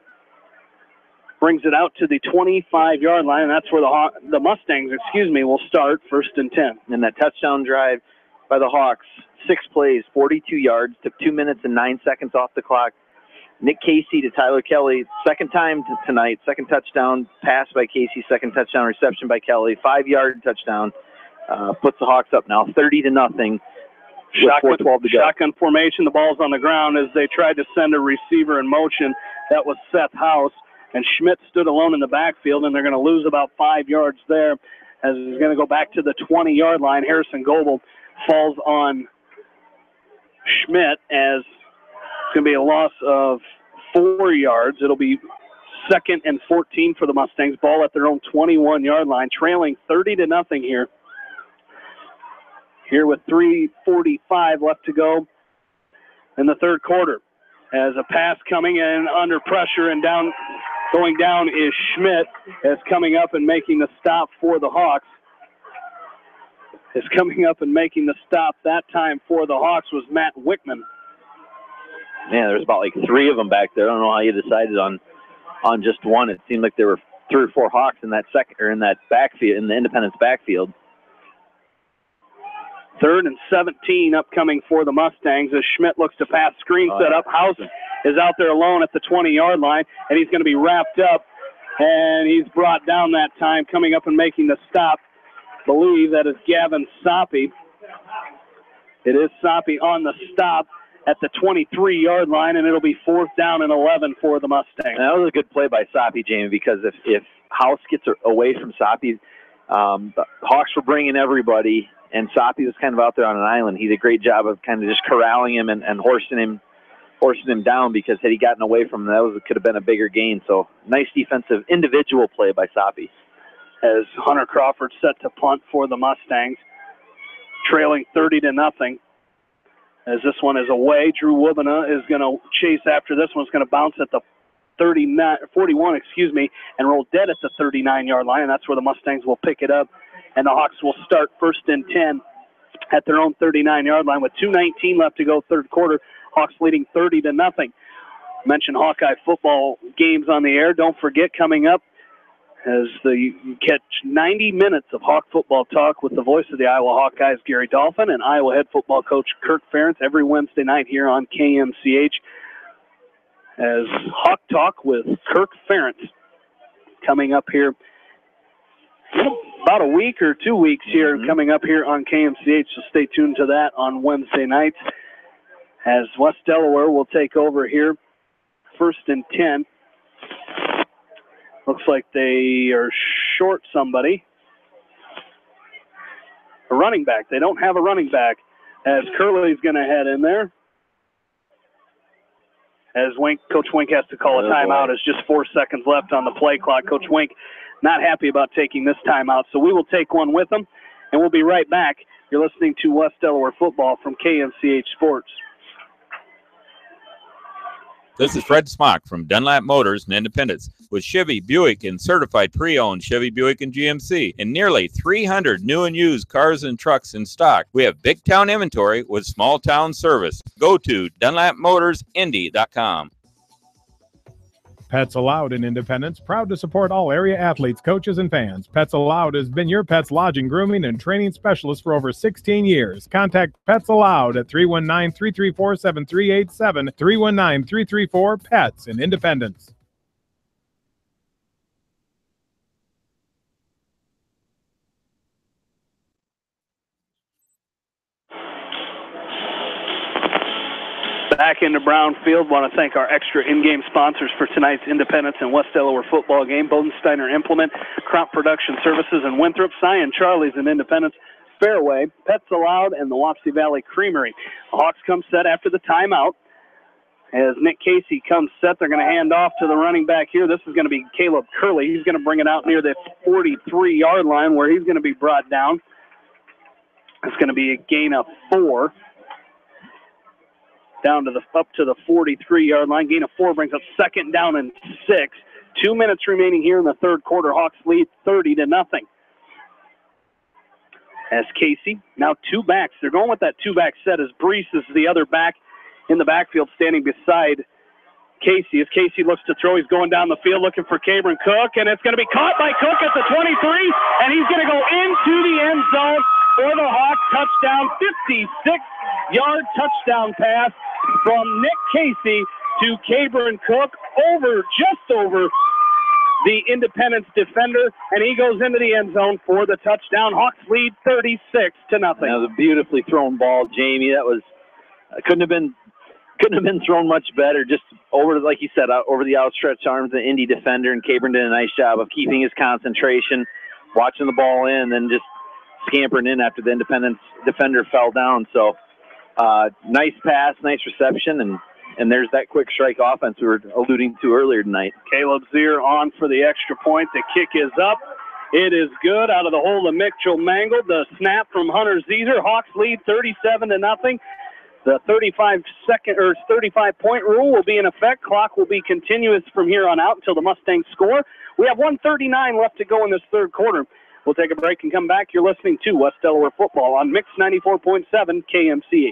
brings it out to the 25-yard line, and that's where the Mustangs, will start, 1st and 10. And that touchdown drive by the Hawks, 6 plays, 42 yards, took 2 minutes and 9 seconds off the clock. Nick Casey to Tyler Kelly, 2nd time tonight, 2nd touchdown pass by Casey, 2nd touchdown reception by Kelly, 5-yard touchdown, puts the Hawks up now 30-0. Shotgun formation, the ball's on the ground as they tried to send a receiver in motion. That was Seth House. And Schmidt stood alone in the backfield, and they're going to lose about 5 yards there as he's going to go back to the 20-yard line. Harrison Goebel falls on Schmidt, as it's going to be a loss of 4 yards. It'll be 2nd and 14 for the Mustangs. Ball at their own 21-yard line, trailing 30-0 here. Here with 3:45 left to go in the third quarter. As a pass coming in under pressure and going down is Schmidt, as coming up and making the stop for the Hawks. Coming up and making the stop that time for the Hawks was Matt Wickman. Man, there's about like 3 of them back there. I don't know how you decided on just one. It seemed like there were 3 or 4 Hawks in that backfield, in the Independence backfield. 3rd and 17 upcoming for the Mustangs as Schmidt looks to pass, screen set up. House is out there alone at the 20-yard line, and he's going to be wrapped up, and he's brought down that time. Coming up and making the stop, believe that is Gavin Soppy. It is Soppy on the stop at the 23-yard line, and it'll be 4th down and 11 for the Mustangs. That was a good play by Soppy, Jamie, because if House gets away from Soppy, the Hawks were bringing everybody, and Soppy was kind of out there on an island. He did a great job of kind of just corralling him and horsing him down, because had he gotten away from him, that could have been a bigger gain. So nice defensive individual play by Soppy. As Hunter Crawford set to punt for the Mustangs, trailing 30-0. As this one is away, Drew Wubena is going to chase after this one. It's going to bounce at the 41, and roll dead at the 39-yard line, and that's where the Mustangs will pick it up. And the Hawks will start 1st and 10 at their own 39-yard line with 2:19 left to go, third quarter. Hawks leading 30-0. Mentioned Hawkeye football games on the air. Don't forget, coming up, as you catch 90 minutes of Hawk football talk with the voice of the Iowa Hawkeyes, Gary Dolphin, and Iowa head football coach Kirk Ferentz every Wednesday night here on KMCH. As Hawk Talk with Kirk Ferentz coming up here about a week or 2 weeks here, coming up here on KMCH, so stay tuned to that on Wednesday nights. As West Delaware will take over here, 1st and 10. Looks like they are short somebody. A running back. They don't have a running back, as Curley's going to head in there. As Coach Wink has to call a timeout. There's just 4 seconds left on the play clock. Coach Wink not happy about taking this timeout, so we will take one with them, and we'll be right back. You're listening to West Delaware football from KMCH Sports. This is Fred Smock from Dunlap Motors in Independence with Chevy, Buick, and certified pre-owned Chevy, Buick, and GMC, and nearly 300 new and used cars and trucks in stock. We have big town inventory with small town service. Go to DunlapMotorsIndy.com. Pets Allowed in Independence, proud to support all area athletes, coaches, and fans. Pets Allowed has been your pet's lodging, grooming, and training specialist for over 16 years. Contact Pets Allowed at 319-334-7387, 319-334-PETS in Independence. Back into Brownfield. Want to thank our extra in-game sponsors for tonight's Independence and West Delaware football game. Bodensteiner Implement, Crop Production Services in Winthrop, Cyan Charlie's in Independence, Fairway, Pets Allowed, and the Wapsie Valley Creamery. The Hawks come set after the timeout. As Nick Casey comes set, they're going to hand off to the running back here. This is going to be Caleb Curley. He's going to bring it out near the 43-yard line where he's going to be brought down. It's going to be a gain of 4. Up to the 43-yard line. Gain of 4 brings up 2nd down and 6. 2 minutes remaining here in the third quarter. Hawks lead 30-0. As Casey, now 2 backs. They're going with that 2-back set as Brees is the other back in the backfield standing beside Casey. As Casey looks to throw, he's going down the field looking for Cabron Cook, and it's going to be caught by Cook at the 23, and he's going to go into the end zone for the Hawks. Touchdown, 56-yard touchdown pass from Nick Casey to Cabron Cook, just over the Independence defender, and he goes into the end zone for the touchdown. Hawks lead 36-0. That was a beautifully thrown ball, Jamie. That was couldn't have been thrown much better. Just over, like you said, over the outstretched arms of the Indy defender, and Cabron did a nice job of keeping his concentration, watching the ball in, and then just scampering in after the Independence defender fell down. So Nice pass, nice reception, and there's that quick strike offense we were alluding to earlier tonight. Caleb Zier on for the extra point. The kick is up. It is good out of the hole of Mitchell Mangold. The snap from Hunter Zeeser. Hawks lead 37-0. The 35-point rule will be in effect. Clock will be continuous from here on out until the Mustangs score. We have 1:39 left to go in this third quarter. We'll take a break and come back. You're listening to West Delaware Football on Mix 94.7 KMCH.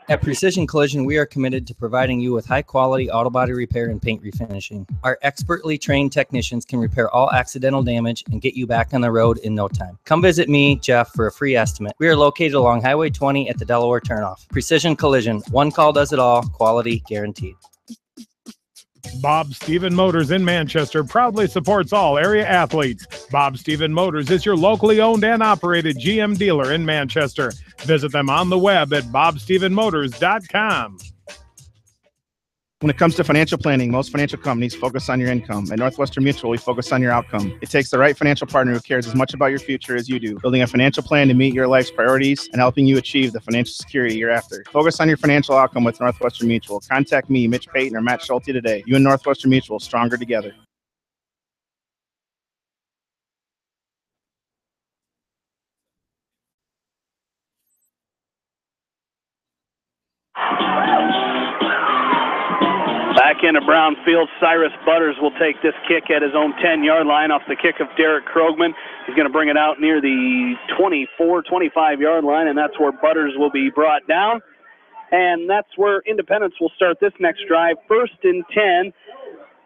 At Precision Collision, we are committed to providing you with high-quality auto body repair and paint refinishing. Our expertly trained technicians can repair all accidental damage and get you back on the road in no time. Come visit me, Jeff, for a free estimate. We are located along Highway 20 at the Delaware turnoff. Precision Collision, one call does it all, quality guaranteed. Bob Stephen Motors in Manchester proudly supports all area athletes. Bob Stephen Motors is your locally owned and operated GM dealer in Manchester. Visit them on the web at bobstephenmotors.com. When it comes to financial planning, most financial companies focus on your income. At Northwestern Mutual, we focus on your outcome. It takes the right financial partner who cares as much about your future as you do, building a financial plan to meet your life's priorities and helping you achieve the financial security you're after. Focus on your financial outcome with Northwestern Mutual. Contact me, Mitch Payton, or Matt Schulte today. You and Northwestern Mutual, stronger together. Back into Brown Field, Cyrus Butters will take this kick at his own 10-yard line off the kick of Derek Krogman. He's going to bring it out near the 24, 25-yard line, and that's where Butters will be brought down. And that's where Independence will start this next drive. 1st and 10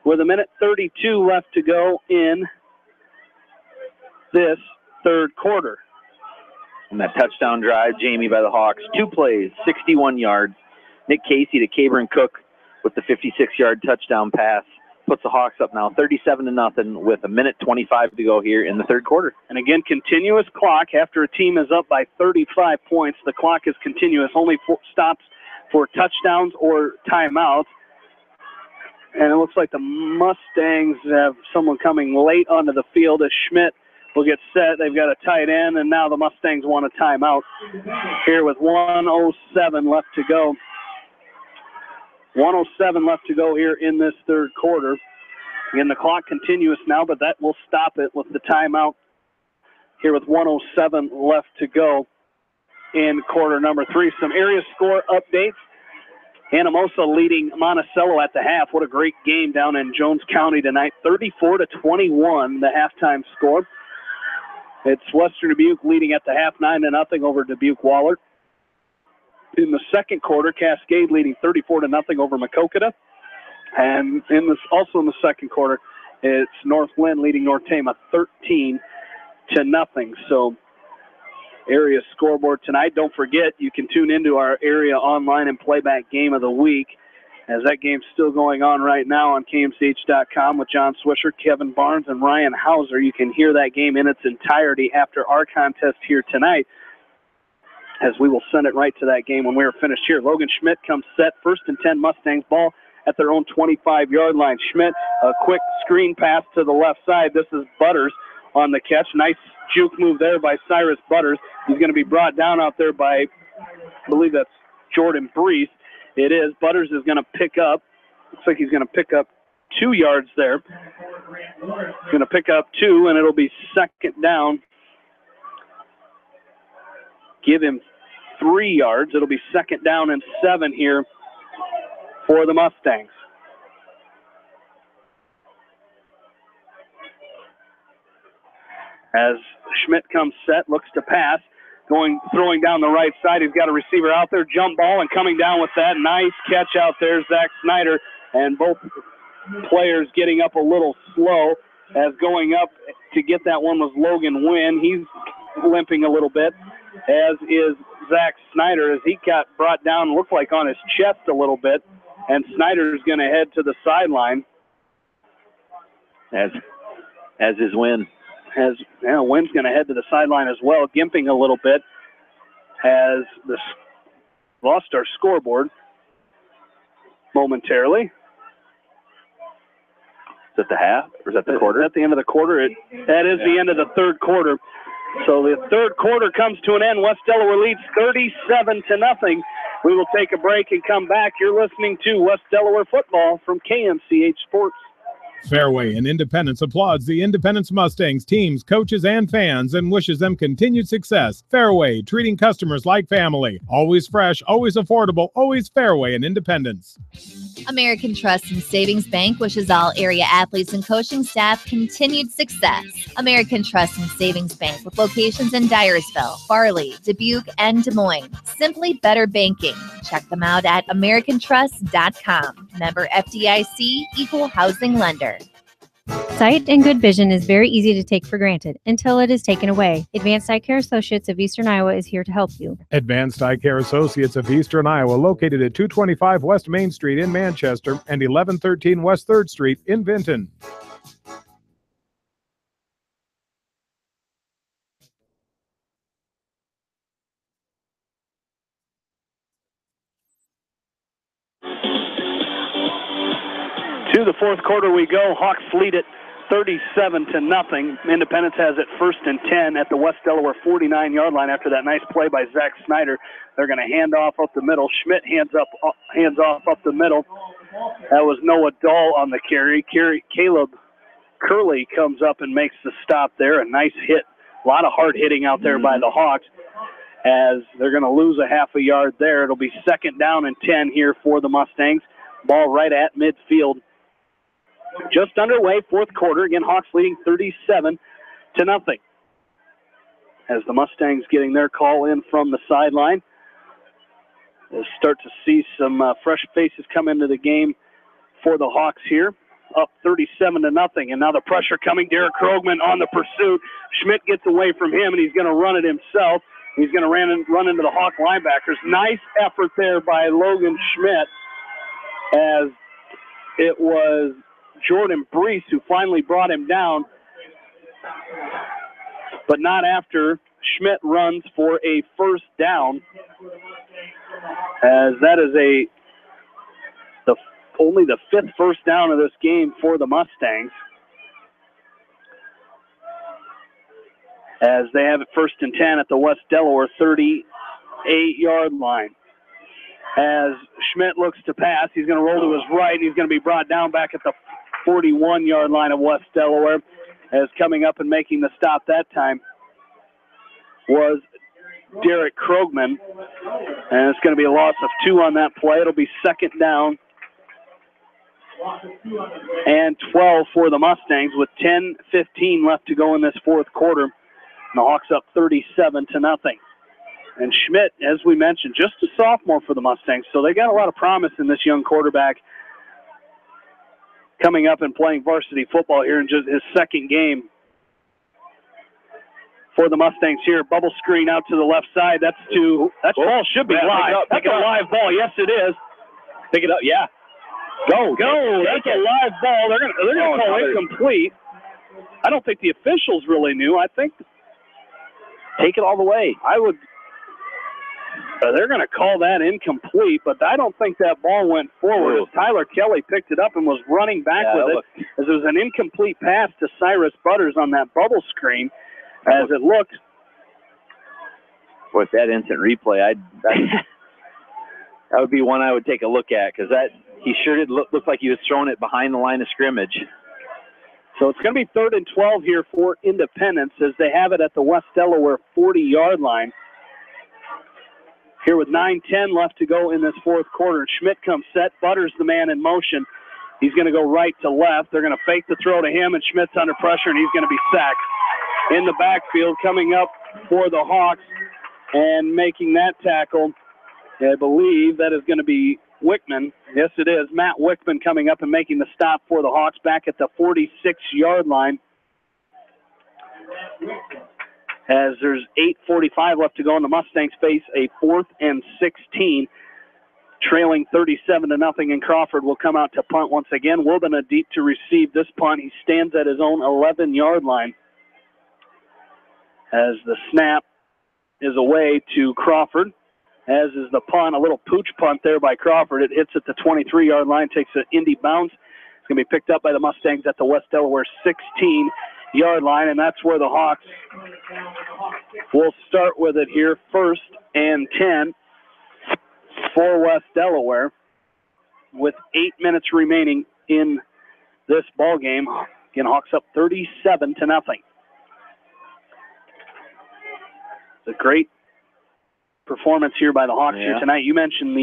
with 1:32 left to go in this third quarter. And that touchdown drive, Jamie, by the Hawks. 2 plays, 61 yards. Nick Casey to Cabron Cook with the 56-yard touchdown pass. Puts the Hawks up now 37-0 with 1:25 to go here in the third quarter. And again, continuous clock. After a team is up by 35 points, the clock is continuous. Only stops for touchdowns or timeouts. And it looks like the Mustangs have someone coming late onto the field as Schmidt will get set. They've got a tight end, and now the Mustangs want a timeout here with 1:07 left to go. 1:07 left to go here in this third quarter. Again, the clock continuous now, but that will stop it with the timeout here with 1:07 left to go in quarter number 3. Some area score updates. Anamosa leading Monticello at the half. What a great game down in Jones County tonight. 34-21, the halftime score. It's Western Dubuque leading at the half 9-0 over Dubuque Wahlert. In the second quarter, Cascade leading 34-0 over Macokota. And also in the second quarter, it's North Lynn leading North Tama 13-0. So area scoreboard tonight. Don't forget, you can tune into our area online and playback game of the week, as that game's still going on right now on KMCH.com with John Swisher, Kevin Barnes, and Ryan Hauser. You can hear that game in its entirety after our contest here tonight, as we will send it right to that game when we are finished here. Logan Schmidt comes set, 1st and 10 Mustangs ball at their own 25-yard line. Schmidt, a quick screen pass to the left side. This is Butters on the catch. Nice juke move there by Cyrus Butters. He's going to be brought down out there by, I believe that's Jordan Brees. It is. Butters is going to pick up. Looks like he's going to pick up 2 yards there. He's going to pick up 2, and it'll be second down. Give him 3 yards. It'll be second down and 7 here for the Mustangs. As Schmidt comes set, looks to pass, throwing down the right side. He's got a receiver out there, jump ball, and coming down with that. Nice catch out there, Zach Snyder. And both players getting up a little slow, as going up to get that one was Logan Wynn. He's limping a little bit, as is Zach Snyder, as he got brought down, looked like on his chest a little bit. And Snyder's going to head to the sideline. As is Wynn. Wynn's going to head to the sideline as well, gimping a little bit, as lost our scoreboard momentarily. Is that the half, or is that the quarter? At the end of the quarter. That is the end of the third quarter. So the third quarter comes to an end. West Delaware leads 37-0 We will take a break and come back. You're listening to West Delaware football from KMCH Sports. Fairway and Independence applauds the Independence Mustangs teams, coaches, and fans and wishes them continued success. Fairway, treating customers like family. Always fresh, always affordable, always Fairway and Independence. American Trust and Savings Bank wishes all area athletes and coaching staff continued success. American Trust and Savings Bank with locations in Dyersville, Farley, Dubuque, and Des Moines. Simply better banking. Check them out at americantrust.com. Member FDIC, equal housing lender. Sight and good vision is very easy to take for granted until it is taken away. Advanced Eye Care Associates of Eastern Iowa is here to help you. Advanced Eye Care Associates of Eastern Iowa, located at 225 West Main Street in Manchester and 1113 West 3rd Street in Vinton. To the fourth quarter we go. Hawks lead it 37-0. Independence has it 1st and 10 at the West Delaware 49-yard line after that nice play by Zach Snyder. They're going to hand off up the middle. Schmidt hands off up the middle. That was Noah Dahl on the carry. Caleb Curley comes up and makes the stop there. A nice hit. A lot of hard hitting out there by the Hawks as they're going to lose a half a yard there. It'll be 2nd down and 10 here for the Mustangs. Ball right at midfield. Just underway, fourth quarter. Again, Hawks leading 37-0. As the Mustangs getting their call in from the sideline. We'll start to see some fresh faces come into the game for the Hawks here. Up 37-0. And now the pressure coming. Derek Krogman on the pursuit. Schmidt gets away from him, and he's going to run it himself. He's going to run into the Hawk linebackers. Nice effort there by Logan Schmidt, as it was Jordan Brees who finally brought him down, but not after Schmidt runs for a first down, as that is only the 5th first down of this game for the Mustangs, as they have it 1st and 10 at the West Delaware 38-yard line. As Schmidt looks to pass, he's going to roll to his right, and he's going to be brought down back at the 41-yard line of West Delaware, as coming up and making the stop that time was Derek Krogman, and it's going to be a loss of 2 on that play. It'll be 2nd down and 12 for the Mustangs with 10:15 left to go in this fourth quarter. And the Hawks up 37-0. And Schmidt, as we mentioned, just a sophomore for the Mustangs, so they got a lot of promise in this young quarterback coming up and playing varsity football here in just his 2nd game for the Mustangs here. Bubble screen out to the left side. That ball should be live. That's a live ball. Yes, it is. Pick it up. Yeah. Go. That's a live ball. They're gonna call incomplete. I don't think the officials really knew. I think take it all the way. They're going to call that incomplete, but I don't think that ball went forward. As Tyler Kelly picked it up and was running back with it, as it was an incomplete pass to Cyrus Butters on that bubble screen. As it looked, with that instant replay, that would be one I would take a look at, because he sure did look like he was throwing it behind the line of scrimmage. So it's going to be 3rd and 12 here for Independence, as they have it at the West Delaware 40-yard line. Here with 9:10 left to go in this fourth quarter. Schmidt comes set. Butters the man in motion. He's going to go right to left. They're going to fake the throw to him, and Schmidt's under pressure, and he's going to be sacked. In the backfield, coming up for the Hawks and making that tackle, I believe that is going to be Wickman. Yes, it is. Matt Wickman coming up and making the stop for the Hawks back at the 46-yard line. As there's 8:45 left to go, and the Mustangs face a 4th and 16, trailing 37-0, and Crawford will come out to punt once again. Wilbena deep to receive this punt. He stands at his own 11-yard line. As the snap is away to Crawford, as is the punt, a little pooch punt there by Crawford. It hits at the 23-yard line, takes an Indy bounce. It's going to be picked up by the Mustangs at the West Delaware 16-yard line, and that's where the Hawks will start with it here, 1st and 10 for West Delaware with 8 minutes remaining in this ball game. Again, Hawks up 37-0. It's a great performance here by the Hawks here tonight. You mentioned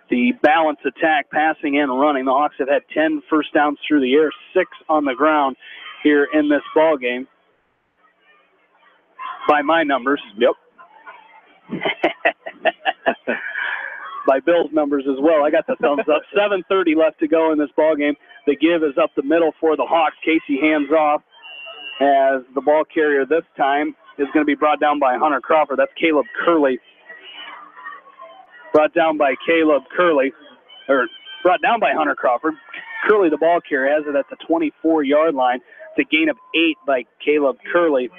the balance attack, passing and running. The Hawks have had 10 first downs through the air, 6 on the ground here in this ball game. By my numbers. Yep. By Bill's numbers as well. I got the thumbs up. 7:30 left to go in this ball game. The give is up the middle for the Hawks. Casey hands off as the ball carrier this time is going to be brought down by Hunter Crawford. That's Caleb Curley. Brought down by Hunter Crawford. Curley, the ball carrier, has it at the 24-yard line. It's a gain of 8 by Caleb Curley.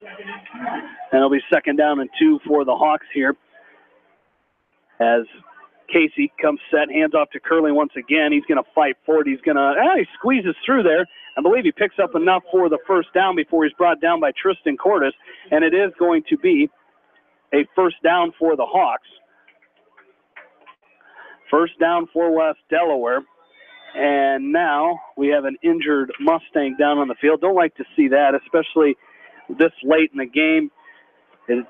And it'll be 2nd down and 2 for the Hawks here as Casey comes set, hands off to Curley once again. He's going to fight for it. He squeezes through there. I believe he picks up enough for the first down before he's brought down by Tristan Cordes, and it is going to be a first down for the Hawks. First down for West Delaware. And now we have an injured Mustang down on the field. Don't like to see that, especially this late in the game.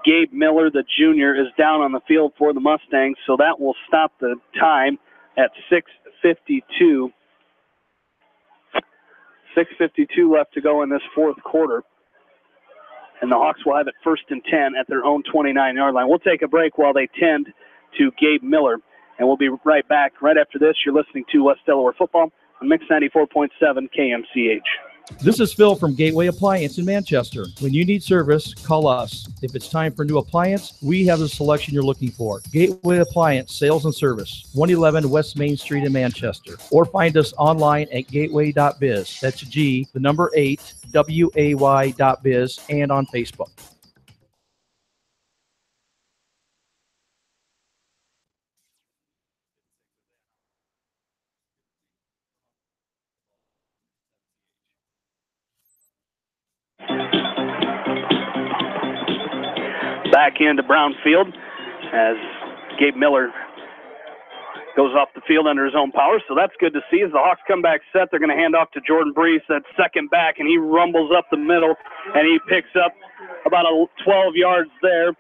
Gabe Miller, the junior, is down on the field for the Mustangs, so that will stop the time at 6:52. 6:52 left to go in this fourth quarter. And the Hawks will have it 1st and 10 at their own 29-yard line. We'll take a break while they tend to Gabe Miller, and we'll be right back. Right after this, you're listening to West Delaware Football on Mix 94.7 KMCH. This is Phil from Gateway Appliance in Manchester. When you need service, call us. If it's time for a new appliance, we have the selection you're looking for. Gateway Appliance Sales and Service, 111 West Main Street in Manchester. Or find us online at gateway.biz. That's G, the number 8, WAY.biz, and on Facebook. Back into Brownfield as Gabe Miller goes off the field under his own power, so that's good to see. As the Hawks come back set, they're going to hand off to Jordan Brees, that second back, and he rumbles up the middle, and he picks up about 12 yards there,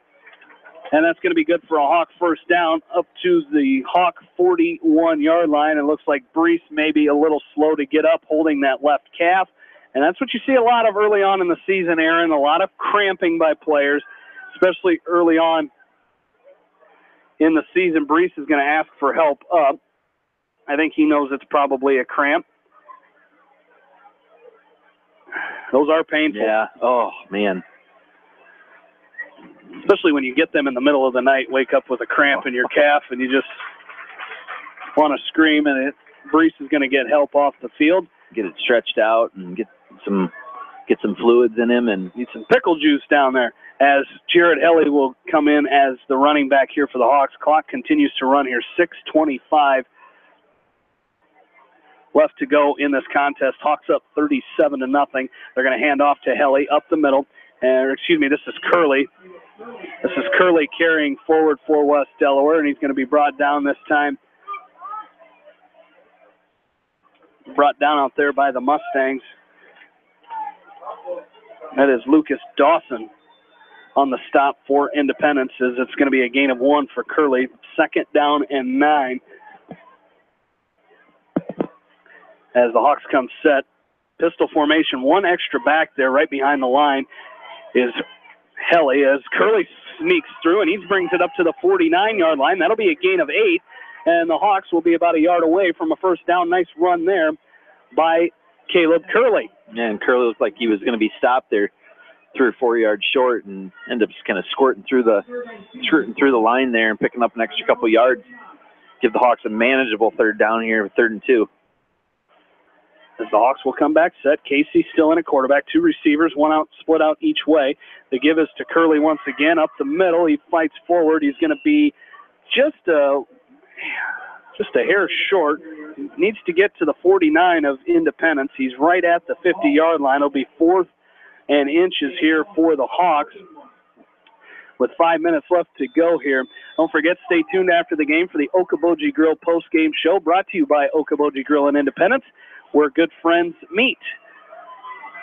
and that's going to be good for a Hawk first down up to the Hawk 41-yard line. It looks like Brees may be a little slow to get up, holding that left calf, and that's what you see a lot of early on in the season, Aaron, a lot of cramping by players, especially early on in the season. Brees is going to ask for help up. I think he knows it's probably a cramp. Those are painful. Yeah. Oh, man. Especially when you get them in the middle of the night, wake up with a cramp in your calf, and you just want to scream, and Brees is going to get help off the field. Get it stretched out and get some fluids in him, and need some pickle juice down there. As Jared Helly will come in as the running back here for the Hawks. Clock continues to run here. 6:25 left to go in this contest. Hawks up 37-0. They're going to hand off to Helly up the middle. This is Curley. This is Curley carrying forward for West Delaware, and he's going to be brought down this time. Brought down out there by the Mustangs. That is Lucas Dawson on the stop for Independence, as it's going to be a gain of 1 for Curley. 2nd down and 9. As the Hawks come set, pistol formation, one extra back there right behind the line is Helly, as Curley sneaks through, and he brings it up to the 49-yard line. That'll be a gain of 8, and the Hawks will be about a yard away from a first down. Nice run there by Caleb Curley. Yeah, and Curley looked like he was going to be stopped there 3 or 4 yards short, and ended up just kind of squirting through the line there and picking up an extra couple yards. Give the Hawks a manageable 3rd down here, 3rd and 2. As the Hawks will come back set, Casey still in a quarterback, 2 receivers, one out, split out each way. The give is to Curley once again up the middle. He fights forward. He's going to be just a hair short. Needs to get to the 49 of Independence. He's right at the 50-yard line. It'll be 4th and inches here for the Hawks with 5 minutes left to go here. Don't forget, stay tuned after the game for the Okoboji Grill post-game show, brought to you by Okoboji Grill in Independence, where good friends meet.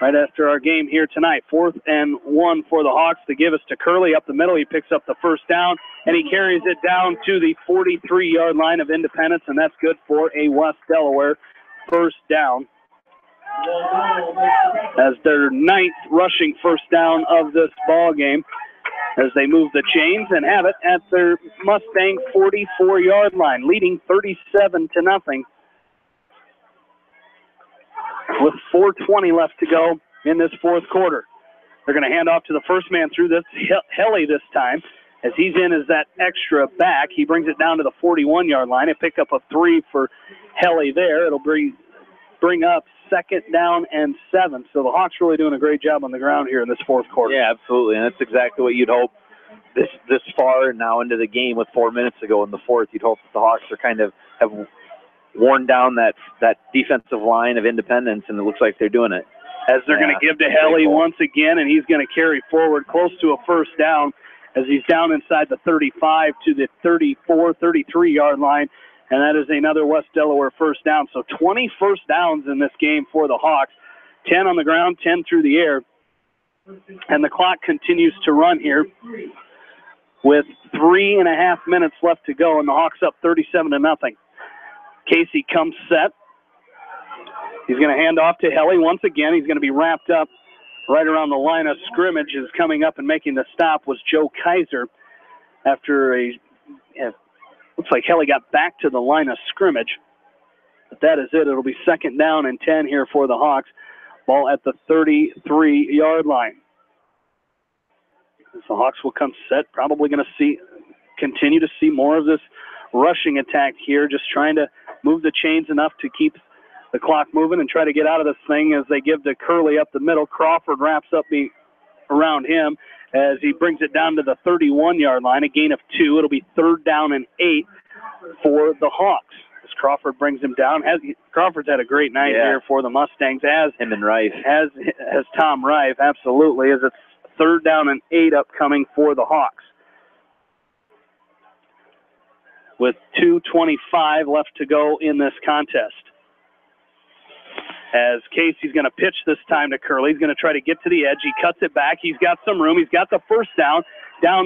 Right after our game here tonight, 4th and 1 for the Hawks. They give us to Curley up the middle. He picks up the first down, and he carries it down to the 43-yard line of Independence, and that's good for a West Delaware first down. As their 9th rushing first down of this ball game, as they move the chains and have it at their Mustang 44-yard line, leading 37-0. With 4:20 left to go in this fourth quarter. They're going to hand off to the first man through this, Helly this time, as he's in as that extra back. He brings it down to the 41-yard line. It picked up a 3 for Helly there. It'll bring up 2nd down and 7. So the Hawks really doing a great job on the ground here in this fourth quarter. Yeah, absolutely, and that's exactly what you'd hope this far and now into the game with 4 minutes to go in the fourth. You'd hope that the Hawks are kind of have worn down that defensive line of Independence, and it looks like they're doing it. As they're going to give to Helly once again, and he's going to carry forward close to a first down as he's down inside the 35 to the 34, 33-yard line, and that is another West Delaware first down. So 20 first downs in this game for the Hawks, 10 on the ground, 10 through the air, and the clock continues to run here with 3.5 minutes left to go, and the Hawks up 37-0. Casey comes set. He's going to hand off to Helly once again. He's going to be wrapped up right around the line of scrimmage. Is coming up and making the stop was Joe Kaiser after looks like Helly got back to the line of scrimmage. But that is it. It'll be 2nd down and 10 here for the Hawks. Ball at the 33-yard line. The Hawks will come set. Probably going to continue to see more of this rushing attack here, just trying to move the chains enough to keep the clock moving and try to get out of this thing as they give to Curley up the middle. Crawford wraps up around him as he brings it down to the 31-yard line, a gain of 2. It'll be 3rd down and 8 for the Hawks as Crawford brings him down. Crawford's had a great night here for the Mustangs, as him and Rife. As Tom Rife, absolutely, as it's 3rd down and 8 upcoming for the Hawks. With 2:25 left to go in this contest. As Casey's going to pitch this time to Curley. He's going to try to get to the edge. He cuts it back. He's got some room. He's got the first down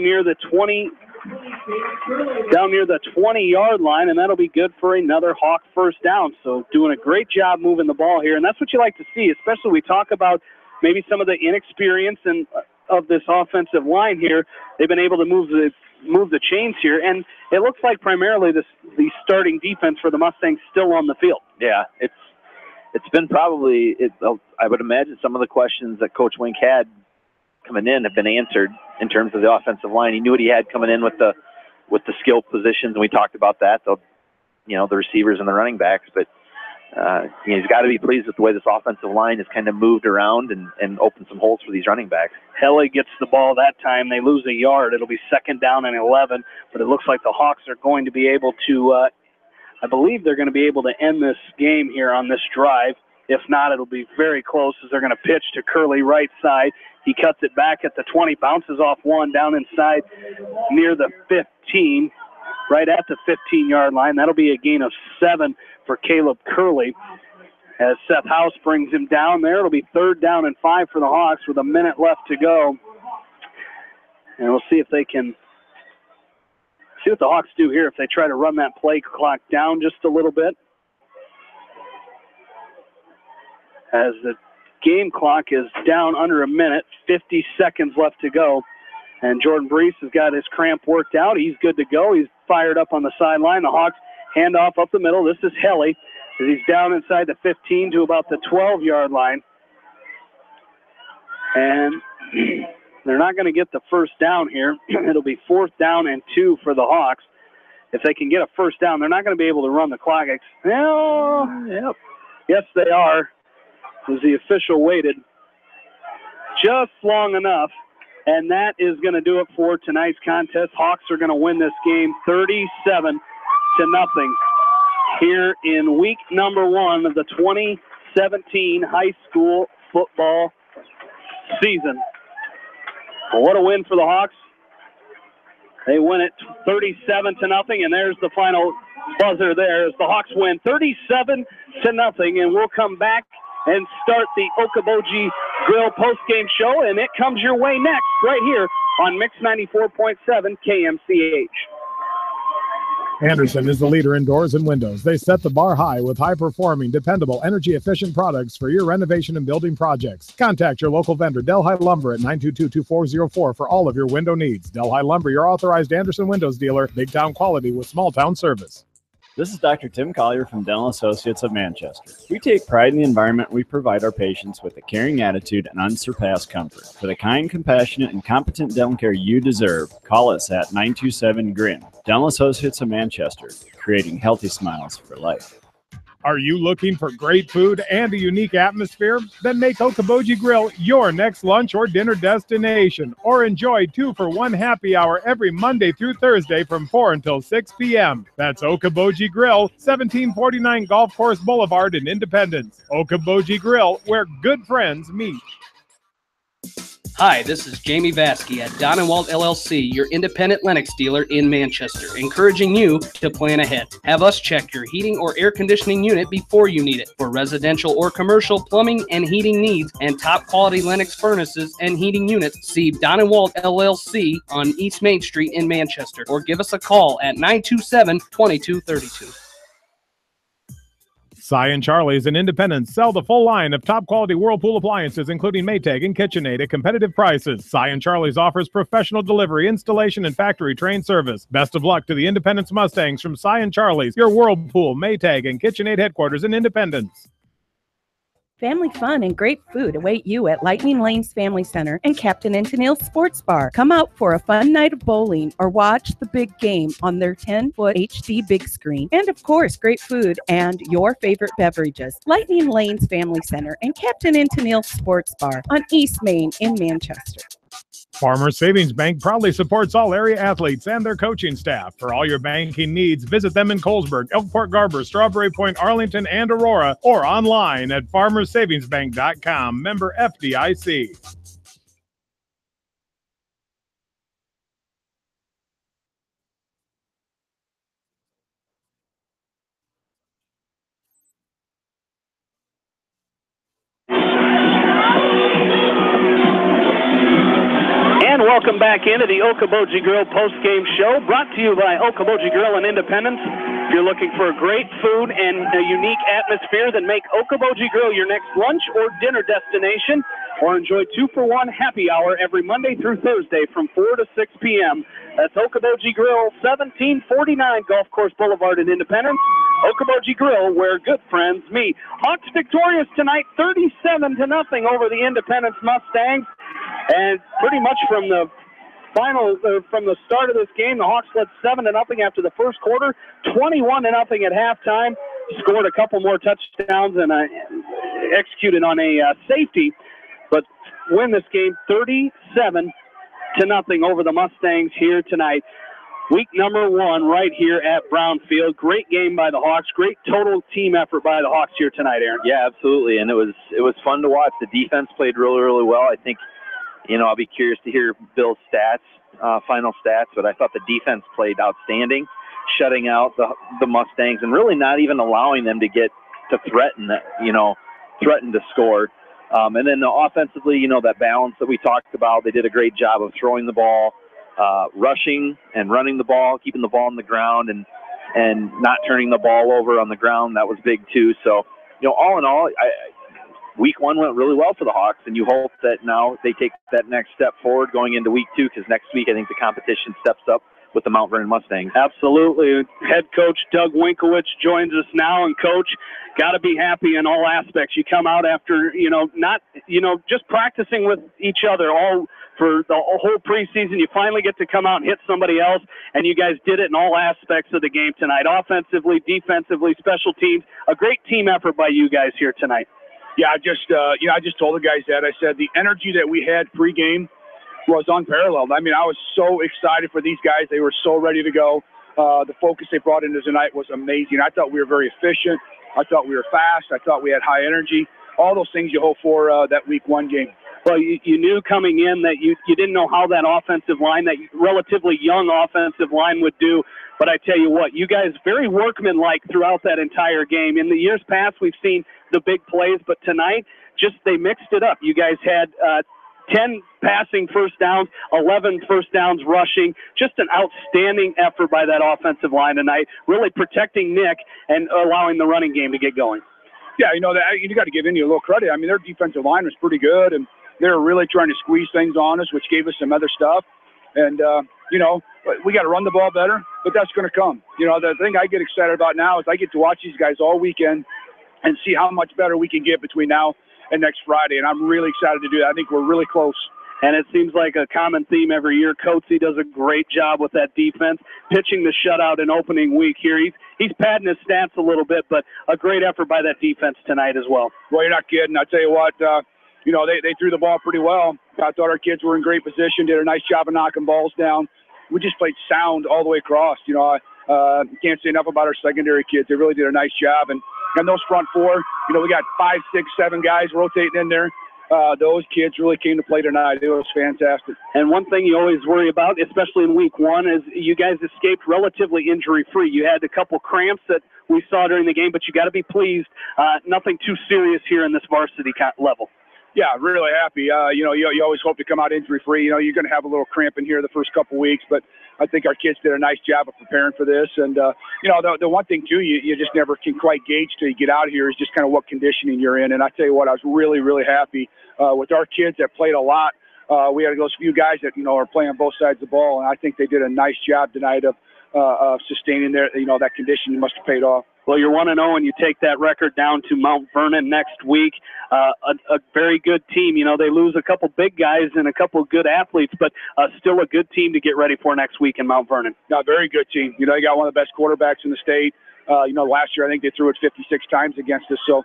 near the 20-yard line, and that'll be good for another Hawk first down. So doing a great job moving the ball here, and that's what you like to see, especially we talk about maybe some of the inexperience of this offensive line here. They've been able to move the chains here, and it looks like primarily the starting defense for the Mustangs still on the field. Yeah, it's been probably, I would imagine some of the questions that Coach Wink had coming in have been answered in terms of the offensive line. He knew what he had coming in with the skill positions, and we talked about that, the receivers and the running backs, but he's got to be pleased with the way this offensive line has kind of moved around and opened some holes for these running backs. Helly gets the ball that time. They lose a yard. It'll be 2nd down and 11, but it looks like the Hawks are going to be able to, I believe they're going to be able to end this game here on this drive. If not, it'll be very close as they're going to pitch to Curley right side. He cuts it back at the 20, bounces off one down inside near the 15, right at the 15-yard line. That'll be a gain of 7 for Caleb Curley. As Seth House brings him down there, it'll be 3rd down and 5 for the Hawks with a minute left to go. And we'll see if they can see what the Hawks do here, if they try to run that play clock down just a little bit. As the game clock is down under a minute, 50 seconds left to go. And Jordan Brees has got his cramp worked out. He's good to go. He's fired up on the sideline. The Hawks hand off up the middle. This is Helly as he's down inside the 15 to about the 12-yard line. And they're not going to get the first down here. It'll be 4th down and 2 for the Hawks. If they can get a first down, they're not going to be able to run the clock. Yes, they are. As the official waited just long enough. And that is going to do it for tonight's contest. Hawks are going to win this game 37-0 here in week number 1 of the 2017 high school football season. Well, what a win for the Hawks. They win it 37-0, and there's the final buzzer there as the Hawks win 37-0, and we'll come back and start the Okoboji Grill postgame show, and it comes your way next right here on Mix 94.7 KMCH. Anderson is the leader in doors and windows. They set the bar high with high-performing, dependable, energy-efficient products for your renovation and building projects. Contact your local vendor, Delhi Lumber, at 922-2404 for all of your window needs. Delhi Lumber, your authorized Anderson Windows dealer, big-town quality with small-town service. This is Dr. Tim Collier from Dental Associates of Manchester. We take pride in the environment we provide our patients with a caring attitude and unsurpassed comfort. For the kind, compassionate, and competent dental care you deserve, call us at 927-GRIN. Dental Associates of Manchester, creating healthy smiles for life. Are you looking for great food and a unique atmosphere? Then make Okoboji Grill your next lunch or dinner destination, or enjoy 2-for-1 happy hour every Monday through Thursday from 4 until 6 p.m. That's Okoboji Grill, 1749 Golf Course Boulevard in Independence. Okoboji Grill, where good friends meet. Hi, this is Jamie Vasky at Don & Walt LLC, your independent Lennox dealer in Manchester, encouraging you to plan ahead. Have us check your heating or air conditioning unit before you need it. For residential or commercial plumbing and heating needs and top quality Lennox furnaces and heating units, see Don & Walt LLC on East Main Street in Manchester, or give us a call at 927-2232. Cy and Charlie's in Independence sell the full line of top-quality Whirlpool appliances, including Maytag and KitchenAid at competitive prices. Cy and Charlie's offers professional delivery, installation, and factory-trained service. Best of luck to the Independence Mustangs from Cy and Charlie's, your Whirlpool, Maytag, and KitchenAid headquarters in Independence. Family fun and great food await you at Lightning Lanes Family Center and Captain and Tennille's Sports Bar. Come out for a fun night of bowling or watch the big game on their 10-foot HD big screen. And of course, great food and your favorite beverages. Lightning Lanes Family Center and Captain and Tennille's Sports Bar on East Main in Manchester. Farmers Savings Bank proudly supports all area athletes and their coaching staff. For all your banking needs, visit them in Colesburg, Elkport Garber, Strawberry Point, Arlington, and Aurora, or online at farmersavingsbank.com. Member FDIC. And welcome back into the Okoboji Grill post-game show, brought to you by Okoboji Grill in Independence. If you're looking for great food and a unique atmosphere, then make Okoboji Grill your next lunch or dinner destination, or enjoy 2-for-1 happy hour every Monday through Thursday from 4 to 6 p.m. That's Okoboji Grill, 1749 Golf Course Boulevard in Independence. Okoboji Grill, where good friends meet. Hawks victorious tonight, 37-0 over the Independence Mustangs. And pretty much from the from the start of this game, the Hawks led 7-0 after the first quarter, 21-0 at halftime. Scored a couple more touchdowns and executed on a safety, but win this game 37-0 over the Mustangs here tonight. Week number 1 right here at Brownfield. Great game by the Hawks. Great total team effort by the Hawks here tonight, Aaron. Yeah, absolutely, and it was fun to watch. The defense played really, really well. I think, I'll be curious to hear Bill's final stats, but I thought the defense played outstanding, shutting out the Mustangs and really not even allowing them to get to threaten to score. And then offensively, that balance that we talked about, they did a great job of throwing the ball, rushing and running the ball, keeping the ball on the ground and not turning the ball over on the ground. That was big too. So, all in all, Week 1 went really well for the Hawks, and you hope that now they take that next step forward going into Week 2, because next week I think the competition steps up with the Mount Vernon Mustangs. Absolutely. Head coach Doug Winkowicz joins us now, and Coach, got to be happy in all aspects. You come out after, not, just practicing with each other all for the whole preseason. You finally get to come out and hit somebody else, and you guys did it in all aspects of the game tonight, offensively, defensively, special teams. A great team effort by you guys here tonight. Yeah, I just told the guys that. I said the energy that we had pregame was unparalleled. I mean, I was so excited for these guys. They were so ready to go. The focus they brought into tonight was amazing. I thought we were very efficient. I thought we were fast. I thought we had high energy. All those things you hope for that Week 1 game. Well, you knew coming in that you didn't know how that offensive line, that relatively young offensive line would do. But I tell you what, you guys very workmanlike throughout that entire game. In the years past, we've seen the big plays, but tonight, just they mixed it up. You guys had 10 passing first downs, 11 first downs rushing. Just an outstanding effort by that offensive line tonight, really protecting Nick and allowing the running game to get going. Yeah, you got to give Indy a little credit. I mean, their defensive line was pretty good, and they were really trying to squeeze things on us, which gave us some other stuff. And, we got to run the ball better, but that's going to come. The thing I get excited about now is I get to watch these guys all weekend and see how much better we can get between now and next Friday, and I'm really excited to do that. I think we're really close. And it seems like a common theme every year. Coatsy does a great job with that defense, pitching the shutout in opening week here. He's padding his stats a little bit, but a great effort by that defense tonight as well. Well, you're not kidding. I tell you what, they threw the ball pretty well. I thought our kids were in great position, did a nice job of knocking balls down. We just played sound all the way across. I can't say enough about our secondary kids. They really did a nice job. And those front four, we got 5, 6, 7 guys rotating in there. Those kids really came to play tonight. It was fantastic. And one thing you always worry about, especially in week one, is you guys escaped relatively injury-free. You had a couple cramps that we saw during the game, but you got to be pleased. Nothing too serious here in this varsity level. Yeah, really happy. You always hope to come out injury-free. You're going to have a little cramp in here the first couple weeks, but I think our kids did a nice job of preparing for this. And, the one thing, too, you just never can quite gauge till you get out here is just kind of what conditioning you're in. And I tell you what, I was really, really happy with our kids that played a lot. We had those few guys that, are playing on both sides of the ball, and I think they did a nice job tonight of sustaining that conditioning must have paid off. Well, you're 1-0, and you take that record down to Mount Vernon next week. A very good team. They lose a couple big guys and a couple good athletes, but still a good team to get ready for next week in Mount Vernon. No, very good team. They got one of the best quarterbacks in the state. Last year I think they threw it 56 times against us, so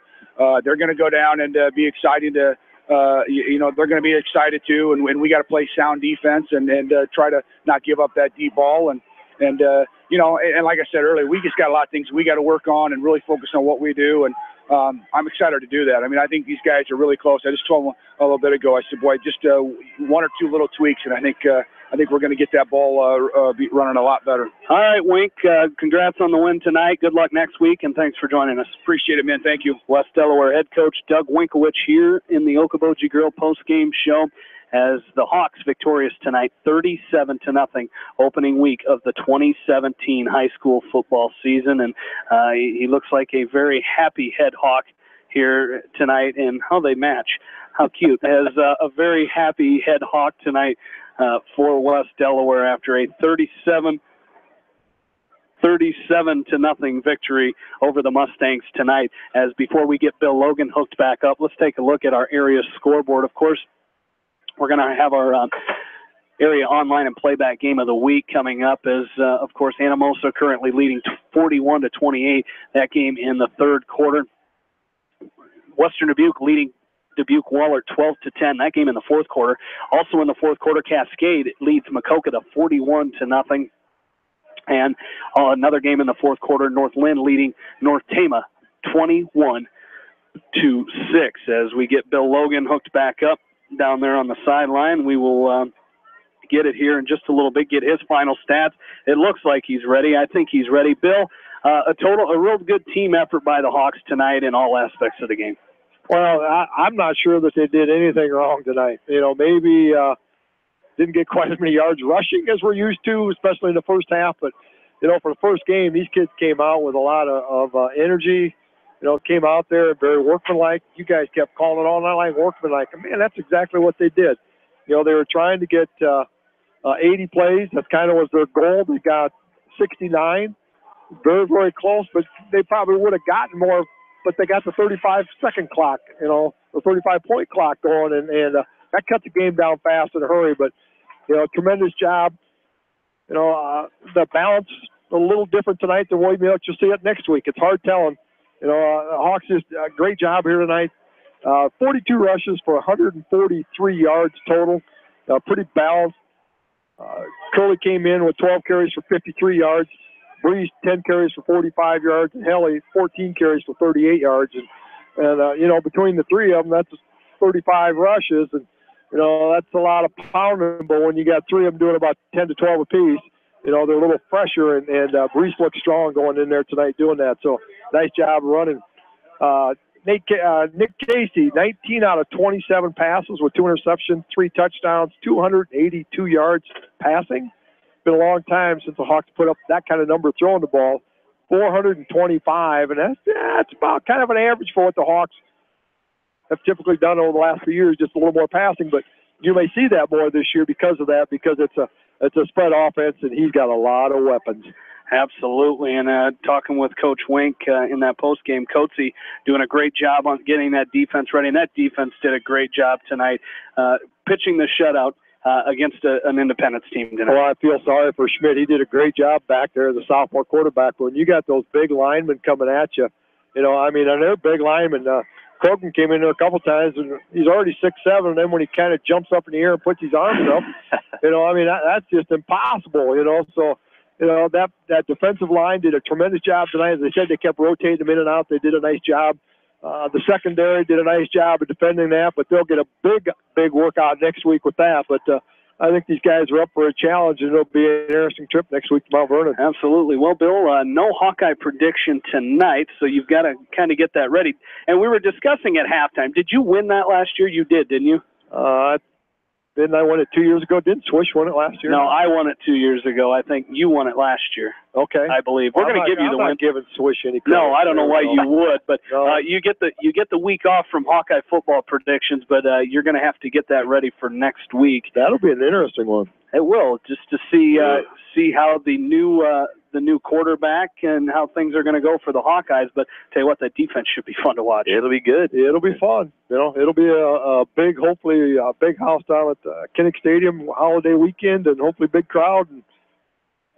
they're going to go down and be exciting to. They're going to be excited too, and we got to play sound defense and try to not give up that deep ball and like I said earlier, we just got a lot of things we got to work on and really focus on what we do. And I'm excited to do that. I mean, I think these guys are really close. I just told them a little bit ago, I said, boy, just 1 or 2 little tweaks, and I think we're going to get that ball be running a lot better. All right, Wink, congrats on the win tonight. Good luck next week, and thanks for joining us. Appreciate it, man. Thank you. West Delaware head coach Doug Winkowich here in the Okoboji Grill postgame show, as the Hawks victorious tonight, 37-0, opening week of the 2017 high school football season. And he looks like a very happy head Hawk here tonight, and how they match. How cute. As a very happy head Hawk tonight for West Delaware after a 37-0 victory over the Mustangs tonight. As before we get Bill Logan hooked back up, let's take a look at our area scoreboard. Of course, we're going to have our area online and playback game of the week coming up as, of course, Anamosa currently leading 41-28, that game in the third quarter. Western Dubuque leading Dubuque Waller 12-10, that game in the fourth quarter. Also in the fourth quarter, Cascade leads Maquoketa 41-0. And another game in the fourth quarter, North Lynn leading North Tama 21-6. As we get Bill Logan hooked back up down there on the sideline, we will get it here in just a little bit, get his final stats. It looks like he's ready. I think he's ready. Bill, a real good team effort by the Hawks tonight in all aspects of the game. Well, I'm not sure that they did anything wrong tonight. Maybe didn't get quite as many yards rushing as we're used to, especially in the first half. But, for the first game, these kids came out with a lot of energy. Came out there very workmanlike. You guys kept calling it all night like workmanlike. Man, that's exactly what they did. They were trying to get 80 plays. That kind of was their goal. They got 69. Very, very close, but they probably would have gotten more, but they got the 35-second clock, the 35-point clock going, and that cut the game down fast in a hurry. But, tremendous job. The balance a little different tonight than what you'll see it next week. It's hard telling. Hawks just a great job here tonight. 42 rushes for 143 yards total. Pretty balanced. Curley came in with 12 carries for 53 yards. Breeze, 10 carries for 45 yards. And Helly, 14 carries for 38 yards. And between the three of them, that's 35 rushes. And that's a lot of pounding, but when you got three of them doing about 10 to 12 apiece, they're a little fresher, and Brees looks strong going in there tonight doing that. So nice job running. Nick Casey, 19 out of 27 passes with 2 interceptions, 3 touchdowns, 282 yards passing. Been a long time since the Hawks put up that kind of number throwing the ball. 425, and that's about kind of an average for what the Hawks have typically done over the last few years, just a little more passing. But you may see that more this year because of that, because it's a spread offense, and he's got a lot of weapons. Absolutely, and talking with Coach Wink in that postgame, Coatsy doing a great job on getting that defense ready, and that defense did a great job tonight, pitching the shutout against an Independence team tonight. Well, I feel sorry for Schmidt. He did a great job back there as a sophomore quarterback. But when you got those big linemen coming at you, and they're big linemen. Krogan came in there a couple times, and he's already 6'7", and then when he kind of jumps up in the air and puts his arms up, that's just impossible, So, that defensive line did a tremendous job tonight. As I said, they kept rotating them in and out. They did a nice job. The secondary did a nice job of defending that, but they'll get a big workout next week with that. But I think these guys are up for a challenge, and it'll be an interesting trip next week to Mount Vernon. Absolutely. Well, Bill, no Hawkeye prediction tonight, so you've got to kind of get that ready. And we were discussing at halftime. Did you win that last year? You did, didn't you? Didn't I win it 2 years ago? Didn't Swish win it last year? No, I won it 2 years ago. I think you won it last year. Okay. I believe. We're going to give you the win. I'm not giving Swish any credit. No, I don't know why you would, but you get the week off from Hawkeye football predictions, but you're going to have to get that ready for next week. That'll be an interesting one. It will, just to see how the new quarterback and how things are going to go for the Hawkeyes. But tell you what, that defense should be fun to watch. It'll be good. It'll be fun. It'll be hopefully a big house down at Kinnick Stadium holiday weekend, and hopefully big crowd and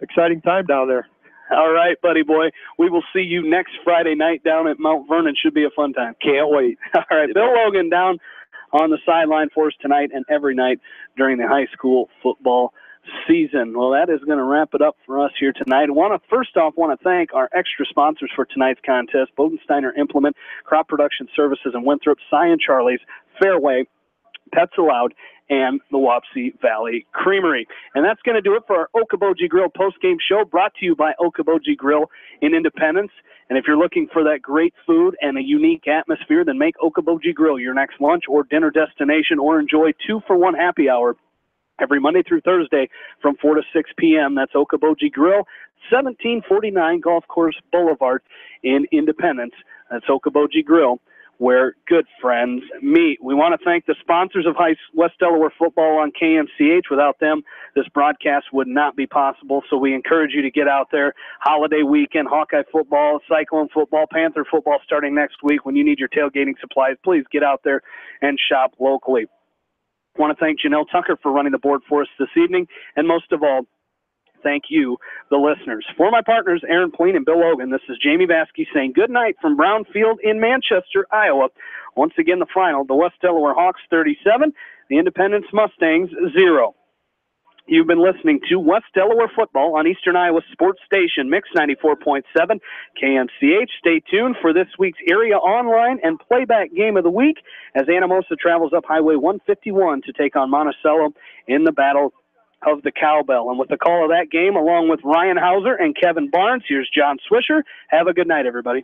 exciting time down there. All right, buddy boy. We will see you next Friday night down at Mount Vernon. Should be a fun time. Can't wait. All right, Bill Logan down on the sideline for us tonight and every night during the high school football season. Well, that is going to wrap it up for us here tonight. First off, want to thank our extra sponsors for tonight's contest: Bodensteiner Implement, Crop Production Services in Winthrop, Cy and Charlie's, Fairway, Pets Allowed, and the Wapsie Valley Creamery. And that's going to do it for our Okoboji Grill postgame show, brought to you by Okoboji Grill in Independence. And if you're looking for that great food and a unique atmosphere, then make Okoboji Grill your next lunch or dinner destination, or enjoy 2-for-1 happy hour every Monday through Thursday from 4 to 6 p.m. That's Okoboji Grill, 1749 Golf Course Boulevard in Independence. That's Okoboji Grill, where good friends meet. We want to thank the sponsors of West Delaware football on KMCH. Without them, this broadcast would not be possible, so we encourage you to get out there. Holiday weekend, Hawkeye football, Cyclone football, Panther football starting next week. When you need your tailgating supplies, please get out there and shop locally. I want to thank Janelle Tucker for running the board for us this evening, and most of all, thank you, the listeners. For my partners, Aaron Pleen and Bill Logan, this is Jamie Baskey saying good night from Brown Field in Manchester, Iowa. Once again, the final, the West Delaware Hawks 37, the Independence Mustangs 0. You've been listening to West Delaware football on Eastern Iowa Sports Station, Mix 94.7 KMCH. Stay tuned for this week's area online and playback game of the week as Anamosa travels up Highway 151 to take on Monticello in the Battle of the Cowbell. And with the call of that game, along with Ryan Hauser and Kevin Barnes, here's John Swisher. Have a good night, everybody.